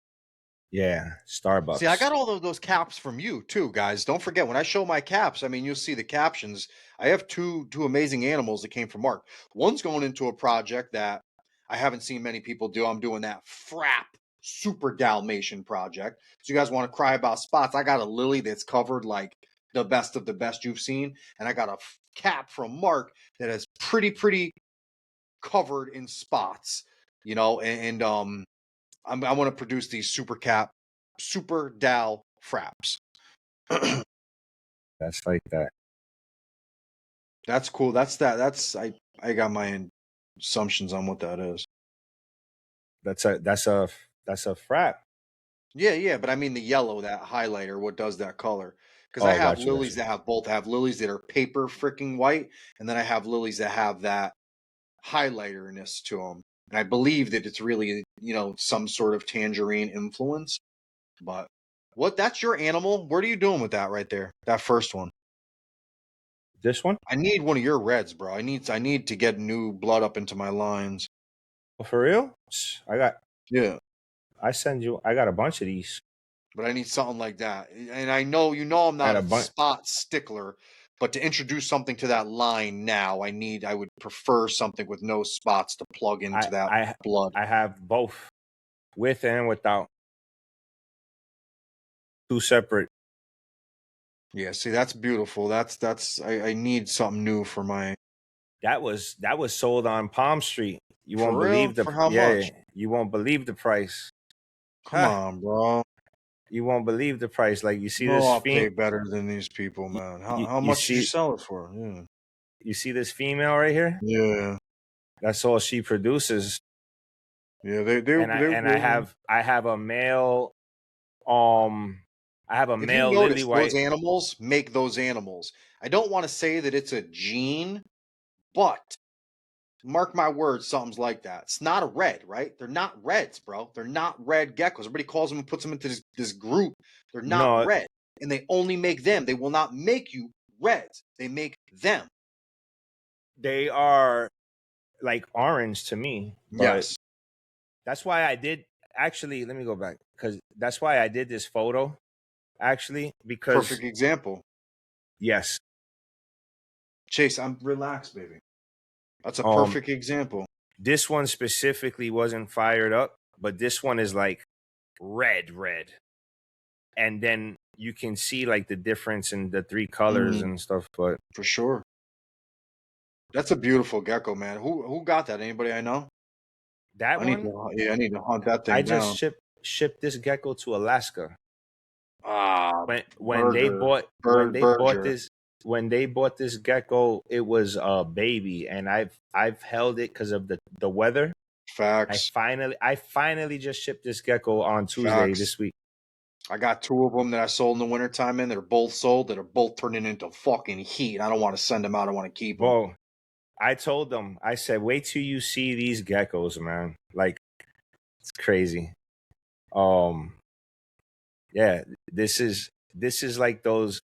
Yeah, Starbucks. See, I got all of those caps from you too, guys. Don't forget, when I show my caps, I mean, you'll see the captions. I have two amazing animals that came from Mark. One's going into a project that I haven't seen many people do. I'm doing that frap super Dalmatian project. So you guys want to cry about spots? I got a lily that's covered like the best of the best you've seen, and I got a cap from Mark that is pretty covered in spots. You know, I want to produce these super Dal fraps. That's like that. That's cool. I got my assumptions on what that is. That's a frap. Yeah, but I mean the yellow, that highlighter, what does that color? Because I Oh, have gotcha. lilies that have both. I have lilies that are paper freaking white, and then I have lilies that have that highlighterness to them. And I believe that it's really, you know, some sort of tangerine influence. But that's your animal? What are you doing with that right there? That first one. This one? I need one of your reds, bro. I need to get new blood up into my lines. Oh, for real? Yeah. I got a bunch of these. But I need something like that. And I know I'm I not got a a bunch. spot stickler, but to introduce something to that line now, I would prefer something with no spots to plug into I that I blood. I have both, with and without. Two separate. Yeah, see, that's beautiful. That's I need something new for my. That was sold on Palm Street. You For won't real? believe For how yeah, much? you won't believe the price. Come on, bro. You won't believe the price. Like you see No this update better than these people, man. How you much did you see sell it for? Yeah. you see this female right here? Yeah. That's all she produces. Yeah, And I have a male I have a if you male lily notice, those white. animals make those animals. I don't want to say that it's a gene, but mark my words, something's like that. It's not a red, right? They're not reds, bro. They're not red geckos. Everybody calls them and puts them into this group. They're not No, red, and they only make them. They will not make you reds. They make them. they are like orange to me, but Yes. that's why I did actually, let me go back cuz that's why I did this photo actually because Perfect example. yes, Chase, I'm relaxed, baby. That's a um perfect example. this one specifically wasn't fired up, but this one is like red. And then you can see like the difference in the three colors and stuff, but For sure. That's a beautiful gecko, man. Who got that? Anybody I know? that I need one to I need to hunt that I thing just down. shipped this gecko to Alaska. Ah, When they burger. bought Burger. when they bought this gecko, it was a baby, and I've held it because of the weather. Facts. I finally just shipped this gecko on Tuesday Facts. this week. I got two of them that I sold in the wintertime and they're both sold. That are both turning into fucking heat. I don't want to send them out. I want to keep them. Bro, I told them, I said, wait till you see these geckos, man. Like it's crazy. Um, yeah, this is like those.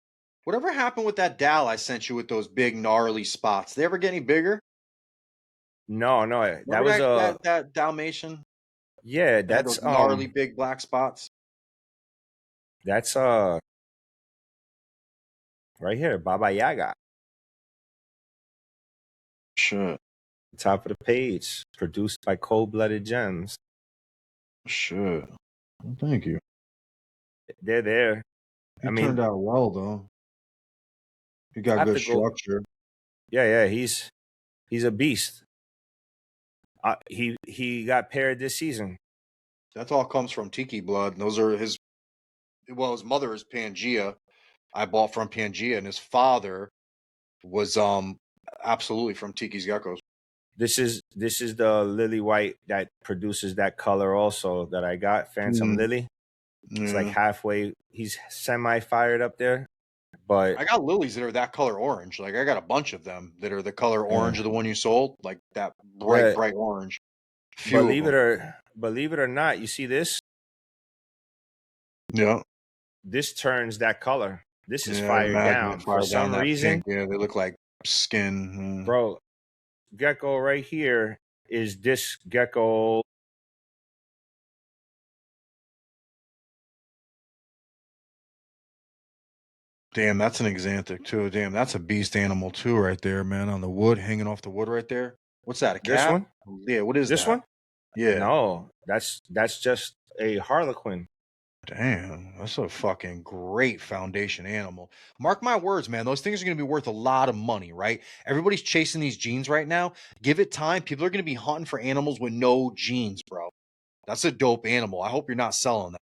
Whatever happened with that Dal I sent you with those big gnarly spots? They ever get any bigger? No, that Remember was that Dalmatian yeah, that had those gnarly big black spots? that's right here, Baba Yaga. Shit. Top of the page, produced by Cold Blooded Gems. Shit. Well, thank you. They're there. He I mean, turned out well though. He I got have good to go. structure. Yeah, he's a beast. He got paired this season. That all comes from Tiki blood. Those are his. Well, his mother is Pangea. I bought from Pangea, and his father was absolutely from Tiki's geckos. This is the lily white that produces that color also that I got, Phantom Lily. It's like halfway. He's semi fired up there, but I got lilies that are that color orange. Like I got a bunch of them that are the color orange of the one you sold, like that bright, bright orange. Few believe of them. believe it or not, you see this? Yeah. This turns that color. This is Yeah, I fired imagine down it for fired down some that reason, pink. Yeah, they look like skin. bro. Gecko right here is this gecko. Damn, that's an exanthic too. Damn, that's a beast animal too, right there, man. On the wood, hanging off the wood, right there. What's that? A This cat? one? Yeah. What is This that? one? Yeah. No, that's just a harlequin. Damn, that's a fucking great foundation animal. Mark my words, man. Those things are going to be worth a lot of money, right? Everybody's chasing these genes right now. Give it time. People are going to be hunting for animals with no genes, bro. That's a dope animal. I hope you're not selling that.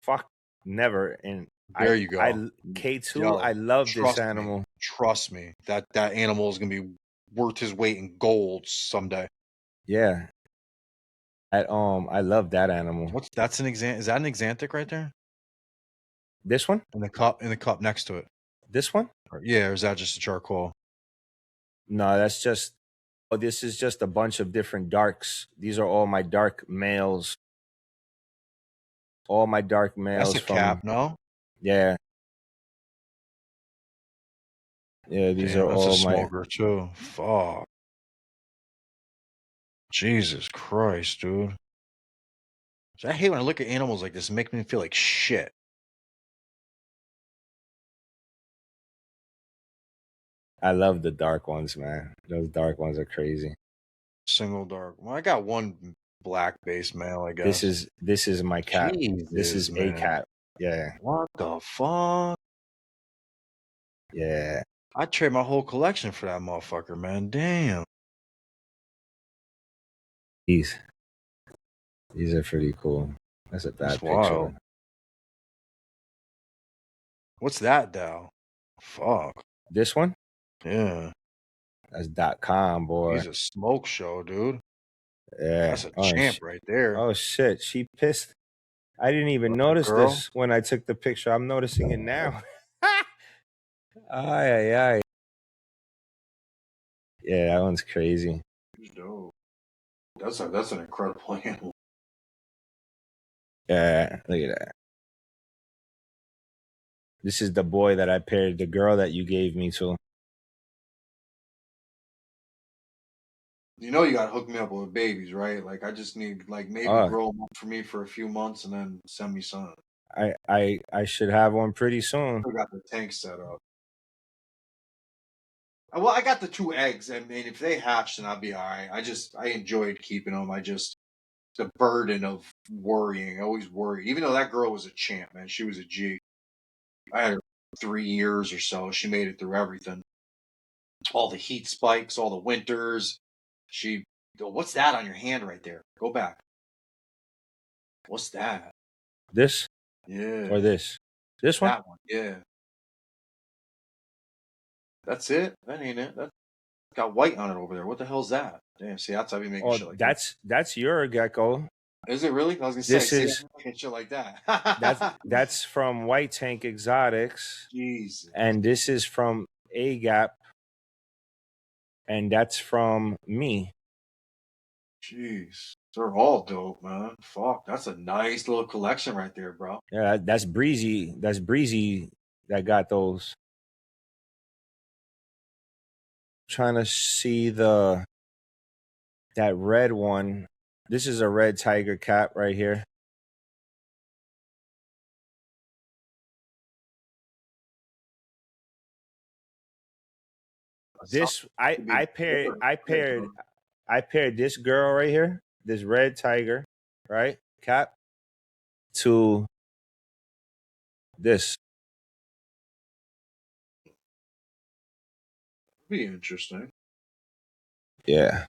Fuck, never. And There you go. K2, Yo, I love this trust me. animal. Trust me. That animal is going to be worth his weight in gold someday. Yeah. I love that animal. That's an is that an exanthic right there? This one? In the cup next to it. This one? Yeah, or is that just a charcoal? No, that's just this is just a bunch of different darks. These are all my dark males. All my dark males That's a from cap, no? Yeah. Yeah, these Damn, are that's a all my smoker too. Fuck. Jesus Christ, dude. I hate when I look at animals like this. It makes me feel like shit. I love the dark ones, man. Those dark ones are crazy. Single dark. Well, I got one black base male, I guess. This is my cat. This Jesus, is a man. cat. Yeah. What the fuck? Yeah. I'd trade my whole collection for that motherfucker, man. Damn. These are pretty cool. That's a That's bad picture. wild. What's that, Dow? Fuck. This one? Yeah. That's .com, boy. He's a smoke show, dude. Yeah. That's a champ right there. Oh shit. She pissed. I didn't even That notice girl? this when I took the picture. I'm noticing it now. Ay, ay, ay. Yeah, that one's crazy. He's dope. That's an incredible animal. Yeah, look at that. This is the boy that I paired the girl that you gave me to. You know you gotta hook me up with babies, right? Like I just need like maybe grow them up for me for a few months and then send me some. I should have one pretty soon. I got the tank set up. Well, I got the 2 eggs. I mean, if they hatch, then I'll be all right. I enjoyed keeping them. The burden of worrying. I always worried. Even though that girl was a champ, man. She was a G. I had her 3 years or so. She made it through everything. All the heat spikes, all the winters. What's that on your hand right there? Go back. What's that? This? Yeah. Or this? This one? That one, yeah. That's it? That ain't it. That got white on it over there. What the hell's that? Damn, see, that's how we making shit like that. That's your gecko. Is it really? I was gonna say, I'm making shit like that. That's from White Tank Exotics. Jesus. And this is from A Gap. And that's from me. Jeez. They're all dope, man. Fuck. That's a nice little collection right there, bro. Yeah, that's Breezy. That's Breezy that got those. Trying to see that red one. This is a red tiger cap right here. This I paired this girl right here, this red tiger, right? Cap to this. Be interesting. Yeah.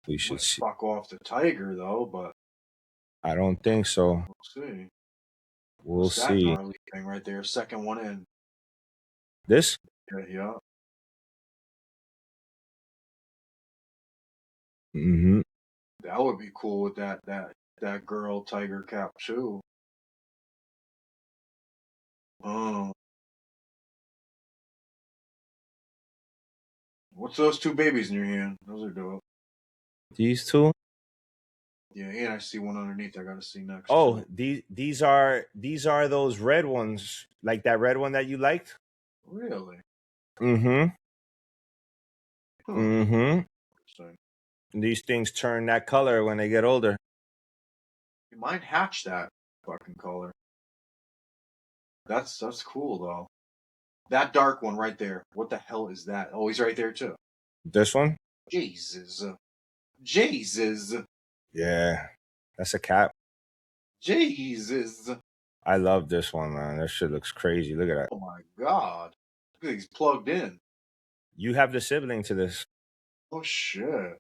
We should see. Fuck off the tiger though, but I don't think so. We'll see. We'll see. That gnarly thing right there, second one in. This? Yeah. Mm-hmm. That would be cool with that girl tiger cap too. Oh. What's those 2 babies in your hand? Those are dope. These 2? Yeah, and I see one underneath. I gotta see next. Oh, these are those red ones, like that red one that you liked. Really? Mm-hmm. Huh. Mm-hmm. These things turn that color when they get older. You might hatch that fucking color. That's cool though. That dark one right there. What the hell is that? Oh, he's right there too. This one? Jesus. Yeah. That's a cap. Jesus. I love this one, man. That shit looks crazy. Look at that. Oh my god. Look at he's plugged in. You have the sibling to this. Oh shit.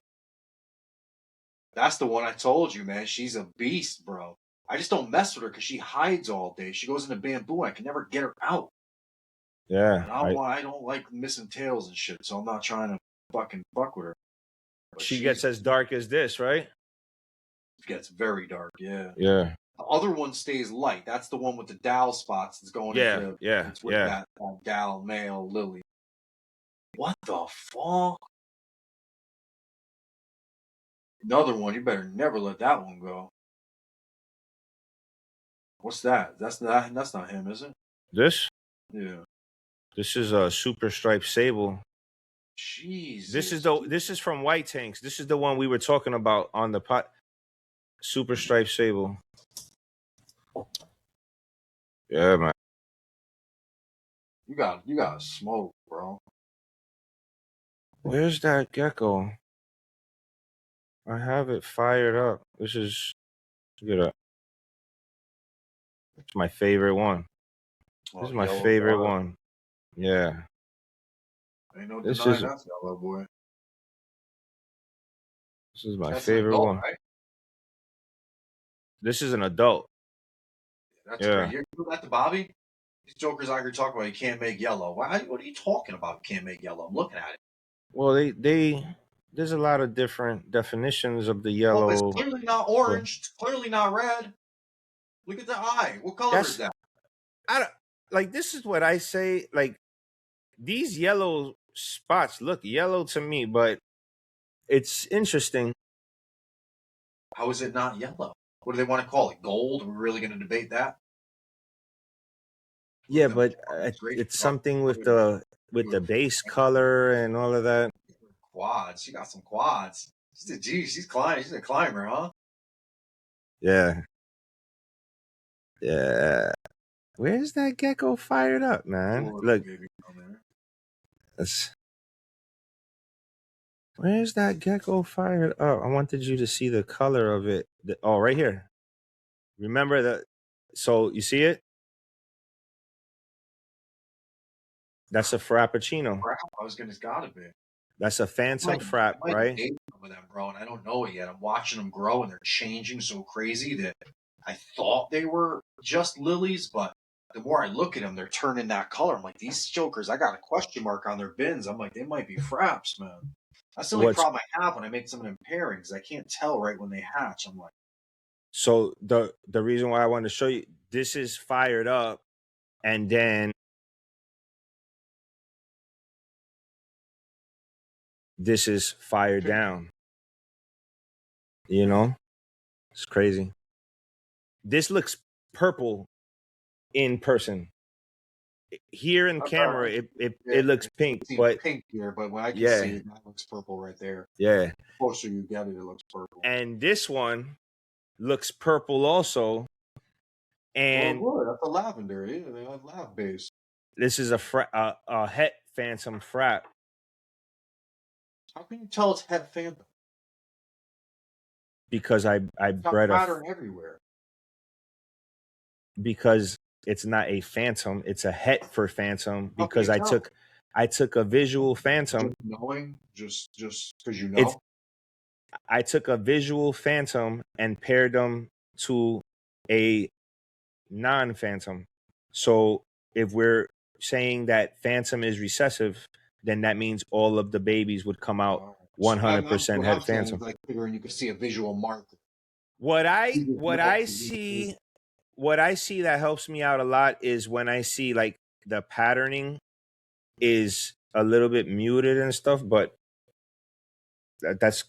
That's the one I told you, man. She's a beast, bro. I just don't mess with her because she hides all day. She goes into bamboo. I can never get her out. Yeah. I don't like missing tails and shit, so I'm not trying to fucking fuck with her. But she gets as dark as this, right? It gets very dark, yeah. Yeah. The other one stays light. That's the one with the dowel spots that's going into it's with that dowel male lily. What the fuck? Another one, you better never let that one go. What's that? That's not him, is it? This? Yeah. This is a super striped sable. Jesus. This is from White Tanks. This is the one we were talking about on the pot. Super striped sable. Yeah, man. You got smoke, bro. Where's that gecko? I have it fired up. This is look at that. It's my favorite one. This is my favorite one. Yeah. Ain't no This denying is that's yellow, boy. this is my That's favorite an adult, one. right? This is an adult. That's Yeah. great. You do that to Bobby? These jokers out here talking about you can't make yellow. Why? What are you talking about? You can't make yellow. I'm looking at it. Well, they there's a lot of different definitions of the Well, it's yellow. clearly not orange. It's clearly not red. Look at the eye. What color is that? I don't like. This is what I say. Like these yellow spots look yellow to me, but it's interesting. How is it not yellow? What do they want to call it? Gold? Are we really going to debate that? Yeah, but it's something with the base color and all of that. Quads. She got some quads. She's climbing. She's a climber, huh? Yeah. Yeah. Where's that gecko fired up, man? Look. Where's that gecko fired up? I wanted you to see the color of it. Oh, right here. Remember that? So you see it? That's a frappuccino. I was gonna, it's gotta be. That's a phantom frap, right? Some of them, bro, and I don't know it yet. I'm watching them grow, and they're changing so crazy that I thought they were just lilies, but the more I look at them, they're turning that color. I'm like, these jokers, I got a question mark on their bins. I'm like, they might be fraps, man. That's the only problem I have when I make some of them pairings. I can't tell right when they hatch. I'm like, so the reason why I wanted to show you this is fired up, and then this is fired down. You know, it's crazy. This looks purple in person. Here in camera, it looks pink, but pink here, but when I can see it, that looks purple right there. Yeah. The closer you get it, it looks purple. And this one looks purple also. And that's a lavender. Yeah, they have lav base. This is a het phantom frap. How can you tell it's het phantom? Because I bred a pattern everywhere. Because it's not a phantom, it's a het for phantom. Because I took a visual phantom. Just because you know. I took a visual phantom and paired them to a non-phantom. So if we're saying that phantom is recessive, then that means all of the babies would come out 100% het phantom. Like figuring you could see a visual marker. What I see that helps me out a lot is when I see like the patterning is a little bit muted and stuff, but that's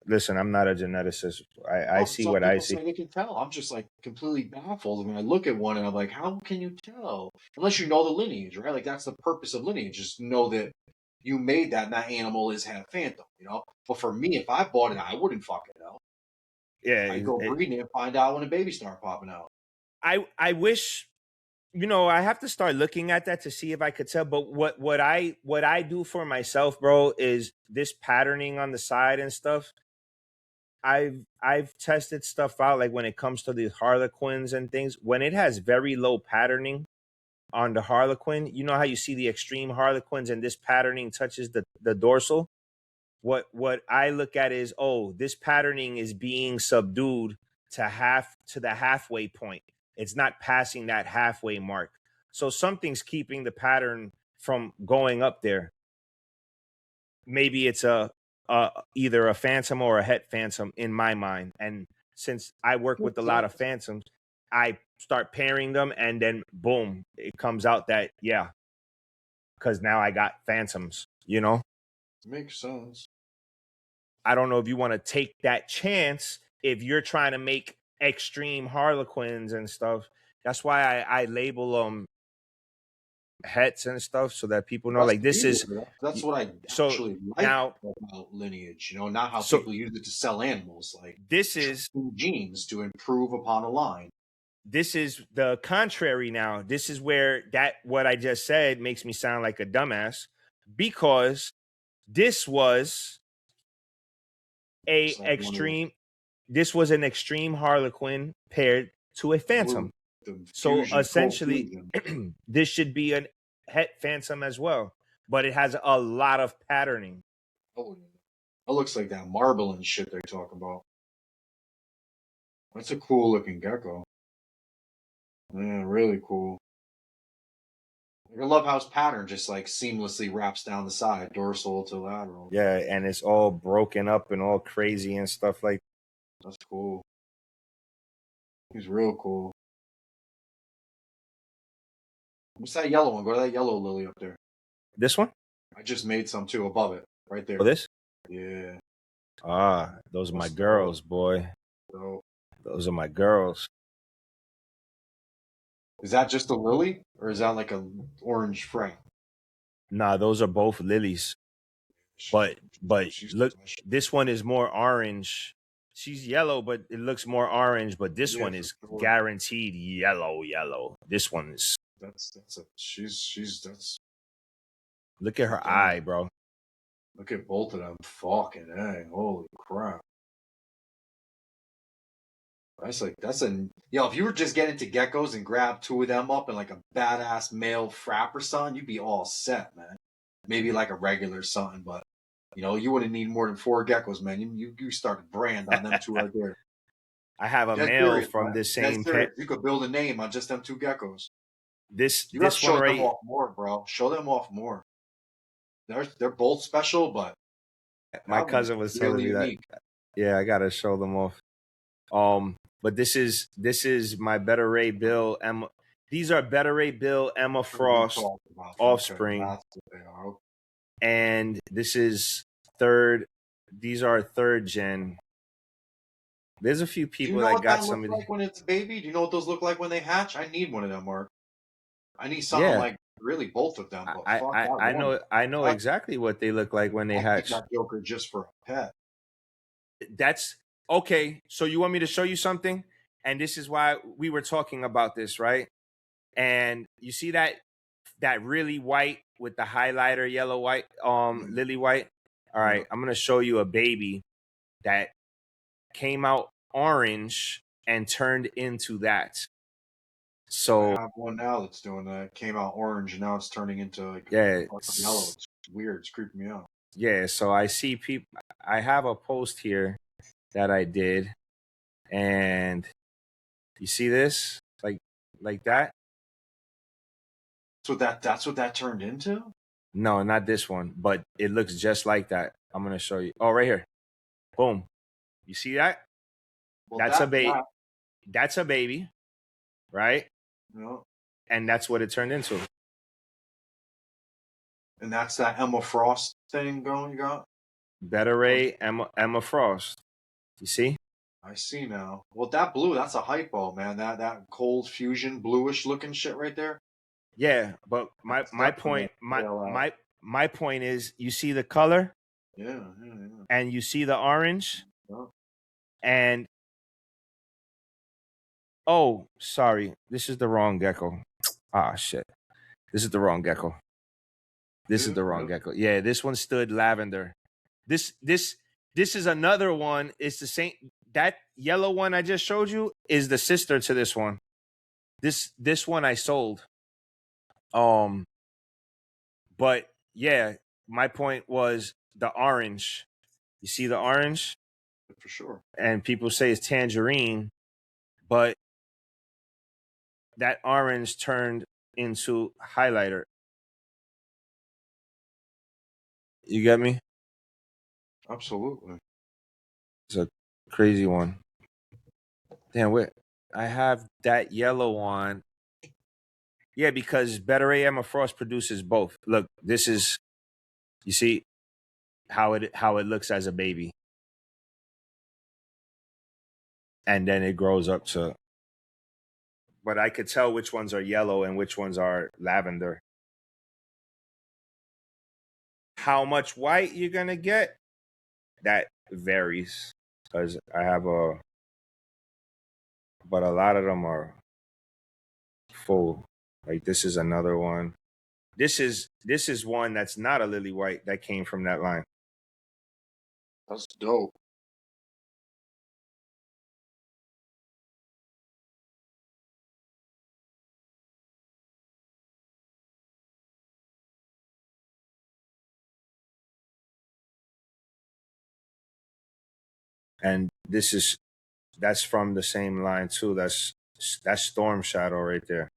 listen, I'm not a geneticist. I see what I see. They can tell. I'm just like completely baffled when I look at one and I'm like, how can you tell? Unless you know the lineage, right? Like that's the purpose of lineage, just know that you made that and that animal is het phantom, you know? But for me, if I bought it, I wouldn't fucking know. Yeah. I'd go breeding it and find out when a baby start popping out. I wish, you know, I have to start looking at that to see if I could tell. But what I do for myself, bro, is this patterning on the side and stuff. I've tested stuff out, like when it comes to the harlequins and things. When it has very low patterning on the harlequin, you know how you see the extreme harlequins and this patterning touches the dorsal. What I look at is, oh, this patterning is being subdued to the halfway point. It's not passing that halfway mark. So something's keeping the pattern from going up there. Maybe it's either a phantom or a het phantom in my mind. And since I work with a lot of phantoms, I start pairing them and then boom, it comes out that, yeah, because now I got phantoms, you know? Makes sense. I don't know if you want to take that chance if you're trying to make extreme harlequins and stuff. That's why I label them hets and stuff so that people know, like, this is. That's what I actually like now about lineage, you know, not how people use it to sell animals. Like, this is genes to improve upon a line. This is the contrary now. This is where what I just said makes me sound like a dumbass, because this was an extreme harlequin paired to a phantom. The So fusion, cold essentially, fusion. this should be an het phantom as well, but it has a lot of patterning. Oh, that looks like that marble and shit they talk about. That's a cool looking gecko. Yeah, really cool. I love how his pattern just like seamlessly wraps down the side, dorsal to lateral. Yeah, and it's all broken up and all crazy and stuff like. That's cool. He's real cool. What's that yellow one? Go to that yellow lily up there. This one? I just made some too above it, right there. Oh, this? Yeah. Ah, those are my That's girls, boy. dope. Those are my girls. Is that just a lily, or is that like a orange frame? Nah, those are both lilies. But She's look, special. this one is more orange. She's yellow, but it looks more orange. But this Yeah, one for is sure. guaranteed yellow. This one is. That's a she's that's Look at her damn. eye, bro. Look at both of them. Fucking A. Holy crap. That's a yo, if you were just getting into geckos and grab two of them up and like a badass male frap or something, you'd be all set, man. Maybe like a regular something, but you wouldn't need more than 4 geckos, man. You start a brand on them two right there. I have a Dead male serious, from man. this Dead same pet. serious. You could build a name on just them 2 geckos. You have to This one show them right. off more, bro. Show them off more. They're both special, but My that one's cousin was telling really me that. unique. Yeah, I gotta show them off. But this is my Better Ray Bill Emma. These are Better Ray Bill Emma Frost Okay, offspring, that's what they are. and this is third. These are third gen. There's a few Do you people know that what got that some looks of these. like when it's a baby? Do you know what those look like when they hatch? I need one of them, Mark. I need something Yeah, like really both of them, but I, fuck I that I one. know exactly what they look like when they I'll keep hatch. that Joker just for a pet. That's okay. So you want me to show you something? And this is why we were talking about this, right? And you see that really white with the highlighter yellow white, lily white. All right, I'm gonna show you a baby that came out orange and turned into that. So I have one now that's doing that. Came out orange and now it's turning into like yeah, yellow. It's weird. It's creeping me out. yeah. So I see people. I have a post here that I did, and you see this like that. That's what that turned into? No, not this one, but it looks just like that. I'm gonna show you. Oh, right here. Boom. You see that? Well, That's a that baby. that That's a baby, right? you know, And that's what it turned into. and that's that Emma Frost thing going. You got? Better Ray, Emma Frost. You see? I see now. Well, that blue, that's a hypo, man. That cold fusion bluish looking shit right there. Yeah, but my That's my definitely point a pale out. my point is you see the color Yeah. and you see the orange Yeah. and oh, sorry. This is the wrong gecko. Ah, shit. This is the wrong gecko. This is the wrong gecko. Yeah, this one stood lavender. This is another one. It's the same. That yellow one I just showed you is the sister to this one. This one I sold. Um, but yeah, my point was the orange. You see the orange, For sure. and people say it's tangerine, but that orange turned into highlighter. You get me? Absolutely. It's a crazy one. Damn, wait. I have that yellow one. Yeah, because Better AM Frost produces both. Look, this is you see how it looks as a baby. And then it grows up to but I could tell which ones are yellow and which ones are lavender. How much white you're gonna get? That varies. Because I have but a lot of them are full. Like this is another one. This is one that's not a lily white that came from that line. That's dope. And that's from the same line too. That's Storm Shadow right there.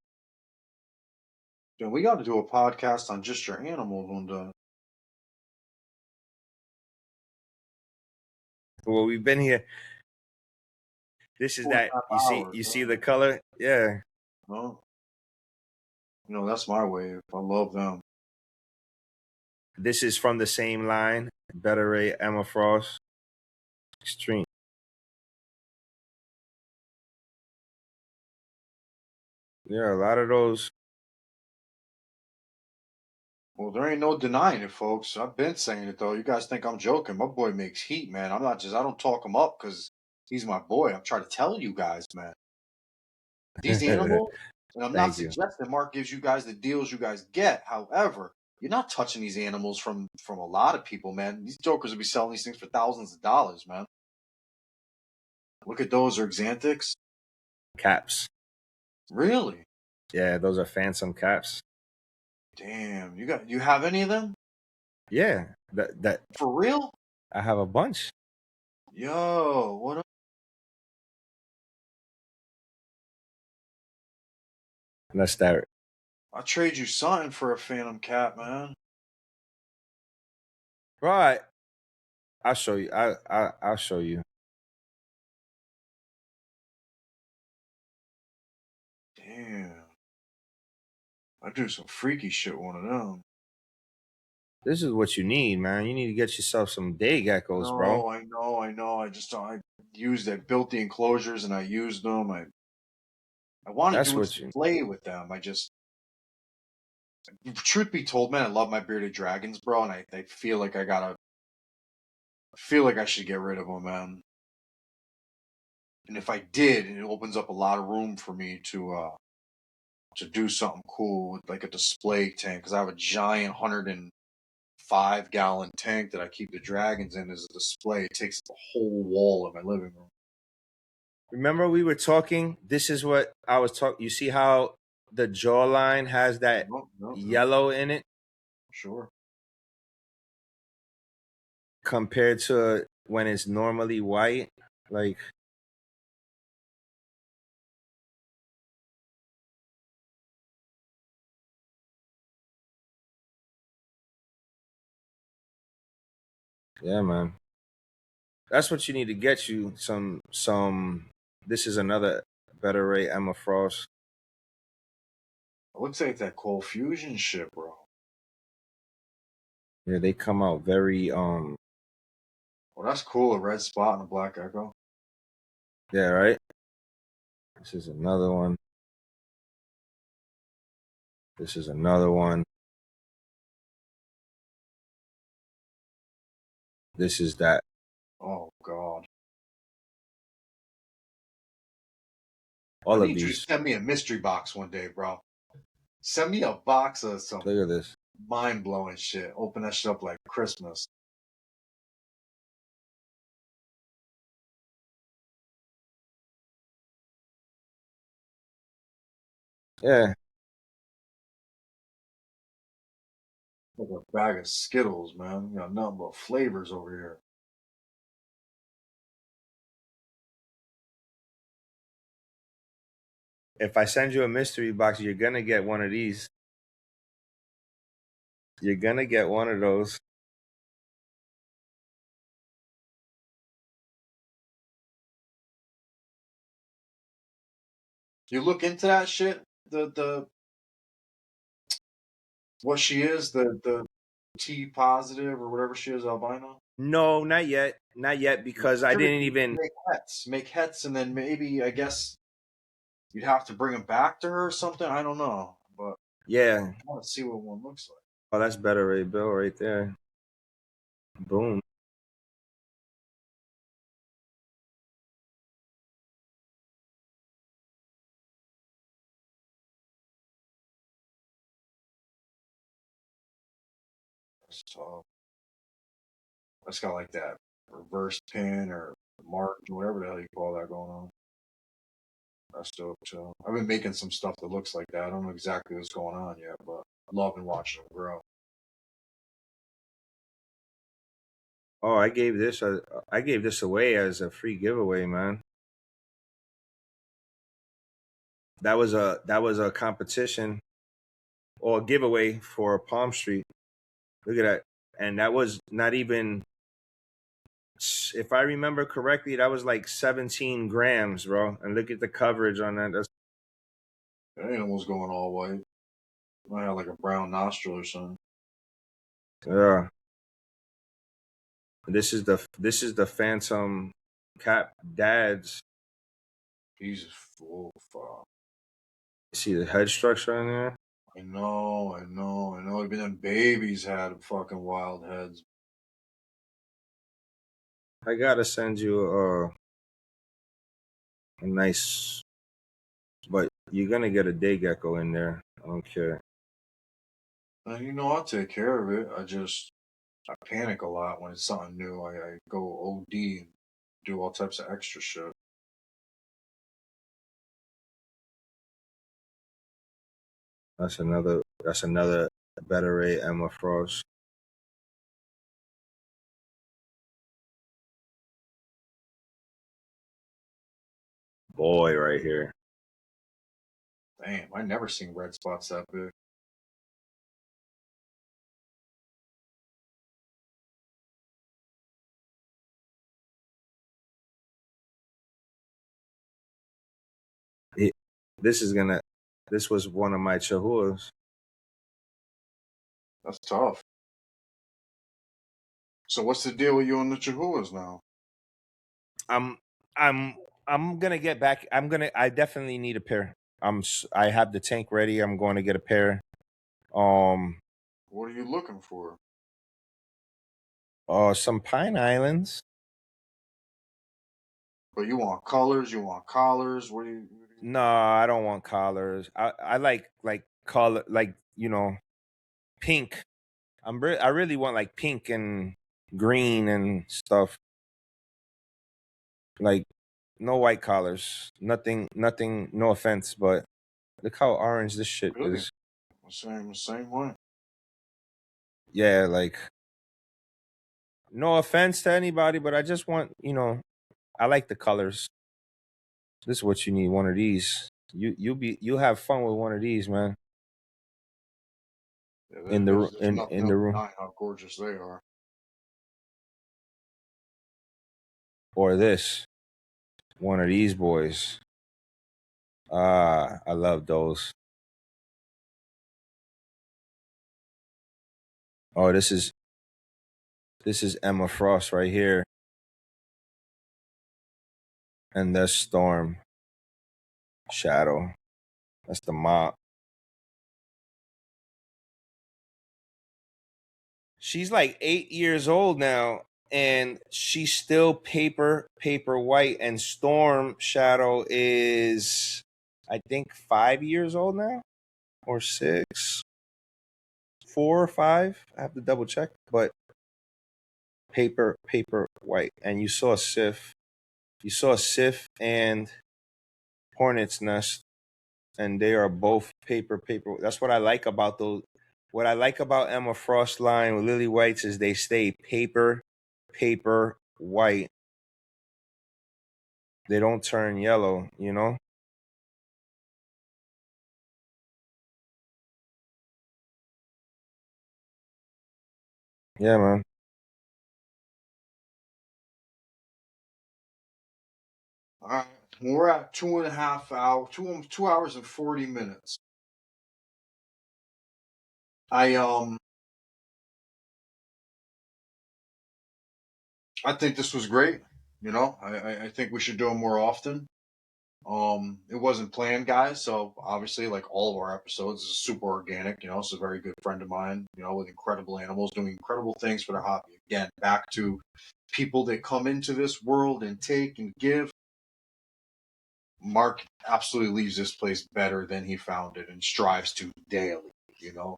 Dude, we got to do a podcast on just your animals one day. Well, we've been here. This is that 4.5 hours. you see the color? Yeah. No, that's my wave. I love them. This is from the same line. Better Ray, Emma Frost. Extreme. Yeah, a lot of those. Well, there ain't no denying it, folks. I've been saying it though. You guys think I'm joking? My boy makes heat, man. I'm not just. I don't talk him up because he's my boy. I'm trying to tell you guys, man. These animals, and I'm not Thank you. suggesting Mark gives you guys the deals you guys get. However, you're not touching these animals from a lot of people, man. These jokers will be selling these things for thousands of dollars, man. Look at those Xanthics. Caps. Really? Yeah, those are Phantom caps. Damn, you have any of them? Yeah, that For real? I have a bunch. Yo, what up? That's that. I'll trade you something for a Phantom Cat, man. Right. I'll show you. I'll show you. Damn. I do some freaky shit with one of them. This is what you need, man. You need to get yourself some day geckos, bro. I know. I just don't. I built the enclosures and I used them. I want to That's do a what you. display with them. Truth be told, man, I love my bearded dragons, bro, and I feel like I feel like I should get rid of them, man. And if I did, it opens up a lot of room for me to do something cool with like a display tank because I have a giant 105-gallon tank that I keep the dragons in as a display. It takes up the whole wall of my living room. Remember we were talking. This is what I was talking. You see how the jawline has that No. yellow in it Sure. compared to when it's normally white. Like, yeah, man. That's what you need to get you some. This is another Better Ray Emma Frost. It looks like that cold fusion shit, bro. Yeah, they come out very Well, that's cool. A red spot and a black echo. Yeah, right. This is another one. This is another one. This is that. Oh God. I All of need you to these. send me a mystery box one day, bro. Send me a box of some Look at this. mind blowing shit. Open that shit up like Christmas. Yeah. Like a bag of Skittles, man. You got nothing but flavors over here. If I send you a mystery box, you're gonna get one of these. You're gonna get one of those. You look into that shit. The what she is, the T positive or whatever she is, albino. No, not yet. Not yet because I Sure, didn't you even. make hets, and then maybe I guess you'd have to bring them back to her or something. I don't know, but Yeah. I want to see what one looks like. Oh, that's Better Ray Bill right there. Boom. So it's got like that reverse pin or mark, whatever the hell you call that going on. That's dope too. I've been making some stuff that looks like that. I don't know exactly what's going on yet, but I'm loving watching them grow. Oh, I gave this away as a free giveaway, man. That was a competition or a giveaway for Palm Street. Look at that. And that was not even, if I remember correctly, that was like 17 grams, bro. And look at the coverage on that. That's, That animal's going all white. Might have like a brown nostril or something. yeah. This is the Phantom Cap Dads. He's full. Fuck. See the head structure on there? I know. Even them babies had fucking wild heads. I gotta send you a nice, but you're gonna get a day gecko in there. I don't care. And I'll take care of it. I panic a lot when it's something new. I go OD and do all types of extra shit. That's another better rate Emma Frost. Boy, right here. Damn, I never seen red spots that big. He, this was one of my Chihuahuas. That's tough. So what's the deal with you and the Chihuahuas now? I'm I'm I'm gonna get back. I definitely need a pair. I have the tank ready. I'm going to get a pair. Um What are you looking for? some Pine Islands. But you want colors? You want collars? No, I don't want collars. I like color, like, pink. I really want like pink and green and stuff. Like no white collars. Nothing, no offense, but look how orange this shit Really? is. The same way. Yeah, like no offense to anybody, but I just want, I like the colors. This is what you need, one of these. You have fun with one of these, man. Yeah, In the there's in nothing in else the room. denying how gorgeous they are. Or this. One of these boys. Ah, I love those. Oh, this is Emma Frost right here. And that's Storm Shadow. That's the mop. She's like 8 years old now, and she's still paper white. And Storm Shadow is, I think, 5 years old now, or 6, 4 or 5. I have to double check, but paper white. And you saw Sif and Hornet's Nest, and they are both paper. That's what I like about those. What I like about Emma Frost line with Lily Whites is they stay paper white. They don't turn yellow. Yeah, man. All right, we're at 2.5 hours, 2 hours and 40 minutes. I I think this was great. I think we should do it more often. It wasn't planned, guys. So obviously, like all of our episodes, is super organic. It's a very good friend of mine. With incredible animals, doing incredible things for the hobby. Again, back to people that come into this world and take and give. Mark absolutely leaves this place better than he found it and strives to daily.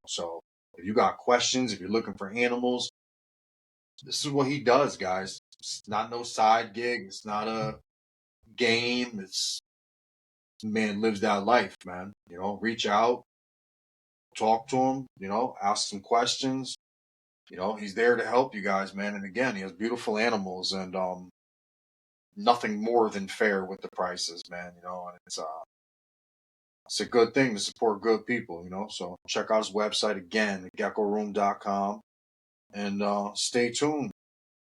So if you got questions, if you're looking for animals, this is what he does, guys. It's not no side gig. It's not a game. It's man lives that life, man. Reach out, talk to him, ask some questions. You know, he's there to help you guys, man. And again, he has beautiful animals and nothing more than fair with the prices, man. You know, and it's a good thing to support good people, you know. So check out his website again, geckoroom.com, and stay tuned.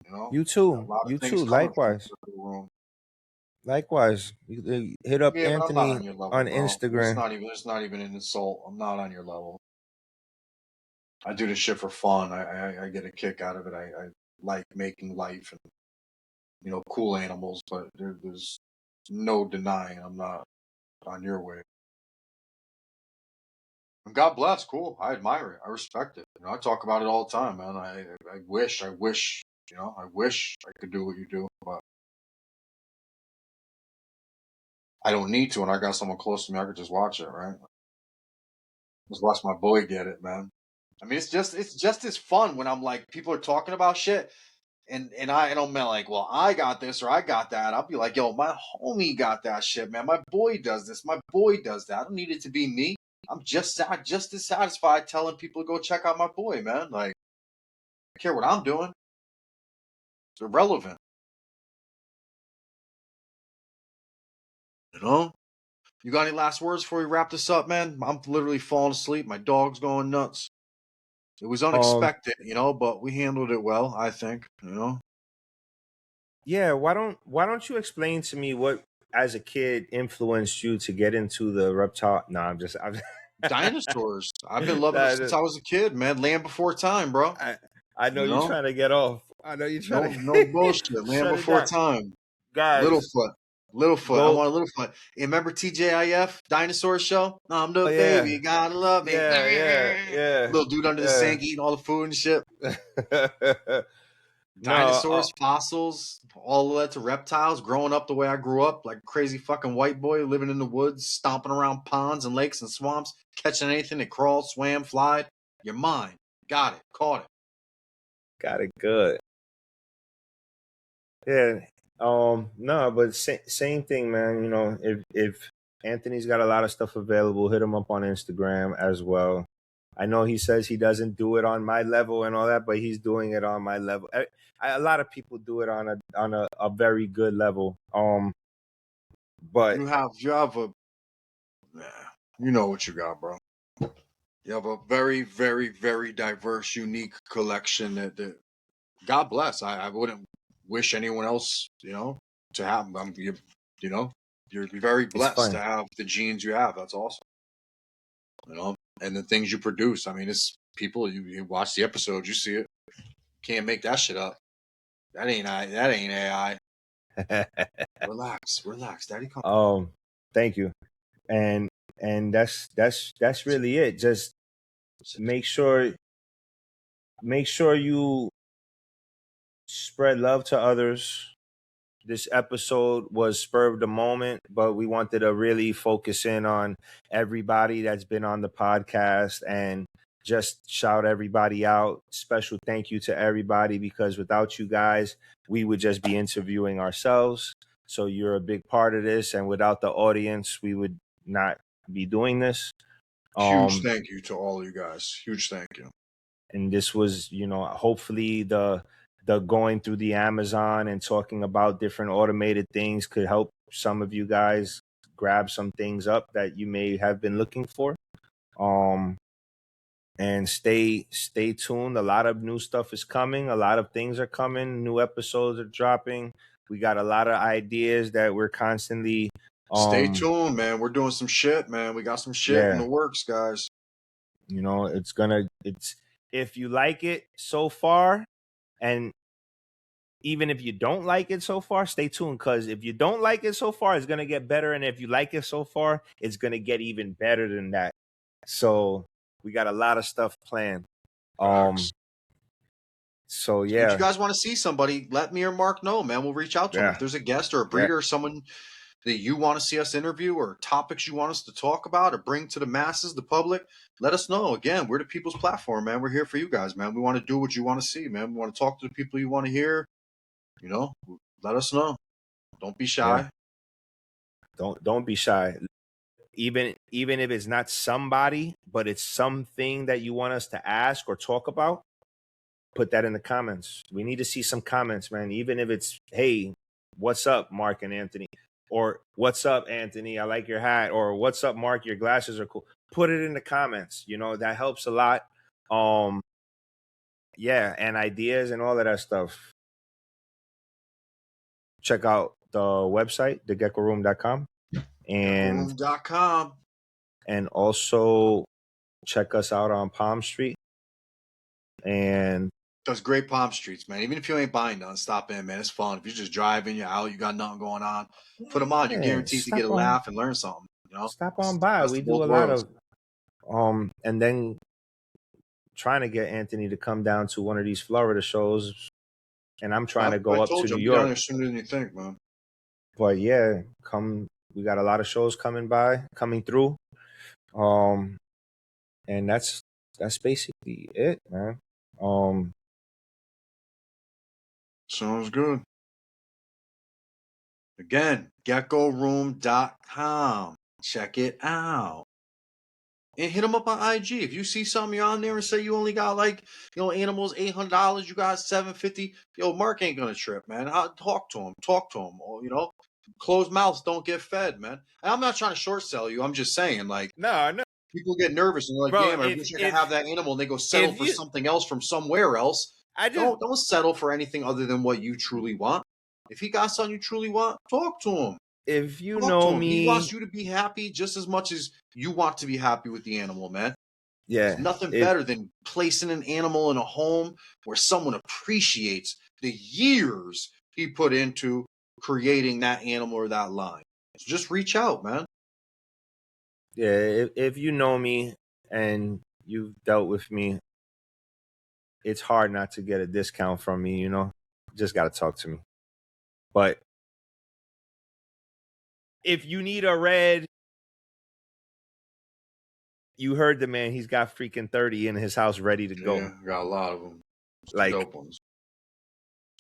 You know, You we got a too. lot of You things too. coming from Likewise. the Gecko Room. Likewise. Hit up Yeah, but I'm not Anthony on your level, on bro. It's Instagram. not even it's not even an insult. I'm not on your level. I do this shit for fun. I get a kick out of it. I like making life and cool animals, but there's no denying I'm not on your way. And God bless, cool. I admire it. I respect it. You know, I talk about it all the time, man. I wish, I wish I could do what you do, but I don't need to, and I got someone close to me. I could just watch it, right? Just watch my boy get it, man. I mean, it's just as fun when I'm like people are talking about shit, and I don't mean like, well, I got this or I got that. I'll be like, yo, my homie got that shit, man. My boy does this. My boy does that. I don't need it to be me. I'm just as satisfied telling people to go check out my boy, man. Like, I care what I'm doing. It's irrelevant, you know. You got any last words before we wrap this up, man? I'm literally falling asleep. My dog's going nuts. It was Um unexpected, but we handled it well, I think, yeah, why don't you explain to me what as a kid influenced you to get into the reptile? No, I'm Dinosaurs. I've been loving them since Nah, I was a kid, man. Land Before Time, bro. I I know You you're know? trying to get off. I know you're trying No to bullshit. Land shut it Before down. Time. Guys, Littlefoot. Littlefoot. I go. want a Littlefoot. You remember TJIF Dinosaur Show? I'm Oh the baby, yeah. you gotta love me. Yeah. Little dude under the Yeah. sink eating all the food and shit. No, Dinosaurs, fossils, all led to reptiles. Growing up the way I grew up, like a crazy fucking white boy living in the woods, stomping around ponds and lakes and swamps, catching anything that crawled, swam, flied. You're mine. Got it. Caught it. got it good. Yeah. No, but same thing, man. You know, if Anthony's got a lot of stuff available, hit him up on Instagram as well. I know he says he doesn't do it on my level and all that, but he's doing it on my level. A lot of people do it on a very good level. But You have a you know what you got, bro. You have a very, very, very diverse, unique collection that God bless. I wouldn't wish anyone else, to have. You know, you're very it's blessed to fun. have the genes you have. That's awesome. And the things you produce. I mean, it's people. You watch the episodes, you see it. Can't make that shit up. That ain't AI. Relax, relax, Daddy. Come. um, Thank you. And that's really it. Just make sure make sure you spread love to others. This episode was spur of the moment, but we wanted to really focus in on everybody that's been on the podcast and just shout everybody out. Special thank you to everybody because without you guys, we would just be interviewing ourselves. So you're a big part of this, and without the audience, we would not be doing this. Huge Um, thank you to all you guys. Huge thank you. and this was, hopefully the going through the Amazon and talking about different automated things could help some of you guys grab some things up that you may have been looking for. um and stay tuned. A lot of new stuff is coming, a lot of things are coming, new episodes are dropping. We got a lot of ideas that we're constantly Stay um tuned, man. We're doing some shit, man. We got some shit in yeah, the works, guys. it's if you like it so far, and even if you don't like it so far, stay tuned, because if you don't like it so far, it's gonna get better, and if you like it so far, it's gonna get even better than that. So we got a lot of stuff planned. Um, Facts. so If you yeah, guys want to see somebody, let me or Mark know, man. We'll reach out to them. If yeah, there's a guest or a yeah. breeder or someone that you want to see us interview or topics you want us to talk about or bring to the masses, the public, let us know. Again, we're the people's platform, man. We're here for you guys, man. We want to do what you want to see, man. We want to talk to the people you want to hear. You know, let us know. Don't be Yeah. shy. Don't be shy. Even if it's not somebody, but it's something that you want us to ask or talk about, put that in the comments. We need to see some comments, man. Even if it's, hey, what's up, Marc and Anthony? Or what's up, Anthony? I like your hat. Or what's up, Marc? Your glasses are cool. Put it in the comments. You know, that helps a lot. Yeah, and ideas and all of that stuff. Check out the website, thegeckorroom.com. And GeckoRoom.com. And also check us out on Palm Street. And Those great palm streets, man. Even if you ain't buying none, stop in, man. It's fun. If you're just driving, you're out, you got nothing going on, put them on. You're guaranteed to get a laugh and learn something. You know, stop on by. Best We of do both a lot worlds. of and then trying to get Anthony to come down to one of these Florida shows, and I'm trying to go I up told to you, New I'll be down York. there sooner than you think, man. But yeah, we got a lot of shows coming through. And that's basically it, man. Sounds good. Again, GeckoRoom.com. Check it out. And hit them up on IG. If you see something, you're on there and say you only got animals, $800, you got $750. Mark ain't gonna trip, man. Talk to him. Or, closed mouths don't get fed, man. And I'm not trying to short sell you. I'm just saying, no. People get nervous and they're like, Bro, damn, I wish I could have that animal, and they go settle for something else from somewhere else. Don't settle for anything other than what you truly want. If he got something you truly want, talk to him. If you know me, he wants you to be happy just as much as you want to be happy with the animal, man. Yeah. There's nothing better than placing an animal in a home where someone appreciates the years he put into creating that animal or that line. So just reach out, man. Yeah, if you know me and you've dealt with me, it's hard not to get a discount from me, you know? Just got to talk to me. But if you need a red, you heard the man, he's got freaking 30 in his house ready to go. Yeah, got a lot of them. Like dope ones.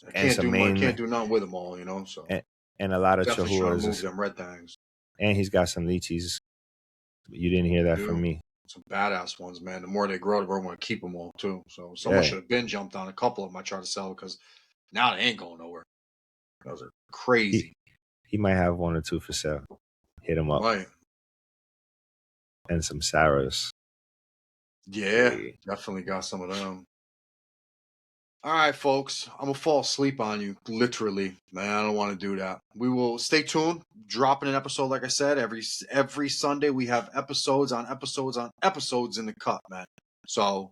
I can't do nothing with them all, so. And a lot of definitely trying to Chihuahuas. move them red things. And he's got some Lychees. You didn't hear that from me. Some badass ones, man. The more they grow, the more I want to keep them all, too. So someone should have been jumped on a couple of them I tried to sell because now they ain't going nowhere. Those are crazy. He might have one or two for sale. Hit him up. Right. And some Sarahs. Yeah, definitely got some of them. All right, folks. I'm going to fall asleep on you, literally. Man, I don't want to do that. We will stay tuned. Dropping an episode, like I said, every Sunday. We have episodes on episodes on episodes in the cut, man. So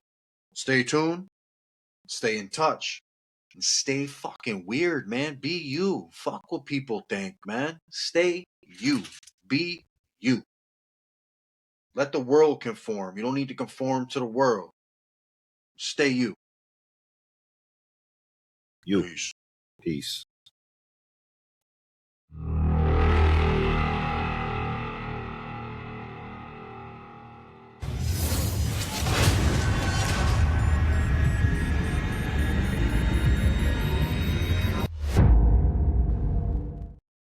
stay tuned. Stay in touch. And stay fucking weird, man. Be you. Fuck what people think, man. Stay you. Be you. Let the world conform. You don't need to conform to the world. Stay you. Peace.